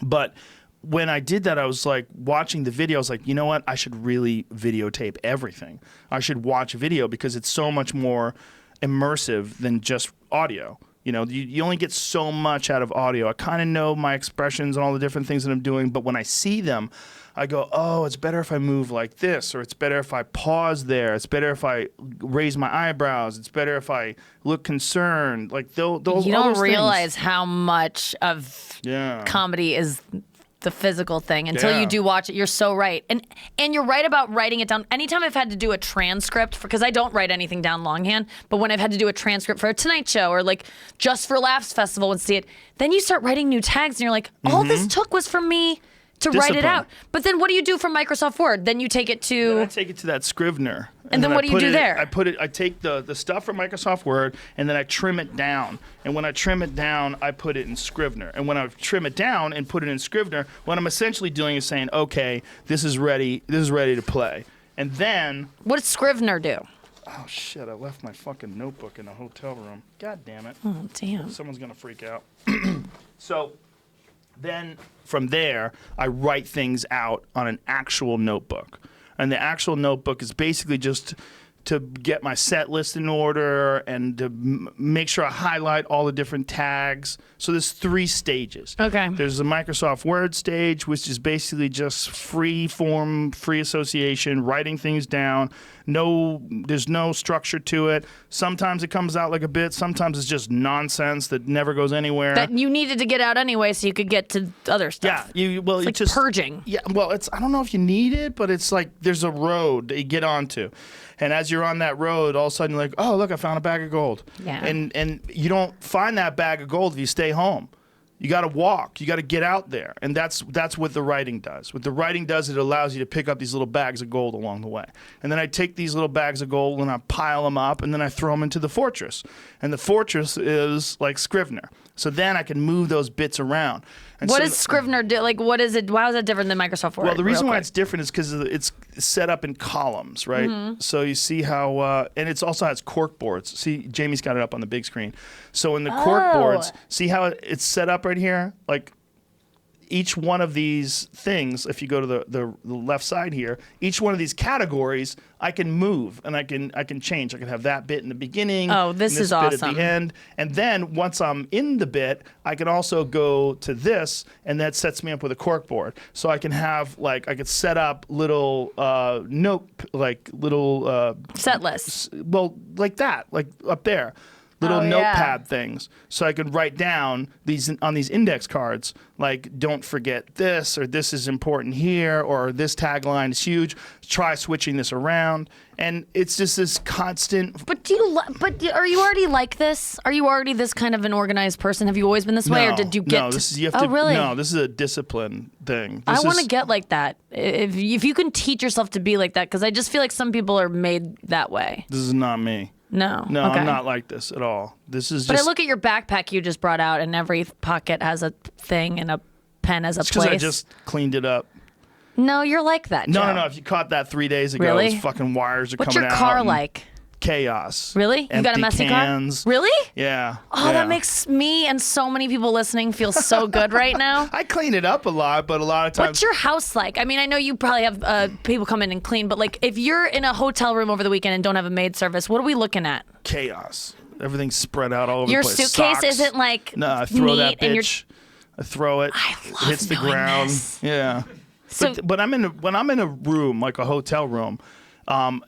But when I did that, I was like watching the video. I was like, you know what? I should really videotape everything. I should watch video because it's so much more immersive than just audio. You know, you only get so much out of audio. I kind of know my expressions and all the different things that I'm doing, but when I see them, I go, oh, it's better if I move like this, or it's better if I pause there. It's better if I raise my eyebrows. It's better if I look concerned. Like those. You don't realize how much of Yeah. comedy is the physical thing until you do watch it. You're so right. And you're right about writing it down. Anytime I've had to do a transcript, because I don't write anything down longhand, but when I've had to do a transcript for a Tonight Show or like Just for Laughs Festival and see it, then you start writing new tags and you're like, all this took was from me to write it out. But then what do you do from Microsoft Word? Then you take it to... Then I take it to that Scrivener. And then what do you do there? I take the stuff from Microsoft Word, and then I trim it down. And when I trim it down, I put it in Scrivener. And when I trim it down and put it in Scrivener, what I'm essentially doing is saying, okay, this is ready to play. And then... What does Scrivener do? Oh, shit, I left my fucking notebook in the hotel room. God damn it. Oh, damn. Someone's going to freak out. So... Then from there, I write things out on an actual notebook. And the actual notebook is basically just to get my set list in order and to make sure I highlight all the different tags. So there's 3 stages. Okay. There's the Microsoft Word stage, which is basically just free form, free association, writing things down. There's no structure to it. Sometimes it comes out like a bit. Sometimes it's just nonsense that never goes anywhere. That you needed to get out anyway so you could get to other stuff. Yeah, it's like just purging. Yeah, well, I don't know if you need it, but it's like there's a road that you get onto. And as you're on that road, all of a sudden you're like, oh, look, I found a bag of gold. Yeah. And you don't find that bag of gold if you stay home. You got to walk. You got to get out there. And that's what the writing does. What the writing does, it allows you to pick up these little bags of gold along the way. And then I take these little bags of gold and I pile them up, and then I throw them into the fortress. And the fortress is like Scrivener. So then I can move those bits around. And What so does Scrivener do? Like, what is it? Why is that different than Microsoft Word? Well, the reason why it's different is because it's set up in columns, right? Mm-hmm. So you see how, and it's also has cork boards. See, Jamie's got it up on the big screen. So in the cork boards, see how it's set up right here? Like each one of these things, if you go to the left side here, each one of these categories, I can move and I can change. I can have that bit in the beginning. Oh, this and is bit awesome. at the end. And then once I'm in the bit, I can also go to this, and that sets me up with a cork board. So I can have I could set up little set lists. Well, like that, like up there. Little notepad things, so I could write down these on these index cards, like don't forget this, or this is important here, or this tagline is huge. Try switching this around, and it's just this constant. But are you already like this? Are you already this kind of an organized person? Have you always been this way, or did you get? No, this is you have to. Really? No, this is a discipline thing. I want to get like that. If you can teach yourself to be like that, because I just feel like some people are made that way. This is not me. No. Okay. I'm not like this at all. This is just. But I look at your backpack you just brought out, and every pocket has a thing, and a pen has a place. Because I just cleaned it up. No, you're like that, Joe. No. If you caught that 3 days ago, Really? those fucking wires are What's coming out. your car like? chaos. Really? You got a Empty messy cans. car? Really? Yeah. Oh, that makes me and so many people listening feel so good right now. I clean it up a lot, but a lot of times. What's your house like? I mean, I know you probably have people come in and clean, but like if you're in a hotel room over the weekend and don't have a maid service, what are we looking at? Chaos. Everything's spread out all over Your the place. suitcase Socks. isn't like No, I throw neat that and you're. bitch. I throw it. I love it hits the knowing ground. this. Yeah. So- But when I'm in a room, like a hotel room,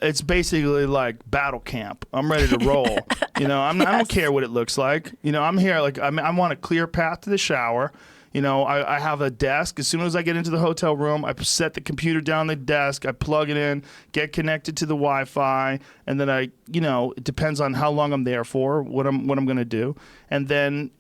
it's basically like battle camp. I'm ready to roll. I don't care what it looks like. I'm here. Like I want a clear path to the shower. I have a desk. As soon as I get into the hotel room, I set the computer down the desk. I plug it in, get connected to the Wi-Fi, and then it depends on how long I'm there for, what I'm going to do, and then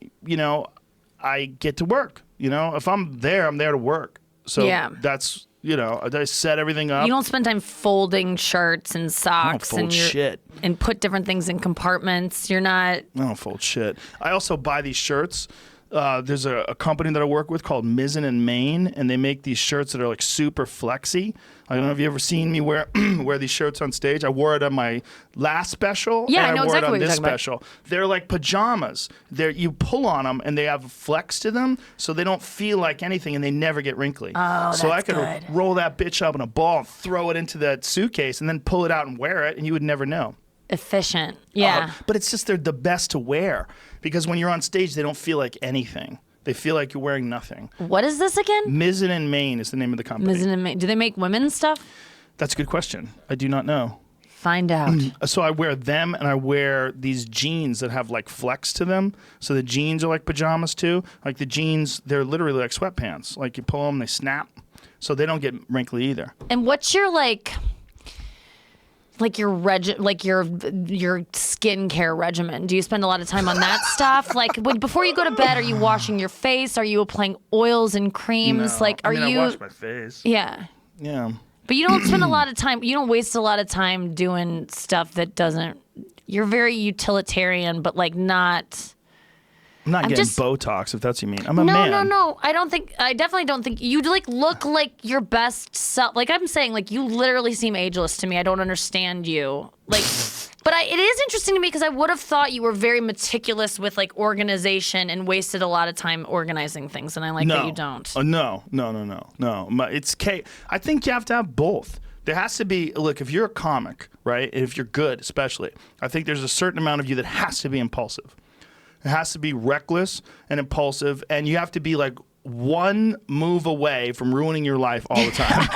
I get to work. If I'm there to work. So that's I set everything up. You don't spend time folding shirts and socks fold shit. and put different things in compartments. You're not. I don't fold shit. I also buy these shirts. There's a company that I work with called Mizzen in Maine, and they make these shirts that are like super flexy. I don't know if you ever seen me wear these shirts on stage. I wore it on my last special, Yeah, and I know I wore exactly it what on you're this talking about. special. They're like pajamas. You pull on them, and they have flex to them, so they don't feel like anything, and they never get wrinkly. Oh, so I that's could good. roll that bitch up in a ball, throw it into that suitcase, and then pull it out and wear it, and you would never know. Efficient. Yeah. But it's just they're the best to wear because when you're on stage, they don't feel like anything. They feel like you're wearing nothing. What is this again? Mizzen in Maine is the name of the company. Mizzen and Maine. Do they make women's stuff? That's a good question. I do not know. Find out. So I wear them, and I wear these jeans that have like flex to them. So the jeans are like pajamas too. Like the jeans, they're literally like sweatpants. Like you pull them, they snap. So they don't get wrinkly either. And what's your your skincare regimen? Do you spend a lot of time on that stuff? Like before you go to bed, are you washing your face? Are you applying oils and creams? No. Like I wash my face. Yeah. Yeah. But you don't spend a lot of time, you don't waste a lot of time doing stuff that doesn't, you're very utilitarian, but like not. I'm not getting Botox, if that's what you mean. I'm a man. No. I definitely don't think, you like look like your best self. Like I'm saying, like you literally seem ageless to me. I don't understand you. Like, but it is interesting to me because I would have thought you were very meticulous with like organization and wasted a lot of time organizing things. And I like that you don't. No. I think you have to have both. There has to be, look, if you're a comic, right, and if you're good especially, I think there's a certain amount of you that has to be impulsive. It has to be reckless and impulsive, and you have to be like one move away from ruining your life all the time.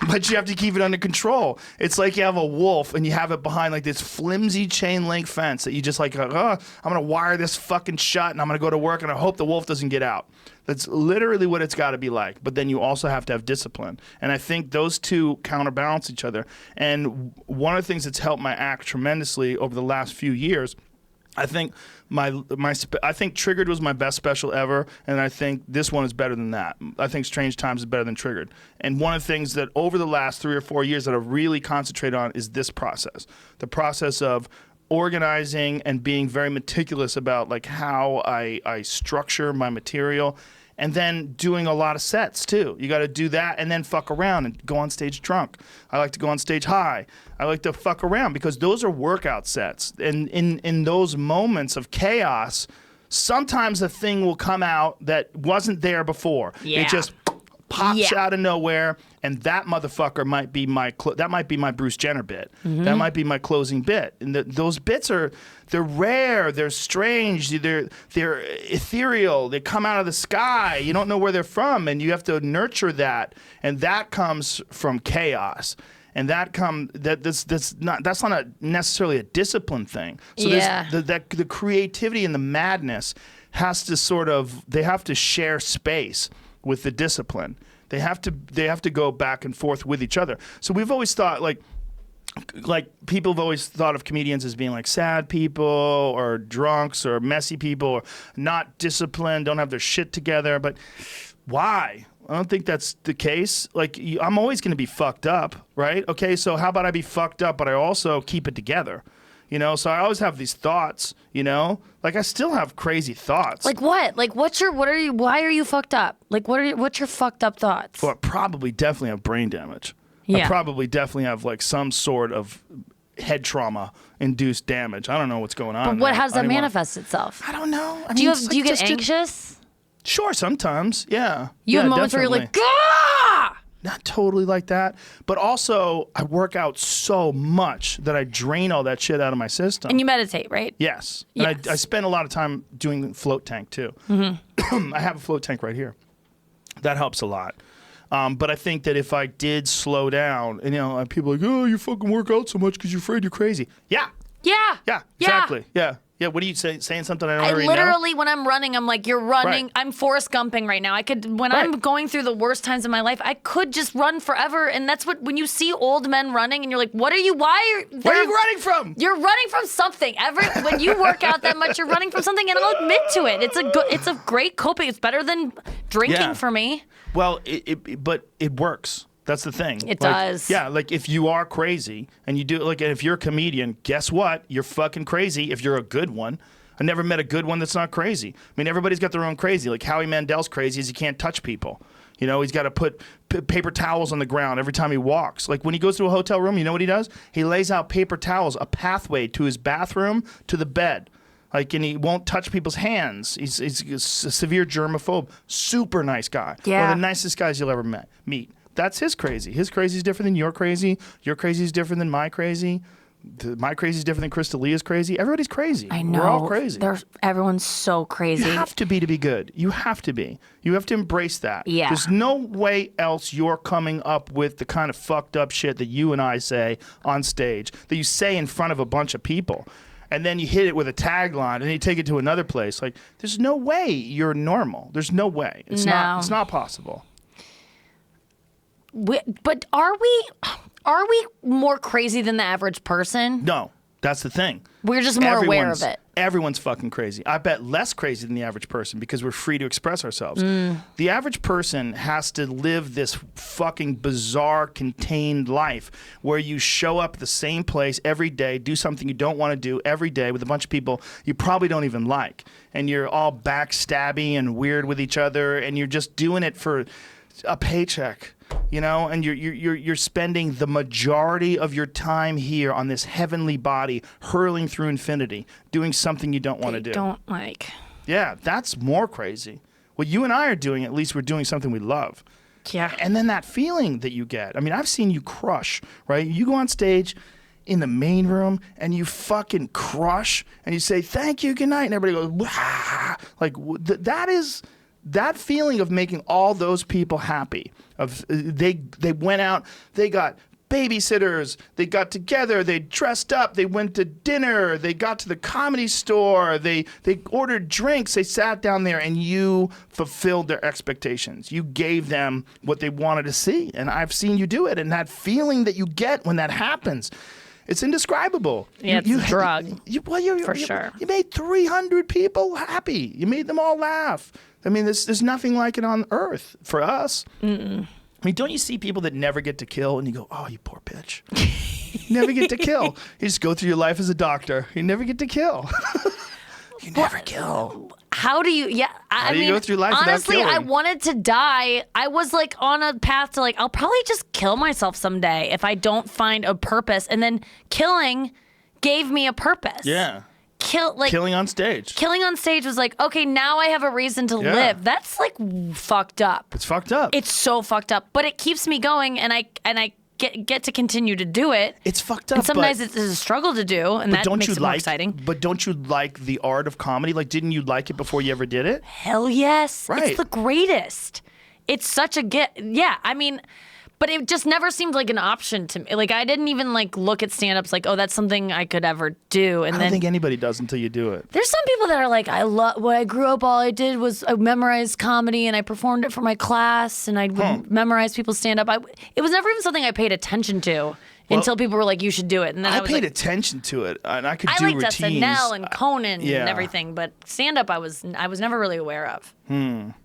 But you have to keep it under control. It's like you have a wolf and you have it behind like this flimsy chain link fence that you just like, I'm going to wire this fucking shut and I'm going to go to work and I hope the wolf doesn't get out. That's literally what it's got to be like. But then you also have to have discipline. And I think those two counterbalance each other. And one of the things that's helped my act tremendously over the last few years, I think I think Triggered was my best special ever, and I think this one is better than that. I think Strange Times is better than Triggered. And one of the things that over the last 3 or 4 years that I've really concentrated on is this process. The process of organizing and being very meticulous about like how I structure my material. And then doing a lot of sets too. You got to do that and then fuck around and go on stage drunk. I like to go on stage high. I like to fuck around because those are workout sets. And in those moments of chaos, sometimes a thing will come out that wasn't there before. Yeah. It just pops out of nowhere, and that motherfucker might be my Bruce Jenner bit. Mm-hmm. That might be my closing bit. And those bits they're rare, they're strange, they're ethereal. They come out of the sky. You don't know where they're from, and you have to nurture that. And that comes from chaos. And that's not necessarily a discipline thing. So the creativity and the madness has to they have to share space with the discipline. They have to go back and forth with each other. So we've always thought like people have always thought of comedians as being like sad people or drunks or messy people or not disciplined, don't have their shit together. But why? I don't think that's the case. Like I'm always going to be fucked up, right? Okay, so how about I be fucked up, but I also keep it together? So I always have these thoughts, like I still have crazy thoughts. Like what? Like why are you fucked up? Like what's your fucked up thoughts? Well, I definitely have brain damage. Yeah. I probably definitely have like some sort of head trauma induced damage. I don't know what's going on. But how does that manifest itself? I don't know. Do you get anxious? Sure, sometimes. Yeah. You have moments definitely. where you're like, Gah! Not totally like that, but also I work out so much that I drain all that shit out of my system. And you meditate, right? Yes. Yes. And I spend a lot of time doing float tank too. Mm-hmm. I have a float tank right here. That helps a lot. But I think that if I did slow down, and people are like, oh, you fucking work out so much because you're afraid you're crazy. Yeah. Yeah. Yeah. Exactly. Yeah. Yeah. What are you saying? Something I don't already know? Literally, when I'm running, I'm like, you're running. Right. I'm Forrest Gumping right now. When I'm going through the worst times of my life, I could just run forever. And that's when you see old men running and you're like, where are you running from? You're running from something. When you work out that much, you're running from something. And I'll admit to it. It's a great coping. It's better than drinking for me. Well, but it works. That's the thing. It does. Yeah, like if you are crazy and you do and if you're a comedian, guess what? You're fucking crazy if you're a good one. I never met a good one that's not crazy. I mean, everybody's got their own crazy. Like Howie Mandel's crazy is he can't touch people. He's got to put paper towels on the ground every time he walks. Like when he goes to a hotel room, you know what he does? He lays out paper towels, a pathway to his bathroom, to the bed. And he won't touch people's hands. He's a severe germaphobe. Super nice guy. Yeah. One of the nicest guys you'll ever meet. That's his crazy. His crazy is different than your crazy. Your crazy is different than my crazy. My crazy is different than Crystalia's crazy. Everybody's crazy. I know. We're all crazy. Everyone's so crazy. You have to be good. You have to be. You have to embrace that. Yeah. There's no way else you're coming up with the kind of fucked up shit that you and I say on stage, that you say in front of a bunch of people. And then you hit it with a tagline, and you take it to another place. Like, there's no way you're normal. There's no way. It's not possible. But are we more crazy than the average person? No, that's the thing. We're just more aware of it. Everyone's fucking crazy. I bet less crazy than the average person because we're free to express ourselves. The average person has to live this fucking bizarre, contained life where you show up at the same place every day, do something you don't want to do every day with a bunch of people you probably don't even like. And you're all backstabby and weird with each other, and you're just doing it for a paycheck. And you're spending the majority of your time here on this heavenly body, hurling through infinity, doing something you don't want to do. Don't like. Yeah, that's more crazy. What you and I are doing, at least we're doing something we love. Yeah. And then that feeling that you get. I mean, I've seen you crush, right? You go on stage in the main room and you fucking crush and you say, thank you, good night. And everybody goes, wah. Like, that feeling of making all those people happy, they went out, they got babysitters, they got together, they dressed up, they went to dinner, they got to the comedy store, they ordered drinks, they sat down there, and you fulfilled their expectations. You gave them what they wanted to see, and I've seen you do it, and that feeling that you get when that happens, it's indescribable. Yeah, it's a drug. For You sure. You made 300 people happy. You made them all laugh. I mean, there's nothing like it on earth for us. I mean, don't you see people that never get to kill and you go, oh, you poor bitch. You never get to kill. You just go through your life as a doctor. You never get to kill. You never kill. How do you, How do you go through life honestly, without killing? I wanted to die. I was like on a path to I'll probably just kill myself someday if I don't find a purpose. And then killing gave me a purpose. Yeah. Killing on stage. Killing on stage was like, okay, now I have a reason to live. That's fucked up. It's fucked up. It's so fucked up. But it keeps me going, and I get to continue to do it. It's fucked up. And sometimes it's a struggle to do, and that makes it more exciting. But don't you like the art of comedy? Like, didn't you like it before you ever did it? Hell yes. Right. It's the greatest. It's such a gift. Yeah, I mean, but it just never seemed like an option to me. Like, I didn't even look at stand-ups like, oh, that's something I could ever do. And I don't think anybody does until you do it. There's some people that are like, when I grew up, all I did was I memorized comedy and I performed it for my class and I would memorize people's stand-up. It was never even something I paid attention to until people were like, you should do it. And then I was paid attention to it, and I could do liked routines. SNL and Conan and everything, but stand-up I was never really aware of.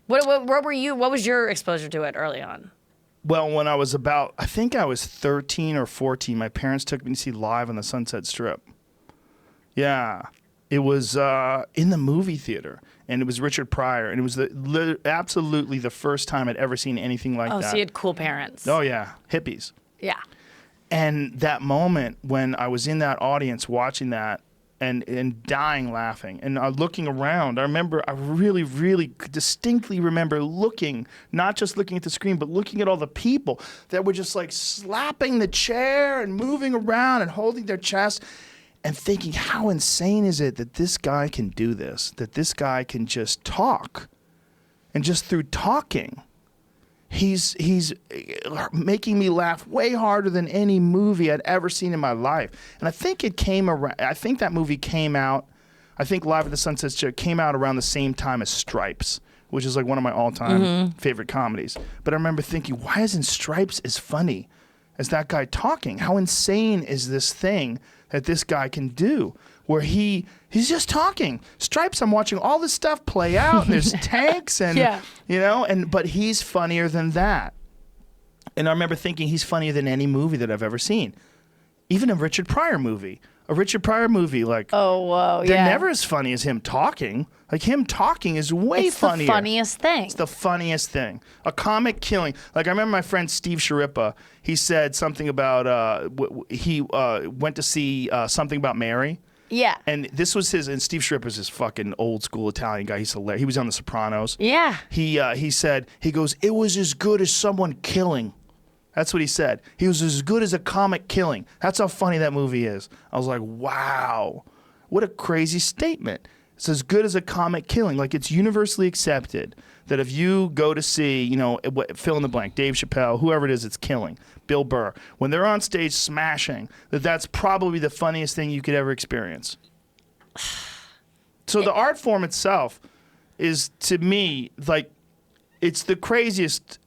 What were you? What was your exposure to it early on? Well, when I was I think I was 13 or 14, my parents took me to see Live on the Sunset Strip. Yeah. It was in the movie theater, and it was Richard Pryor, and it was absolutely the first time I'd ever seen anything like that. Oh, so you had cool parents. Oh, yeah. Hippies. Yeah. And that moment when I was in that audience watching that and dying laughing and looking around, I really, really distinctly remember looking, not just looking at the screen, but looking at all the people that were just like slapping the chair and moving around and holding their chest and thinking, how insane is it that this guy can do this, that this guy can just talk, and just through talking, he's making me laugh way harder than any movie I'd ever seen in my life. And I think that movie came out, I think Live at the Sunset Strip came out around the same time as Stripes, which is like one of my all-time favorite comedies. But I remember thinking, why isn't Stripes as funny as that guy talking? How insane is this thing that this guy can do, where he's just talking. Stripes, I'm watching all this stuff play out, and there's tanks, and but he's funnier than that. And I remember thinking he's funnier than any movie that I've ever seen, even a Richard Pryor movie. Like, oh whoa, they're never as funny as him talking. Like, him talking is way funnier. It's the funniest thing. It's the funniest thing. A comic killing. Like, I remember my friend Steve Sharippa, he said something about, he went to see Something About Mary. Yeah. And this was and Steve Sharippa's this fucking old school Italian guy. He's hilarious. He was on The Sopranos. Yeah. He said, he goes, it was as good as someone killing. That's what he said. He was as good as a comic killing. That's how funny that movie is. I was like, wow, what a crazy statement. It's as good as a comic killing. Like, it's universally accepted that if you go to see, fill in the blank, Dave Chappelle, whoever it is, it's killing, Bill Burr, when they're on stage smashing, that's probably the funniest thing you could ever experience. So the art form itself is, to me, like, it's the craziest.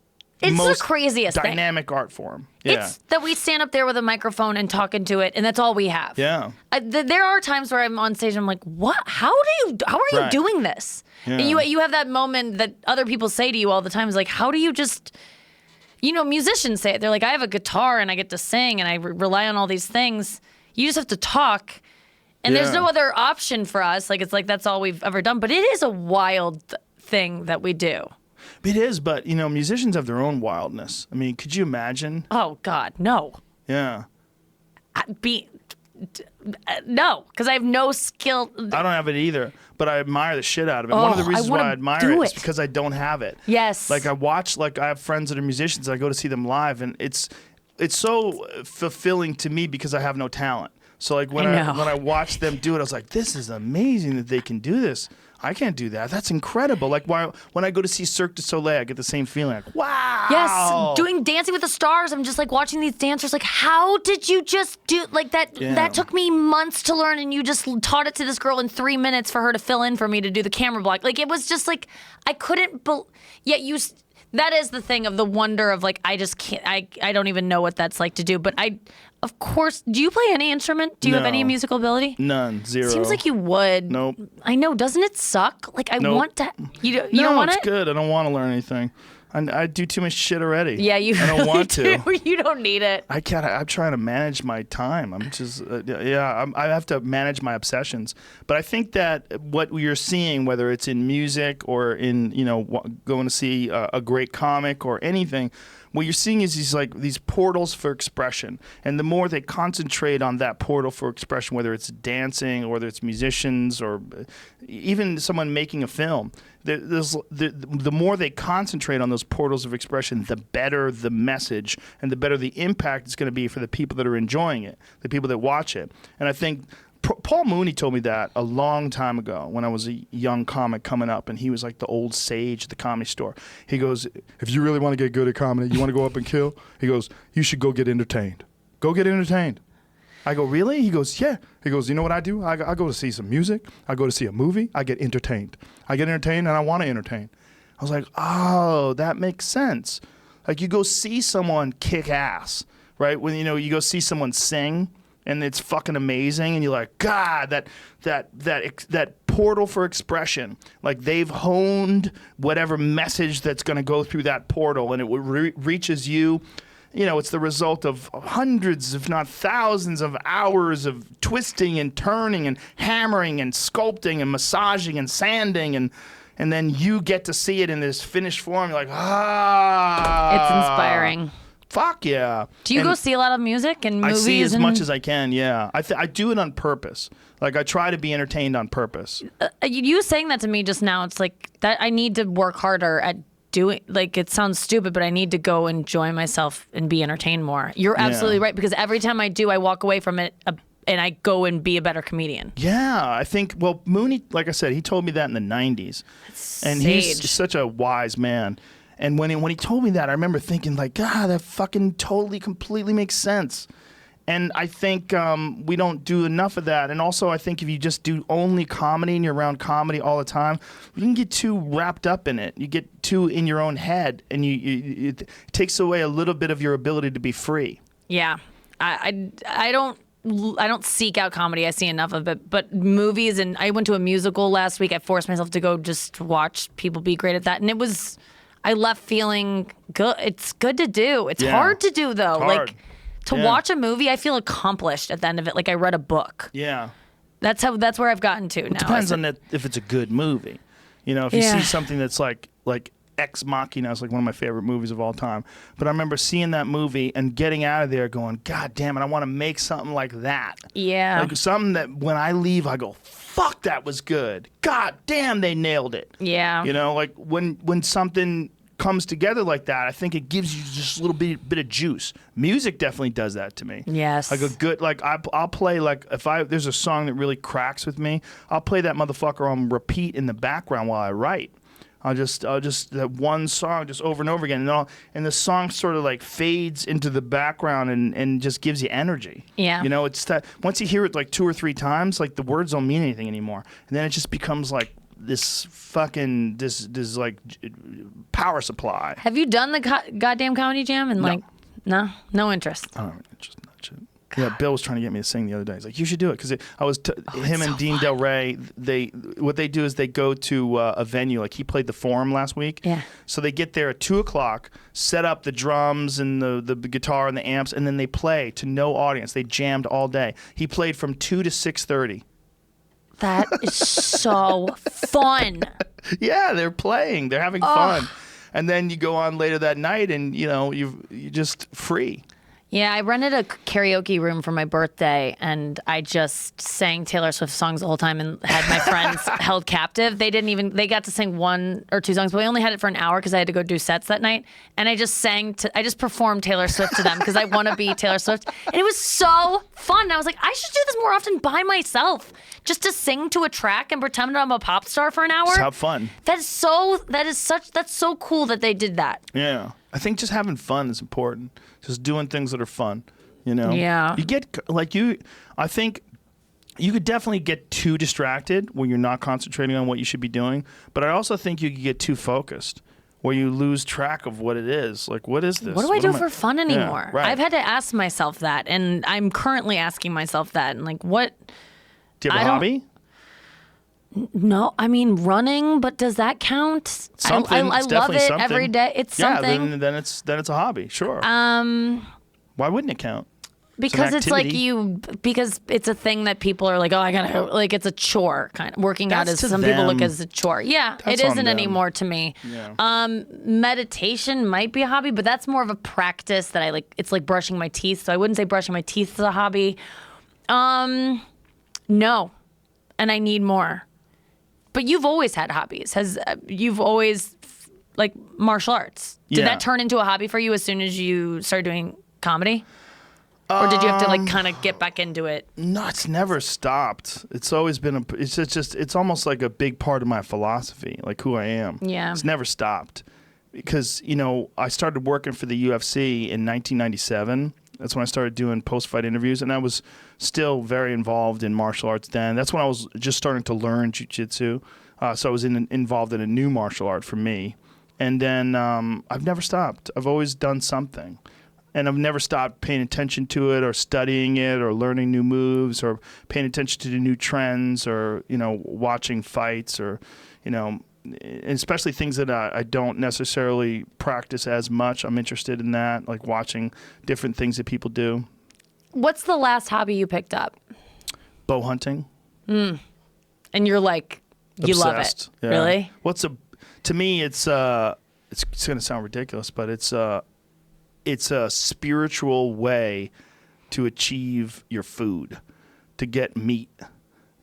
It's most the craziest dynamic art form. Yeah. It's that we stand up there with a microphone and talk into it, and that's all we have. Yeah. There are times where I'm on stage and I'm like, what? How are you doing this? Yeah. And you have that moment that other people say to you all the time, is like, how do you just, musicians say it. They're like, I have a guitar and I get to sing and I rely on all these things. You just have to talk. And there's no other option for us. Like, it's like, that's all we've ever done. But it is a wild thing that we do. It is, but, musicians have their own wildness. I mean, could you imagine? Oh, God, no. Yeah. No, because I have no skill. I don't have it either, but I admire the shit out of it. One of the reasons why I admire it is because I don't have it. Yes. Like, I have friends that are musicians. I go to see them live, and it's so fulfilling to me because I have no talent. So, like, when I watch them do it, I was like, this is amazing that they can do this. I can't do that. That's incredible. Like, when I go to see Cirque du Soleil, I get the same feeling. Like, wow. Yes, doing Dancing with the Stars. I'm just like watching these dancers. Like, how did you just do like that? Yeah. That took me months to learn, and you just taught it to this girl in 3 minutes for her to fill in for me to do the camera block. Like, it was just like I couldn't. Yet you. That is the thing of the wonder of, like, I just can't. I don't even know what that's like to do. But of course, do you play any instrument? Do you have any musical ability? None. Zero. Seems like you would. Nope. I know. Doesn't it suck? Like, I want to. You don't No, want it's it? good. I don't want to learn anything. I do too much shit already. Yeah, you I don't really want do. to. You don't need it. I can't. I'm trying to manage my time. I'm just, I have to manage my obsessions. But I think that what you're seeing, whether it's in music or in, going to see a great comic or anything, what you're seeing is these portals for expression. And the more they concentrate on that portal for expression, whether it's dancing or whether it's musicians or even someone making a film, the more they concentrate on those portals of expression, the better the message and the better the impact it's going to be for the people that are enjoying it, the people that watch it. And I think Paul Mooney told me that a long time ago when I was a young comic coming up, and he was like the old sage at the Comedy Store. He goes, if you really want to get good at comedy, you want to go up and kill, he goes, you should go get entertained. Go get entertained. I go, really? He goes, yeah. He goes, you know what I do? I go to see some music. I go to see a movie. I get entertained. I get entertained, and I want to entertain. I was like, oh, that makes sense. Like, you go see someone kick ass, right? When, you go see someone sing, and it's fucking amazing, and you're like, God, that portal for expression, like, they've honed whatever message that's going to go through that portal, and it reaches you. It's the result of hundreds, if not thousands, of hours of twisting and turning and hammering and sculpting and massaging and sanding, and then you get to see it in this finished form. You're like, It's inspiring. Fuck yeah. Do you go see a lot of music and movies? I see as much as I can, yeah. I do it on purpose. Like, I try to be entertained on purpose. You saying that to me just now, it's like that I need to work harder at doing, like, it sounds stupid, but I need to go enjoy myself and be entertained more. You're absolutely right, because every time I do, I walk away from it and I go and be a better comedian. Yeah, I think, well, Mooney, like I said, he told me that in the 90s. And he's such a wise man. And when he told me that, I remember thinking, like, God, that fucking totally, completely makes sense. And I think we don't do enough of that. And also, I think if you just do only comedy and you're around comedy all the time, you can get too wrapped up in it. You get too in your own head, and it takes away a little bit of your ability to be free. Yeah, I don't seek out comedy. I see enough of it. But movies, and I went to a musical last week. I forced myself to go just watch people be great at that. And I left feeling good. It's good to do. It's hard to do, though. Like, to watch a movie, I feel accomplished at the end of it. Like I read a book. Yeah. That's where I've gotten to now. It depends on if it's a good movie. You know, if you see something that's like Ex Machina is like one of my favorite movies of all time. But I remember seeing that movie and getting out of there going, God damn it, I want to make something like that. Yeah. Like something that when I leave, I go, fuck, that was good. God damn, they nailed it. Yeah. You know, like when something comes together like that, I think it gives you just a little bit of juice. Music definitely does that to me. Yes. Like a good, like I'll play, like if there's a song that really cracks with me, I'll play that motherfucker on repeat in the background while I write. I'll just that one song just over and over again, and the song sort of like fades into the background and just gives you energy. Yeah. You know, it's that once you hear it like 2 or 3 times, like the words don't mean anything anymore, and then it just becomes like this fucking this like power supply. Have you done the goddamn comedy jam and no interest? I don't have interest in that shit. Yeah, Bill was trying to get me to sing the other day. He's like, "You should do it," because him and Dean Del Rey. What they do is they go to a venue. Like he played the Forum last week. Yeah. So they get there at 2:00, set up the drums and the guitar and the amps, and then they play to no audience. They jammed all day. He played from 2 to 6:30. That is so fun. Yeah, they're playing. They're having fun. And then you go on later that night, and you're just free. Yeah, I rented a karaoke room for my birthday, and I just sang Taylor Swift songs the whole time and had my friends held captive. They got to sing 1 or 2 songs, but we only had it for an hour because I had to go do sets that night. And I just performed Taylor Swift to them because I want to be Taylor Swift. And it was so fun. And I was like, I should do this more often by myself, just to sing to a track and pretend I'm a pop star for an hour. Just have fun. That's so cool that they did that. Yeah. I think just having fun is important. Just doing things that are fun, Yeah. I think you could definitely get too distracted when you're not concentrating on what you should be doing. But I also think you could get too focused where you lose track of what it is. Like, what is this? What do I do for fun anymore? Yeah, right. I've had to ask myself that, and I'm currently asking myself that. And like, what? Do you have a hobby? No, I mean running, but does that count? Something. I love it something. every day. It's something. Yeah, then it's a hobby. Sure. Why wouldn't it count? Because it's like because it's a thing that people are like, oh, I gotta, like it's a chore kind of. Working out is some people look as a chore. Yeah, it isn't anymore to me. Yeah. Meditation might be a hobby, but that's more of a practice that I like. It's like brushing my teeth, so I wouldn't say brushing my teeth is a hobby. No, and I need more. But you've always had hobbies. You've always like martial arts. Did that turn into a hobby for you as soon as you started doing comedy? Or did you have to like kind of get back into it? No, it's never stopped. It's always been it's almost like a big part of my philosophy, like who I am. Yeah. It's never stopped. Because, I started working for the UFC in 1997. That's when I started doing post-fight interviews, and I was still very involved in martial arts then. That's when I was just starting to learn jiu-jitsu. So I was involved in a new martial art for me. And then I've never stopped. I've always done something. And I've never stopped paying attention to it or studying it or learning new moves or paying attention to the new trends or, watching fights or, especially things that I don't necessarily practice as much. I'm interested in that, like watching different things that people do. What's the last hobby you picked up? Bow hunting. And you're like, you Obsessed. love it. Yeah. Really? To me, it's going to sound ridiculous, but it's a spiritual way to achieve your food, to get meat.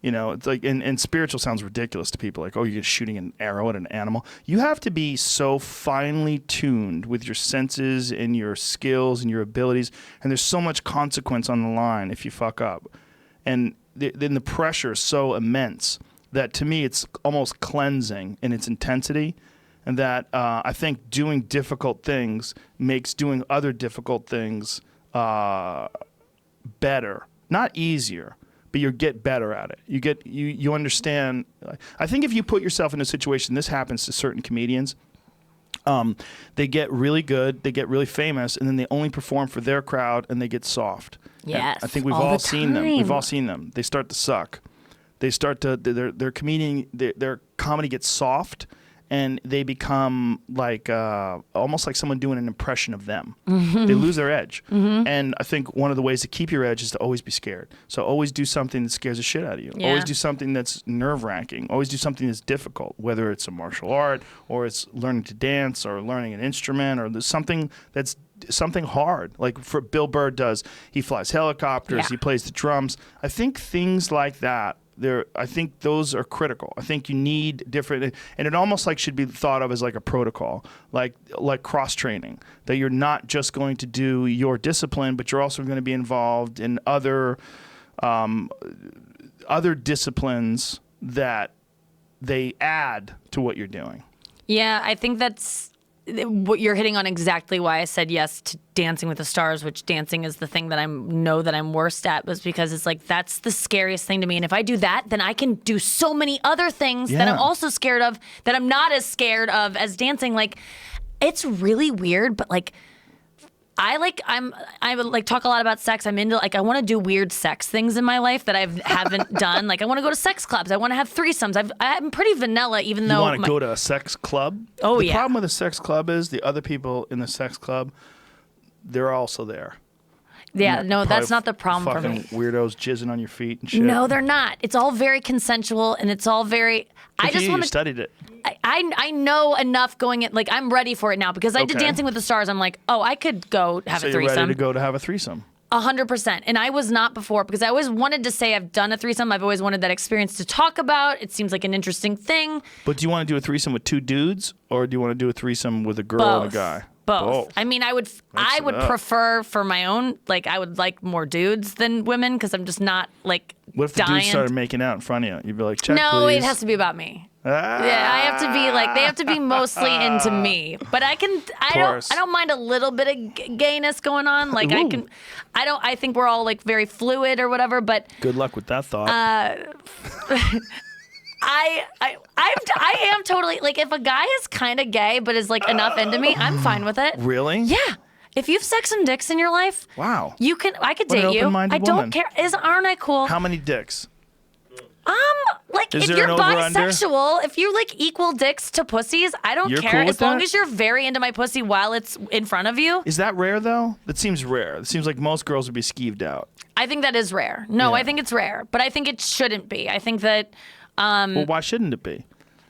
You know, it's like, and spiritual sounds ridiculous to people. Like, oh, you're shooting an arrow at an animal. You have to be so finely tuned with your senses and your skills and your abilities. And there's so much consequence on the line if you fuck up. And then the pressure is so immense that to me it's almost cleansing in its intensity. And that I think doing difficult things makes doing other difficult things better, not easier. But you get better at it. You understand. I think if you put yourself in a situation, this happens to certain comedians. They get really good, they get really famous, and then they only perform for their crowd, and they get soft. Yes, and I think we've all seen them. We've all seen them. They start to suck. They start to their comedy gets soft. And they become like almost like someone doing an impression of them. Mm-hmm. They lose their edge. Mm-hmm. And I think one of the ways to keep your edge is to always be scared. So always do something that scares the shit out of you. Yeah. Always do something that's nerve-wracking. Always do something that's difficult, whether it's a martial art or it's learning to dance or learning an instrument or there's something that's something hard. Like for Bill Burr does, he flies helicopters, he plays the drums. I think things like that, I think those are critical. I think you need different, and it almost like should be thought of as like a protocol, like cross training. That you're not just going to do your discipline, but you're also going to be involved in other disciplines that they add to what you're doing. Yeah, I think that's what you're hitting on exactly why I said yes to Dancing with the Stars, which dancing is the thing that I know that I'm worst at, was because it's like that's the scariest thing to me. And if I do that, then I can do so many other things that I'm also scared of that I'm not as scared of as dancing. Like, it's really weird, but like I talk a lot about sex. I'm into I want to do weird sex things in my life that I haven't done. Like I want to go to sex clubs. I want to have threesomes. I'm pretty vanilla, even though. You want to go to a sex club? Oh, The problem with a sex club is the other people in the sex club, they're also there. Yeah, no, that's not the problem for me. Fucking weirdos jizzing on your feet and shit. No, they're not. It's all very consensual and it's all very. You studied it. I know enough going in. Like I'm ready for it now because I did Dancing with the Stars. I'm like, oh, I could go have a threesome. So you're ready to go to have a threesome. 100%. And I was not before because I always wanted to say I've done a threesome. I've always wanted that experience to talk about. It seems like an interesting thing. But do you want to do a threesome with two dudes or do you want to do a threesome with a girl and a guy? Both. I mean, I would prefer for my own, like, I would like more dudes than women because I'm just not, like, what if the dudes started making out in front of you? You'd be like, check, no, please. It has to be about me. Yeah, I have to be like, they have to be mostly into me. But I don't mind a little bit of gayness going on. Like, Ooh. I think we're all, like, very fluid or whatever, but. Good luck with that thought. I am totally like if a guy is kind of gay but is like enough into me, I'm fine with it. Really? Yeah. If you've sucked some dicks in your life, wow. I could date you. I don't care. Aren't I cool? How many dicks? Like is if you're bisexual, if you like equal dicks to pussies, I don't care cool as long as you're very into my pussy while it's in front of you. Is that rare though? That seems rare. It seems like most girls would be skeeved out. I think that is rare. No, I think it's rare, but I think it shouldn't be. I think that well, why shouldn't it be?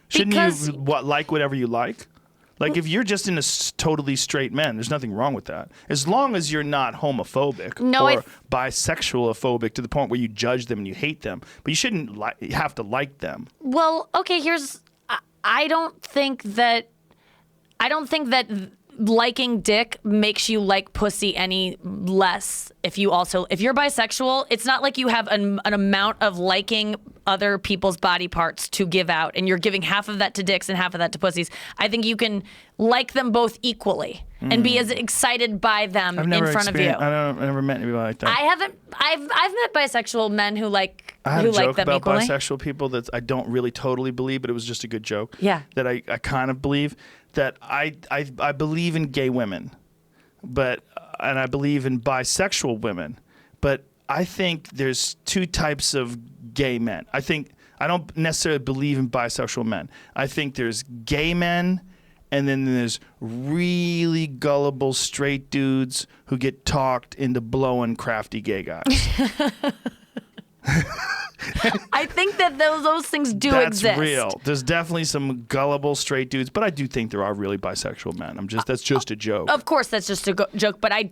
Shouldn't you like whatever you like? Like if you're just into totally straight men, there's nothing wrong with that. As long as you're not homophobic or bisexual-phobic to the point where you judge them and you hate them. But you shouldn't have to like them. Well, okay, I don't think that liking dick makes you like pussy any less. If you're bisexual, it's not like you have an amount of liking other people's body parts to give out and you're giving half of that to dicks and half of that to pussies. I think you can like them both equally and be as excited by them in front of you. I've never met anybody like that. I've met bisexual men who like I had a joke them about equally. Bisexual people that I don't really totally believe, but it was just a good joke. Yeah. That I kind of believe. That I believe in gay women, and I believe in bisexual women, but I think there's two types of gay men. I don't necessarily believe in bisexual men. I think there's gay men, and then there's really gullible straight dudes who get talked into blowing crafty gay guys. I think that those things do That's exist. real. There's definitely some gullible straight dudes, but I do think there are really bisexual men. That's just a joke. Of course, that's just a joke, but I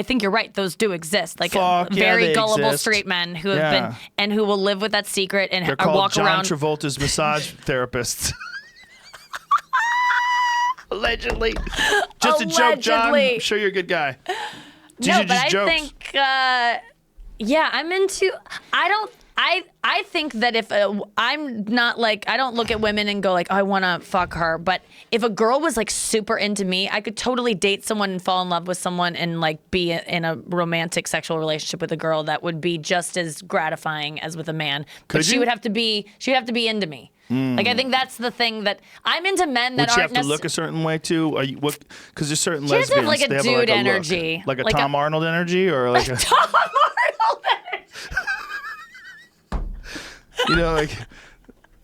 think you're right. Those do exist. Like Fuck, yeah, very they gullible exist. straight men who have been and who will live with that secret and They're called walk John around. Travolta's massage therapists. Allegedly. Just a joke, John. Allegedly. I'm sure you're a good guy. These No, are but just I jokes. think, yeah, I'm into. I think that if I'm not like, I don't look at women and go like, oh, I want to fuck her. But if a girl was like super into me, I could totally date someone and fall in love with someone and like be in a romantic sexual relationship with a girl that would be just as gratifying as with a man. But she would have to be into me. Like I think that's the thing that I'm into men that Would she aren't have to look a certain way too? Are you because there's certain She has to lesbians have, like, a they have dude like a energy. look. Like a Like Tom Arnold energy or like a Tom Arnold energy. you know like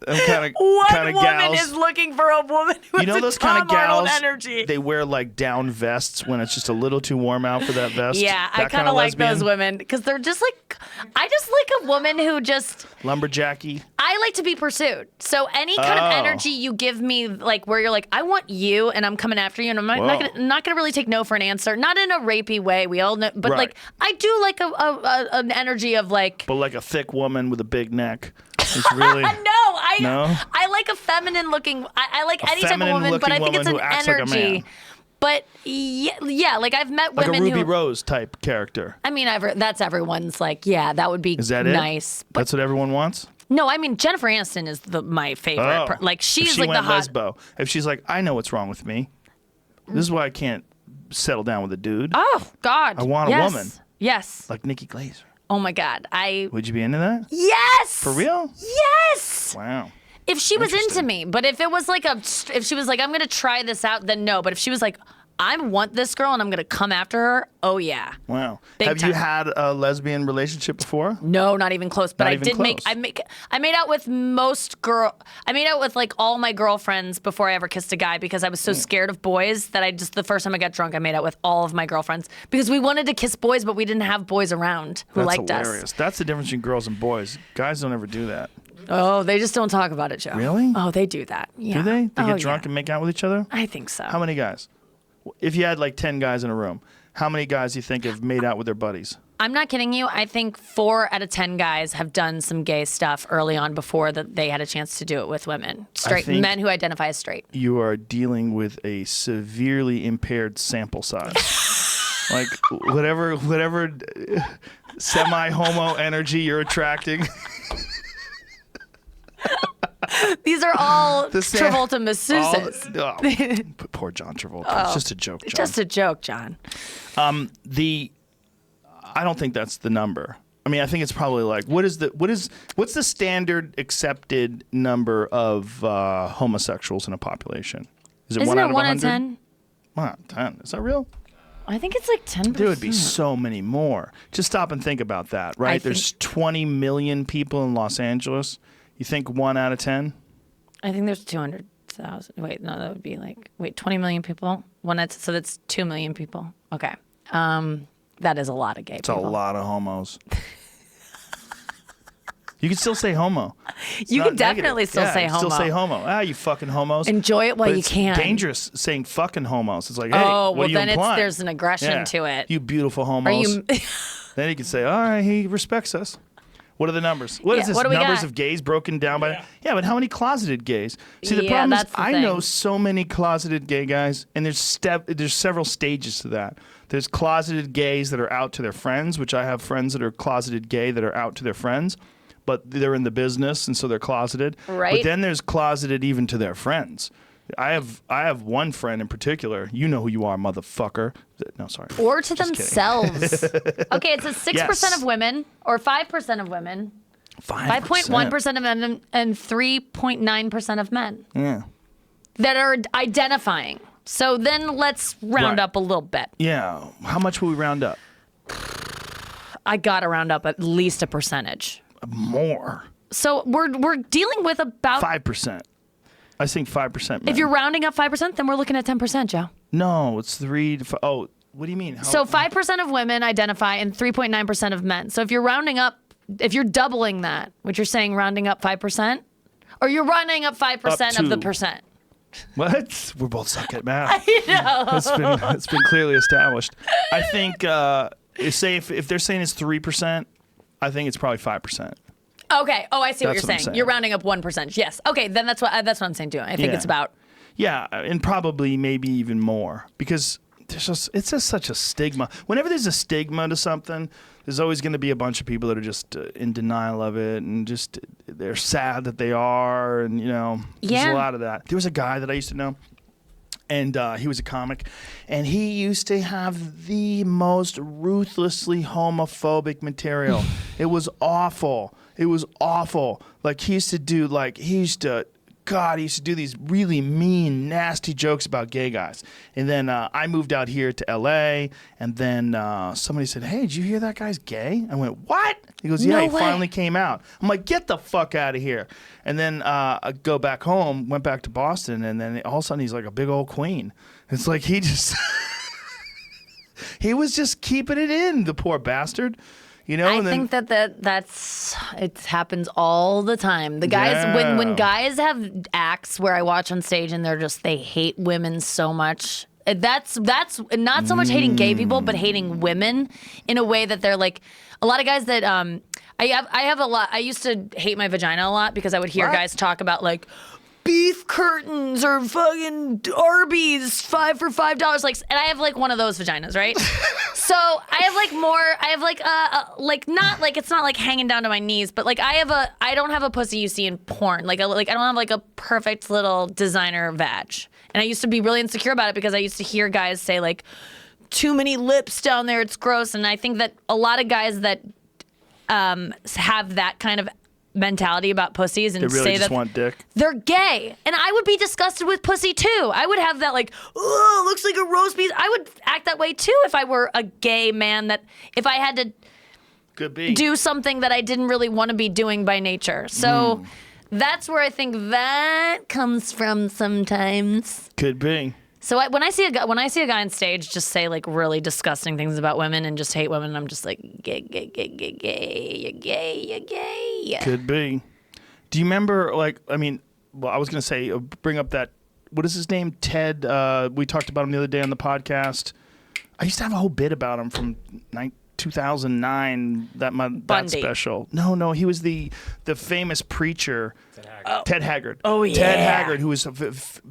them kind One of woman gals. is looking for a woman who You know has those a kind Tom of Arnold gals? energy. They wear like down vests when it's just a little too warm out for that vest. Yeah, I That kind of like lesbian? those women because they're just like, I just like a woman who just, Lumberjacky. I like to be pursued. So any kind of energy you give me, like where you're like, I want you and I'm coming after you and I'm not gonna really take no for an answer. Not in a rapey way. We all know, but Right. like I do like an energy of like. But like a thick woman with a big neck. It's really No, I like a feminine looking. I like any type of woman, but I think it's an who acts like a energy. man. But yeah, like I've met like women a Ruby who. Rose type character. I mean, that's everyone's like, yeah, that would be Is that it? nice. But That's what everyone wants? no, I mean Jennifer Aniston is my favorite. Oh. Like If she's she like went the hot. lesbo. If she's like, I know what's wrong with me. This is why I can't settle down with a dude. Oh God, I want a yes. woman. Yes. Like Nikki Glaser. Oh my God, Would you be into that? Yes. For real? Yes. Wow. If she was into Interesting. me, but if it was like if she was like, I'm gonna try this out, then no. But if she was like, I want this girl and I'm gonna come after her, oh yeah. Wow. Big Have time. you had a lesbian relationship before? No, not even close. But Not I even did close. I made out with I made out with like all my girlfriends before I ever kissed a guy because I was so scared of boys that the first time I got drunk, I made out with all of my girlfriends because we wanted to kiss boys, but we didn't have boys around who That's liked hilarious. us. That's the difference between girls and boys. Guys don't ever do that. Oh, they just don't talk about it, Joe. Really? Oh, they do that. Yeah. Do they? They Oh, get drunk yeah. and make out with each other? I think so. How many guys? If you had like 10 guys in a room, how many guys do you think have made out with their buddies? I'm not kidding you. I think 4 out of 10 guys have done some gay stuff early on before that they had a chance to do it with women. Straight think- men who identify as straight. You are dealing with a severely impaired sample size. Like whatever semi-homo energy you're attracting. These are all The sa- Travolta masseuses. Poor John Travolta. It's just a joke, John. Just a joke, John. I don't think that's the number. I mean, I think it's probably like what's the standard accepted number of homosexuals in a population? Is it Isn't one it out of 1 in 100? 10? 1 out of 10. Is that real? I think it's like 10%. There would be so many more. Just stop and think about that, right? There's 20 million people in Los Angeles. You think 1 out of 10? I think there's 200,000. Wait, no, that would be like 20 million people. So that's 2 million people. Okay. That is a lot of gay It's people. a lot of homos. You can still say homo. It's You not can definitely negative. still Yeah, say you homo. Still say homo. Ah, you fucking homos. Enjoy it while But you it's can. dangerous saying fucking homos. It's like, hey, Oh, what well, are you then implying? there's an aggression Yeah. to it. You beautiful Are homos. you? Then you can say, all right, he respects us. What are the numbers? What Yeah, is this? what do we Numbers got? of gays broken down by? Yeah, but how many closeted gays? See, the Yeah, problem is that's the I thing. know so many closeted gay guys, and there's several stages to that. There's closeted gays that are out to their friends, which I have friends that are closeted gay that are out to their friends, but they're in the business and so they're closeted. Right. But then there's closeted even to their friends. I have one friend in particular. You know who you are, motherfucker. No, sorry. Or to Just kidding. themselves. Okay, it says 6% Yes. of women, or 5% of women, 5%. 5.1% of men, and 3.9% of men Yeah. that are identifying. So then let's round Right. up a little bit. Yeah. How much will we round up? I got to round up at least a percentage. More. So we're dealing with about 5%. I think 5%. If you're rounding up 5%, then we're looking at 10%, Joe. No, it's 3 to 5. Oh, what do you mean? How, So 5% of women identify and 3.9% of men. So if you're rounding up if you're doubling that, what you're saying, rounding up 5%, or you're rounding up 5% of the percent. What? We're both suck at math. I know. It's been clearly established. I think if they're saying it's 3%, I think it's probably 5%. Okay. Oh, I see what That's you're what I'm saying. You're rounding up 1%. Yes. Okay. Then that's what I'm saying too. I think it's about. Yeah, and probably maybe even more because it's just such a stigma. Whenever there's a stigma to something, there's always going to be a bunch of people that are just in denial of it and just they're sad that they are, and there's a lot of that. There was a guy that I used to know, and he was a comic, and he used to have the most ruthlessly homophobic material. It was awful. Like he used to do God, he used to do these really mean, nasty jokes about gay guys. And then I moved out here to L.A., and then somebody said, hey, did you hear that guy's gay? I went, what? He goes, yeah, he finally came out. I'm like, get the fuck out of here. And then I go back home, went back to Boston, and then all of a sudden he's like a big old queen. It's like he just... he was just keeping it in, the poor bastard. I think that's it happens all the time. The guys when guys have acts where I watch on stage and they hate women so much. That's not so much hating gay people, but hating women in a way that they're like a lot of guys that I have a lot. I used to hate my vagina a lot because I would hear guys talk about like beef curtains or fucking Arby's 5 for $5. Like, and I have like one of those vaginas, right? So I have not like it's not like hanging down to my knees, but like I don't have a pussy you see in porn. Like I don't have like a perfect little designer vag. And I used to be really insecure about it because I used to hear guys say like, too many lips down there, it's gross. And I think that a lot of guys that have that kind of mentality about pussies and they really say just that want dick. They're gay. And I would be disgusted with pussy too. I would have that like, oh, looks like a roast beef. I would act that way too if I were a gay man, that if I had to do something that I didn't really want to be doing by nature. So that's where I think that comes from sometimes. Could be. So when I see a guy on stage just say like really disgusting things about women and just hate women, I'm just like, gay, you're gay. Could be. Do you remember, I was going to say, bring up that, what is his name? Ted. We talked about him the other day on the podcast. I used to have a whole bit about him from 2009, that special. No, he was the famous preacher. Ted Haggard. Oh, yeah. Ted Haggard, who was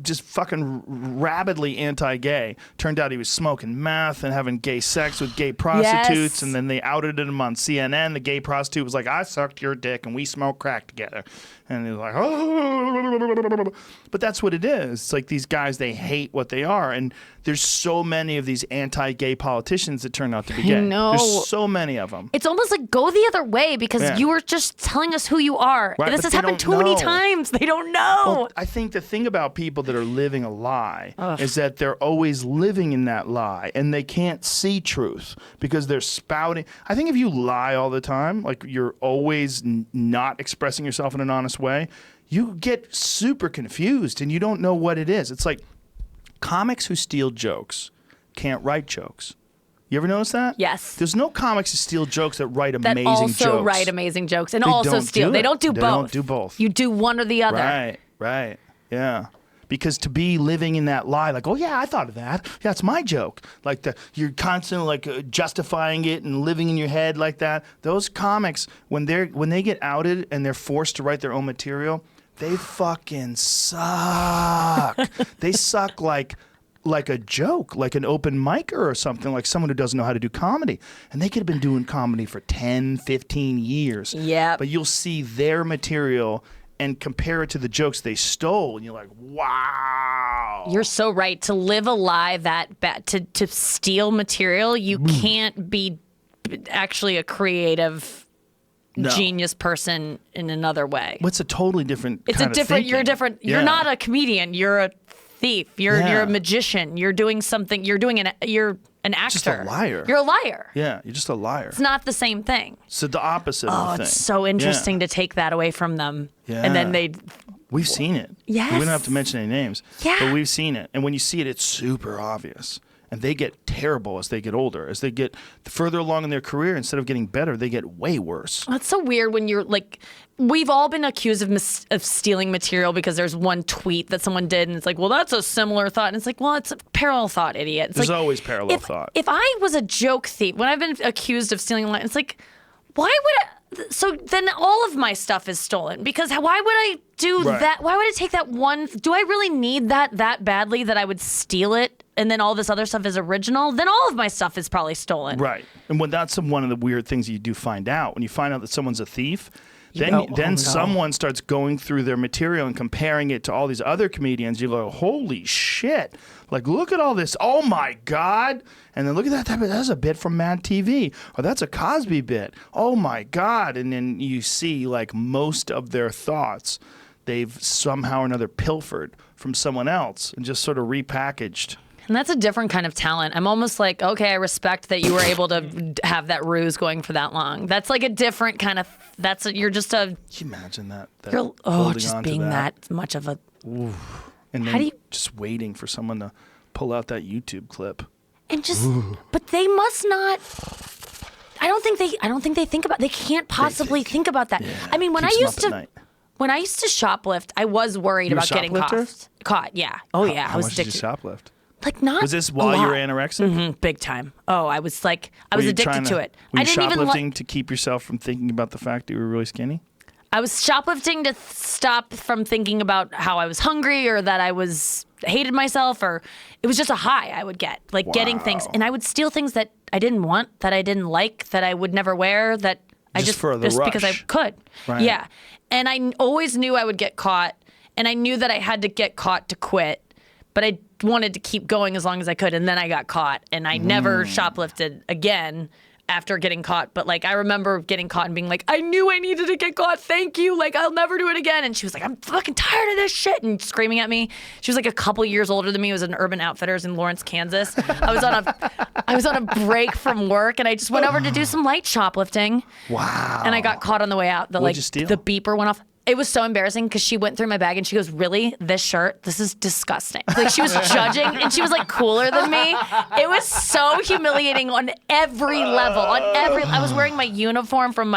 just fucking rabidly anti-gay. Turned out he was smoking meth and having gay sex with gay prostitutes, Yes. and then they outed him on CNN. The gay prostitute was like, I sucked your dick and we smoked crack together. And he was like, oh. But that's what it is. It's like these guys, they hate what they are. And there's so many of these anti-gay politicians that turn out to be gay. know. There's so many of them. It's almost like go the other way because you were just telling us who you are. Right, This but has they happened don't too many know. times. They don't know. Well, I think the thing about people that are living a lie is that they're always living in that lie and they can't see truth because they're spouting. I think if you lie all the time, like you're always not expressing yourself in an honest way, you get super confused and you don't know what it is. It's like comics who steal jokes can't write jokes. You ever notice that? Yes. There's no comics who steal jokes that write that amazing jokes. also write amazing jokes and They also don't steal. do They it. don't do They both. don't do both. You do one or the other. Right. Yeah. Because to be living in that lie, like, oh yeah, I thought of that. Yeah, it's my joke. Like you're constantly like justifying it and living in your head like that. Those comics, when they get outed and they're forced to write their own material, they fucking suck. They suck like a joke, like an open micer or something, like someone who doesn't know how to do comedy. And they could have been doing comedy for 10, 15 years. Yeah. But you'll see their material and compare it to the jokes they stole, and you're like, wow. You're so right. To live a lie that bad, to steal material, you can't be actually a creative genius person in another way. What's a totally different It's kind a different, of you're thinking. different. Yeah. You're not a comedian. You're a thief. You're a magician. You're doing something. You're an actor. Just a liar. You're a liar. Yeah, you're just a liar. It's not the same thing. So the opposite of Oh, the thing. it's so interesting to take that away from them. Yeah. And then We've seen it. Yes. We don't have to mention any names. Yeah. But we've seen it. And when you see it, it's super obvious. and they get terrible as they get older. As they get further along in their career, instead of getting better, they get way worse. That's so weird when you're like, we've all been accused of stealing material because there's one tweet that someone did, and it's like, well, that's a similar thought. And it's like, well, it's a parallel thought, idiot. It's There's like, always parallel thought. If I was a joke thief, when I've been accused of stealing a line, it's like, why would I? So then all of my stuff is stolen, because why would I do that? Why would I take that one? Do I really need that badly that I would steal it and then all this other stuff is original? Then all of my stuff is probably stolen. Right. And when that's one of the weird things you do find out, when you find out that someone's a thief, then someone starts going through their material and comparing it to all these other comedians. You go, holy shit. Like, look at all this. Oh, my God. And then look at that. That's a bit from Mad TV. Or that's a Cosby bit. Oh, my God. And then you see, like, most of their thoughts, they've somehow or another pilfered from someone else and just sort of repackaged. And that's a different kind of talent. I'm almost like, okay, I respect that you were able to have that ruse going for that long. That's like a different kind of, you're just a... Can you imagine that? You're, just being that much of a... Oof. And then just waiting for someone to pull out that YouTube clip. And just, but they must not... I don't think they think about... They can't possibly think about that. Yeah. I mean, when I used to shoplift, I was worried about getting caught. Yeah. Oh, yeah. I was addicted. Did you shoplift? Like, not was this while you were anorexic? Mm-hmm, big time. Oh, I was addicted to it. Were you shoplifting to keep yourself from thinking about the fact that you were really skinny? I was shoplifting to stop from thinking about how I was hungry or that I hated myself, or it was just a high I would get, like getting things. And I would steal things that I didn't want, that I didn't like, that I would never wear, that I just because I could. Right. Yeah. And I always knew I would get caught, and I knew that I had to get caught to quit, but I wanted to keep going as long as I could, and then I got caught, and I never shoplifted again after getting caught. But like, I remember getting caught and being like, I knew I needed to get caught, thank you, like, I'll never do it again. And she was like, I'm fucking tired of this shit, and screaming at me. She was like a couple years older than me. It was an Urban Outfitters in Lawrence, Kansas. I was on a break from work, and I just went over to do some light shoplifting. Wow. And I got caught on the way out. What'd you steal? The beeper went off. It was so embarrassing because she went through my bag and she goes, really? This shirt? This is disgusting. Like, she was judging, and she was like cooler than me. It was so humiliating on every level. I was wearing my uniform from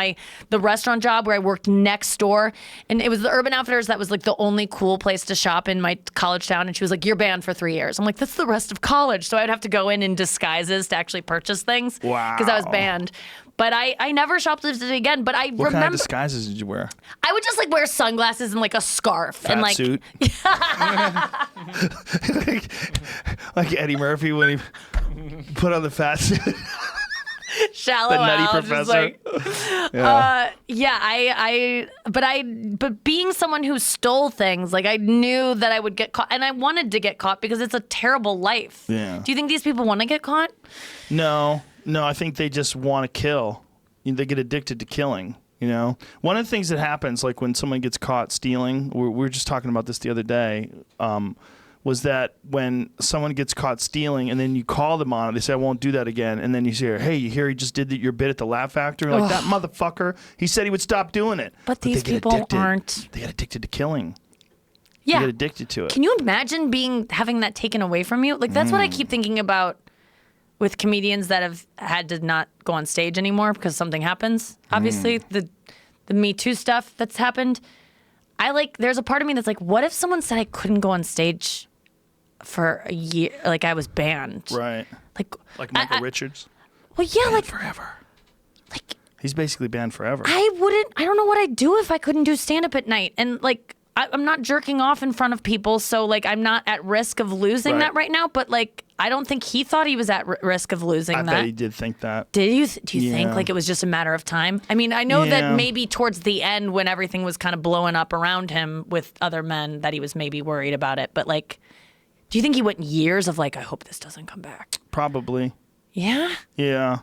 the restaurant job where I worked next door, and it was the Urban Outfitters that was like the only cool place to shop in my college town. And she was like, you're banned for 3 years. I'm like, that's the rest of college. So I would have to go in disguises to actually purchase things. Wow. Because I was banned. But I never shoplifted again. But what kind of disguises did you wear? I would just like wear sunglasses and like a scarf Fat and suit. like Eddie Murphy when he put on the fat suit. Shallow the nutty out, professor. But being someone who stole things, like, I knew that I would get caught, and I wanted to get caught because it's a terrible life. Yeah. Do you think these people want to get caught? No, I think they just want to kill. They get addicted to killing. You know, one of the things that happens, like when someone gets caught stealing, we were just talking about this the other day, was that when someone gets caught stealing and then you call them on it, they say, I won't do that again. And then you hear, hey, you hear he just did your bit at the Laugh Factory? Like, that motherfucker, he said he would stop doing it. But these people aren't. They get addicted to killing. Yeah. They get addicted to it. Can you imagine having that taken away from you? Like, that's what I keep thinking about with comedians that have had to not go on stage anymore because something happens. Obviously, the Me Too stuff that's happened. There's a part of me that's like, what if someone said I couldn't go on stage for a year, like I was banned? Right. Like Michael Richards? Well, yeah, banned like forever. Like, he's basically banned forever. I don't know what I'd do if I couldn't do stand-up at night. And like, I'm not jerking off in front of people, so like I'm not at risk of losing that right now. But like, I don't think he thought he was at risk of losing that. I bet he did think that. Do you think like it was just a matter of time? I mean, I know that maybe towards the end when everything was kind of blowing up around him with other men that he was maybe worried about it. But like, do you think he went years of like, I hope this doesn't come back? Probably. Yeah? Yeah.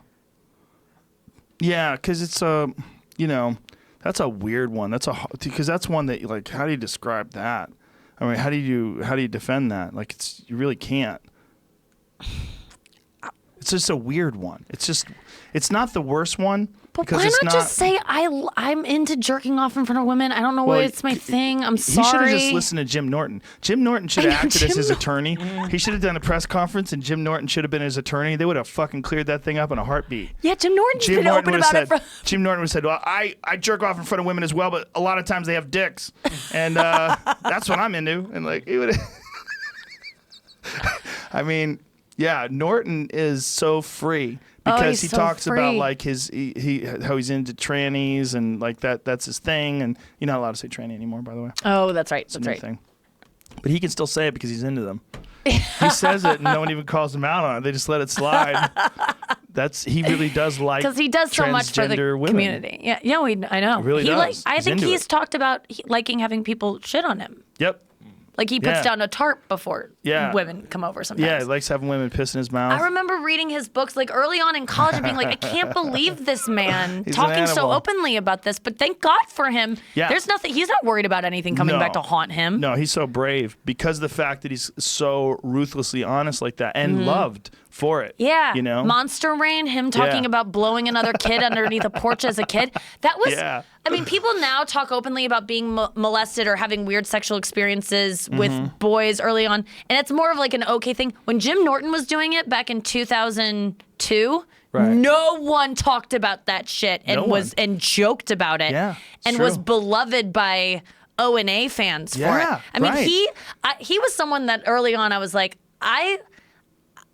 Yeah, because it's that's a weird one. Because that's one that, like, how do you describe that? I mean, how do you defend that? Like, you really can't. It's just a weird one. It's not the worst one. But why not just say I'm into jerking off in front of women? I don't know why it's my thing. I'm sorry. He should have just listened to Jim Norton. Jim Norton should have acted as his attorney. He should have done a press conference, and Jim Norton should have been his attorney. They would have fucking cleared that thing up in a heartbeat. Yeah, Jim Norton's been open about it. Jim Norton would have said, well, I jerk off in front of women as well, but a lot of times they have dicks. And that's what I'm into. And like, he would have... I mean, yeah, Norton is so free. Because he talks about like how he's into trannies and like that's his thing, and you're not allowed to say tranny anymore, by the way. Oh, that's right. That's right. Thing. But he can still say it because he's into them. He says it and no one even calls him out on it. They just let it slide. He really does like because he does so much for the women. Community. Yeah, I know. He really does. I think he's talked about liking having people shit on him. Yep. Like he puts down a tarp before women come over sometimes. Yeah, he likes having women piss in his mouth. I remember reading his books like early on in college and being like, I can't believe this man talking so openly about this, but thank God for him. Yeah. There's nothing, he's not worried about anything coming back to haunt him. No, he's so brave because of the fact that he's so ruthlessly honest like that and loved for it. Yeah. You know? Monster Rain, him talking about blowing another kid underneath a porch as a kid. That was, I mean, people now talk openly about being molested or having weird sexual experiences with boys early on, and it's more of like an okay thing. When Jim Norton was doing it back in 2002, no one talked about that shit and joked about it and was beloved by O&A fans for it. I mean, he was someone that early on I was like,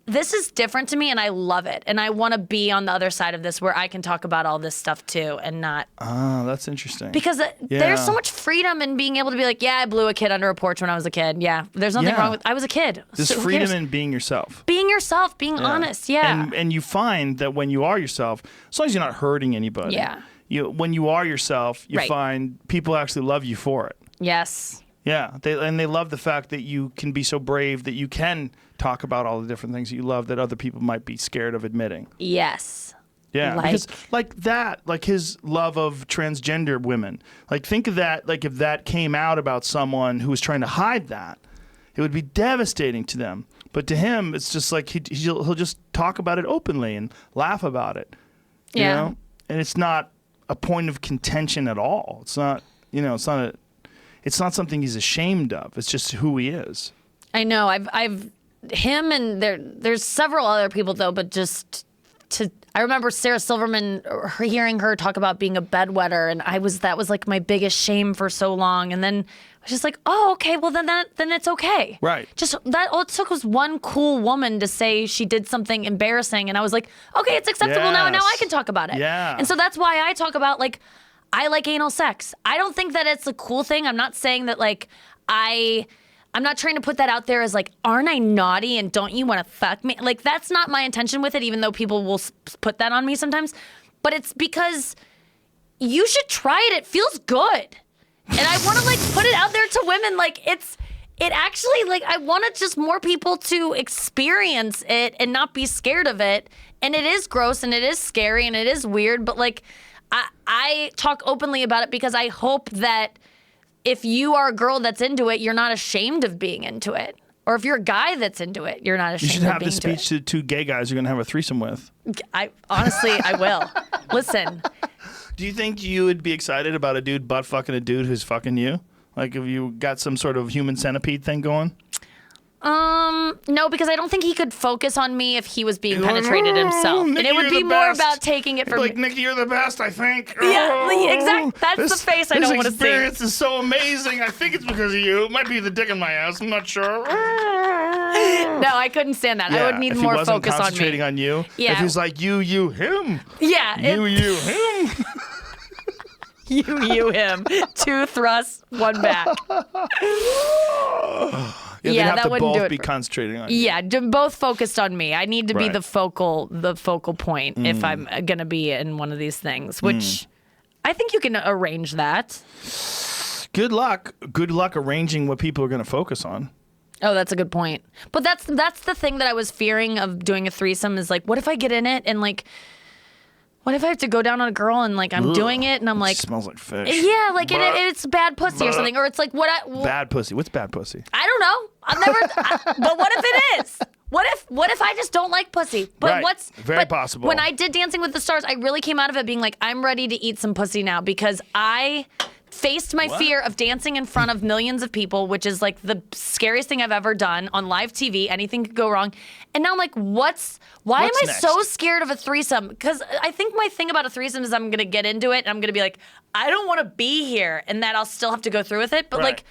this is different to me and I love it. And I want to be on the other side of this where I can talk about all this stuff too and not... Oh, that's interesting. Because there's so much freedom in being able to be like, yeah, I blew a kid under a porch when I was a kid. Yeah, there's nothing wrong with... I was a kid. There's freedom in being yourself. Being yourself, being honest, And you find that when you are yourself, as long as you're not hurting anybody, when you are yourself, you find people actually love you for it. Yes. Yeah, they love the fact that you can be so brave that you can talk about all the different things that you love that other people might be scared of admitting. Yes. Yeah, because like his love of transgender women. Like think of that, like if that came out about someone who was trying to hide that, it would be devastating to them. But to him, it's just like he'll just talk about it openly and laugh about it. You know? And it's not a point of contention at all. It's not, it's not something he's ashamed of. It's just who he is. I know. I've him and there's several other people though, but I remember Sarah Silverman, hearing her talk about being a bedwetter, and that was like my biggest shame for so long. And then I was just like, oh, okay, well then it's okay. Right. Just all it took was one cool woman to say she did something embarrassing, and I was like, okay, it's acceptable now, and now I can talk about it. Yeah. And so that's why I talk about like, I like anal sex. I don't think that it's a cool thing. I'm not saying that like I'm not trying to put that out there as like, aren't I naughty and don't you want to fuck me? Like, that's not my intention with it, even though people will put that on me sometimes. But it's because you should try it. It feels good. And I want to like put it out there to women. Like, it actually, like, I want just more people to experience it and not be scared of it. And it is gross and it is scary and it is weird. But like, I talk openly about it because I hope that if you are a girl that's into it, you're not ashamed of being into it. Or if you're a guy that's into it, you're not ashamed of being into it. You should have this speech to two gay guys you're going to have a threesome with. Honestly, I will. Listen. Do you think you would be excited about a dude butt fucking a dude who's fucking you? Like if you got some sort of human centipede thing going? No, because I don't think he could focus on me if he was being penetrated himself. Nikki, and it would be more about taking it from like, Nikki, you're the best, I think. Yeah, exactly. That's the face I don't want to see. This experience is so amazing. I think it's because of you. It might be the dick in my ass. I'm not sure. No, I couldn't stand that. I would need more focus on me. If he wasn't concentrating on you. Yeah. If he's like, you, him. Yeah. You, him. You, him. 2 thrusts, 1 back. Yeah, that wouldn't do it. Both be concentrating on you. Yeah, both focused on me. I need to be the focal point if I'm going to be in one of these things, which I think you can arrange that. Good luck. Good luck arranging what people are going to focus on. Oh, that's a good point. But that's the thing that I was fearing of doing a threesome is like, what if I get in it and like What if I have to go down on a girl and like I'm doing it and I'm like, it smells like fish. Yeah, like it's bad pussy or something, or it's like bad pussy. What's bad pussy? I don't know. I've never. But what if it is? What if I just don't like pussy? But Right. Very possible. When I did Dancing with the Stars, I really came out of it being like, I'm ready to eat some pussy now because I faced my fear of dancing in front of millions of people, which is like the scariest thing I've ever done on live TV. Anything could go wrong. And now I'm like, why am I next? so scared of a threesome? Because I think my thing about a threesome is I'm going to get into it and I'm going to be like, I don't want to be here, and that I'll still have to go through with it. But Right. like,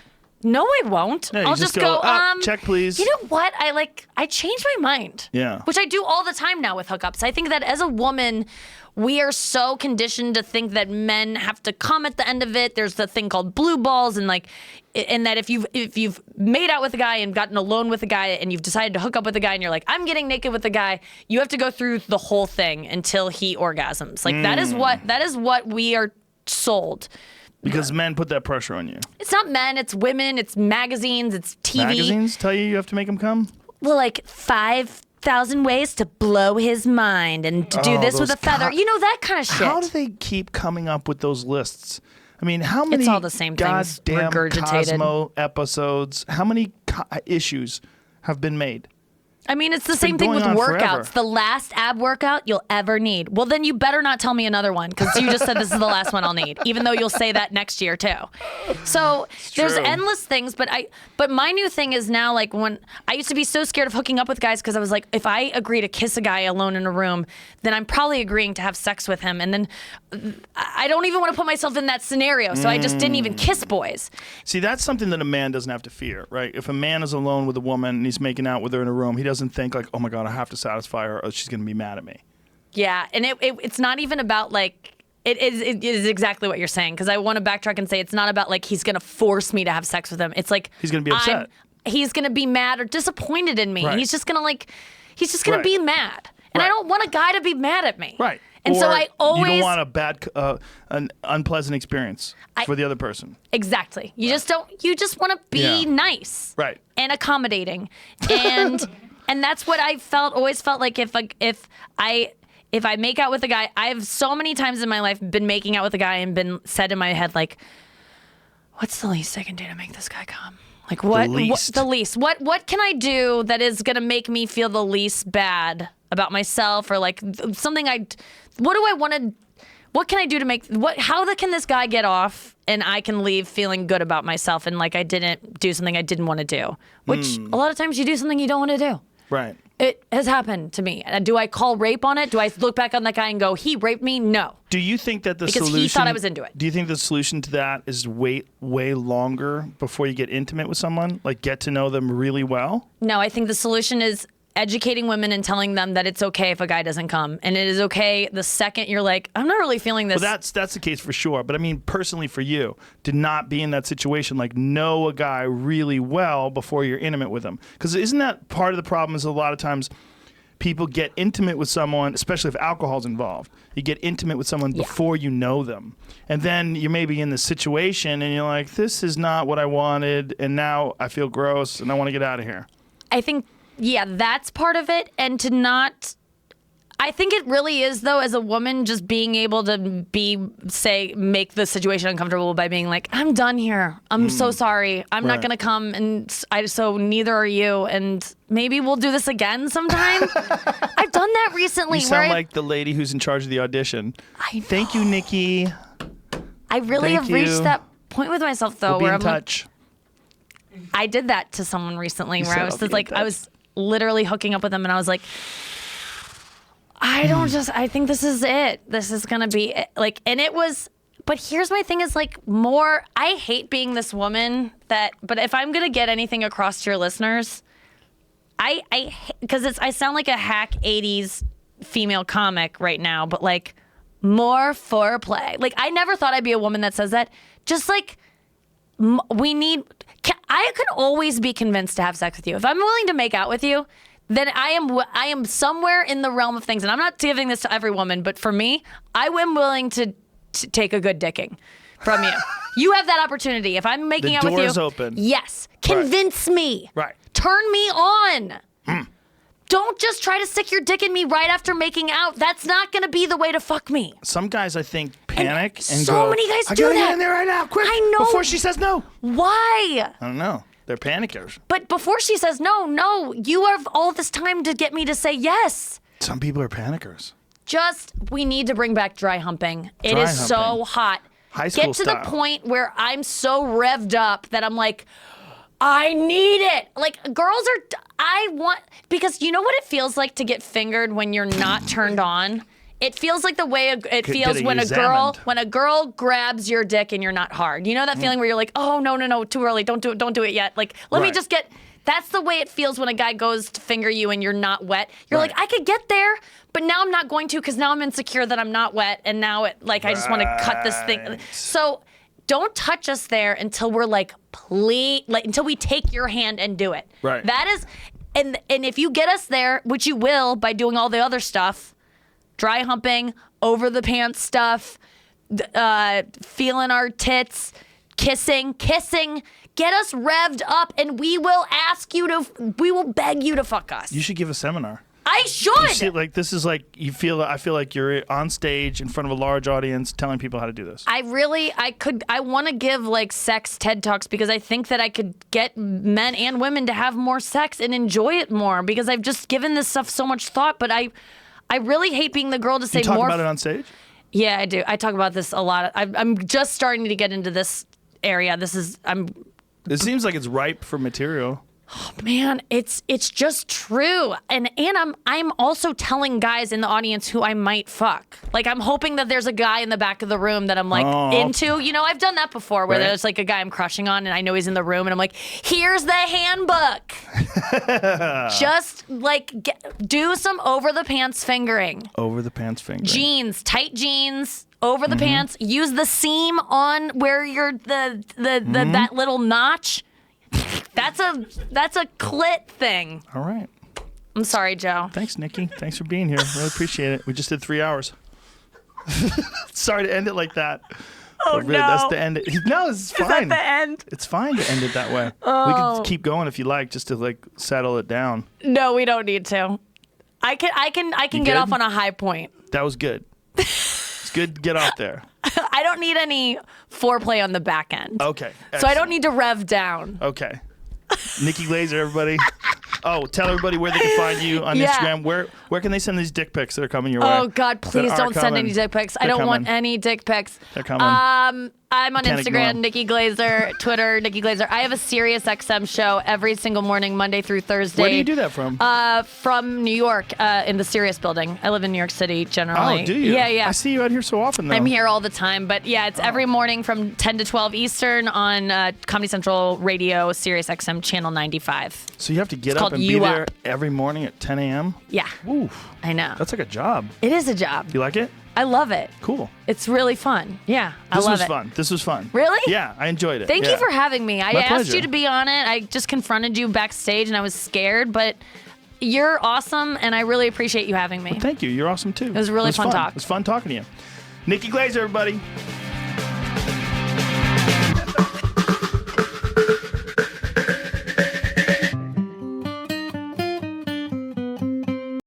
no, I won't. No, you I'll just just go, go, check, please. You know what? I changed my mind. Yeah. Which I do all the time now with hookups. I think that as a woman, we are so conditioned to think that men have to come at the end of it. There's the thing called blue balls, and that if you've made out with a guy and gotten alone with a guy and you've decided to hook up with a guy and you're like, I'm getting naked with a guy, you have to go through the whole thing until he orgasms. Like that is what we are sold. Because men put that pressure on you. It's not men, it's women, it's magazines, it's TV. Magazines tell you have to make them come? Well, like 5,000 ways to blow his mind and to do this with a feather. You know, that kind of shit. How do they keep coming up with those lists? I mean, how many It's all the same things goddamn regurgitated. Cosmo episodes, how many issues have been made? I mean, it's the been same thing going with on workouts. forever. The last ab workout you'll ever need. Well, then you better not tell me another one because you just said this is the last one I'll need, even though you'll say that next year too. So there's true. endless things, but my new thing is now, like, when I used to be so scared of hooking up with guys because I was like, if I agree to kiss a guy alone in a room, then I'm probably agreeing to have sex with him, and then I don't even want to put myself in that scenario, so I just didn't even kiss boys. See, that's something that a man doesn't have to fear, right? If a man is alone with a woman and he's making out with her in a room, he doesn't think like, oh my God, I have to satisfy her or she's going to be mad at me. Yeah, and it's not even about like it is exactly what you're saying, because I want to backtrack and say it's not about like he's gonna force me to have sex with him. It's like He's gonna be upset. He's gonna be mad or disappointed in me. Right. He's just gonna Right. be mad, and I Right. don't want a guy to be mad at me. Right. And or so I always you don't want a bad, an unpleasant experience for the other person. exactly. You just don't. You just want to be Yeah. nice, Right. and accommodating, and and that's what I always felt like if I make out with a guy, I've so many times in my life been making out with a guy and been said in my head like, what's the least I can do to make this guy come? Like what? The least. What can I do that is gonna make me feel the least bad about myself, or like something what do I want to? What can I do to make how can this guy get off and I can leave feeling good about myself and like I didn't do something I didn't want to do, which a lot of times you do something you don't want to do. Right. It has happened to me. Do I call rape on it? Do I look back on that guy and go, he raped me? No. Do you think that the Because solution? he thought I was into it. Do you think the solution to that is wait way longer before you get intimate with someone? Like get to know them really well? No, I think the solution is educating women and telling them that it's okay if a guy doesn't come. And it is okay the second you're like, I'm not really feeling this. Well, that's the case for sure. But I mean, personally for you, to not be in that situation, like know a guy really well before you're intimate with him. Because isn't that part of the problem is a lot of times people get intimate with someone, especially if alcohol's involved. You get intimate with someone before you know them. And then you may be in this situation and you're like, this is not what I wanted. And now I feel gross and I want to get out of here. I think, that's part of it. And to not, I think it really is, though, as a woman, just being able to make the situation uncomfortable by being like, I'm done here. I'm so sorry. I'm not going to come. And so neither are you. And maybe we'll do this again sometime. I've done that recently. You sound like the lady who's in charge of the audition. I know. Thank you, Nikki. I really Thank have reached you. that point with myself, though, We'll be where in I'm touch. like, I did that to someone recently where said, I was "I'll be just in like, touch." I was literally hooking up with them and I was like, I think this is it. This is going to be it. Like, and it was, but here's my thing is like I hate being this woman but if I'm going to get anything across to your listeners, because I sound like a hack 80s female comic right now, but like more foreplay. Like I never thought I'd be a woman that says that. Just like I could always be convinced to have sex with you. If I'm willing to make out with you, then I am somewhere in the realm of things. And I'm not giving this to every woman, but for me, I am willing to take a good dicking from you. You have that opportunity. If I'm making out with you, door's open. yes, convince me. Right. Turn me on. Don't just try to stick your dick in me right after making out. That's not going to be the way to fuck me. Some guys, I think, panic and so go, many guys I do gotta that. get in there right now, quick, I know. before she says no. Why? I don't know. They're panickers. But before she says no, you have all this time to get me to say yes. Some people are panickers. We need to bring back dry humping. It Dry is so humping. hot. High school Get to style. the point where I'm so revved up that I'm like, I need it. Like, because you know what it feels like to get fingered when you're not turned on? It feels like the way it feels when a girl grabs your dick and you're not hard. You know that feeling where you're like, oh, no, too early. Don't do it yet. Like, let me just get... That's the way it feels when a guy goes to finger you and you're not wet. You're like, I could get there, but now I'm not going to because now I'm insecure that I'm not wet, and now I just want to cut this thing. So don't touch us there until we're until we take your hand and do it. Right. That is, and if you get us there, which you will by doing all the other stuff, dry humping, over the pants stuff, feeling our tits, kissing. Get us revved up, and we will beg you to fuck us. You should give a seminar. I should. You see, I feel like you're on stage in front of a large audience telling people how to do this. I want to give sex TED Talks because I think that I could get men and women to have more sex and enjoy it more because I've just given this stuff so much thought, but I really hate being the girl to say more. You talk about it on stage? Yeah, I do. I talk about this a lot. I'm just starting to get into this area. It seems like it's ripe for material. Oh, man, it's just true. And I'm also telling guys in the audience who I might fuck. Like, I'm hoping that there's a guy in the back of the room that I'm into. You know, I've done that before where there's a guy I'm crushing on and I know he's in the room and I'm like, here's the handbook. Just do some over the pants fingering. Over the pants fingering. Jeans, tight jeans. Over the pants, use the seam on where you're that little notch. That's a clit thing. All right. I'm sorry, Joe. Thanks, Nikki. Thanks for being here. Really appreciate it. We just did 3 hours. Sorry to end it like that. Oh, really, no. That's the end. No, it's fine. Is that the end? It's fine to end it that way. Oh. We could keep going if you like, just to settle it down. No, we don't need to. I can get off on a high point. That was good. It's good to get out there. I don't need any foreplay on the back end. Okay. Excellent. So I don't need to rev down. Okay. Nikki Glaser, everybody. Oh, tell everybody where they can find you on Instagram. Where can they send these dick pics that are coming your way? Oh, God, please don't send any dick pics. I don't want any dick pics. They're coming. I'm on Can't ignore 'em. Instagram, Nikki Glaser, Twitter, Nikki Glaser. I have a SiriusXM show every single morning, Monday through Thursday. Where do you do that from? From New York, in the Sirius building. I live in New York City generally. Oh, do you? Yeah. I see you out here so often, though. I'm here all the time, but yeah, it's every morning from 10 to 12 Eastern on Comedy Central Radio, SiriusXM Channel 95. So you have to get It's up called and You be there Up. every morning at 10 a.m.? Yeah. Oof. I know. That's like a job. It is a job. You like it? I love it. Cool. It's really fun. Yeah, I This love was it. fun. This was fun. Really? Yeah, I enjoyed it. Thank you for having me. I My asked pleasure. you to be on it. I just confronted you backstage and I was scared, but you're awesome and I really appreciate you having me. Thank you. You're awesome too. It was a really fun talk. It was fun talking to you. Nikki Glaser, everybody.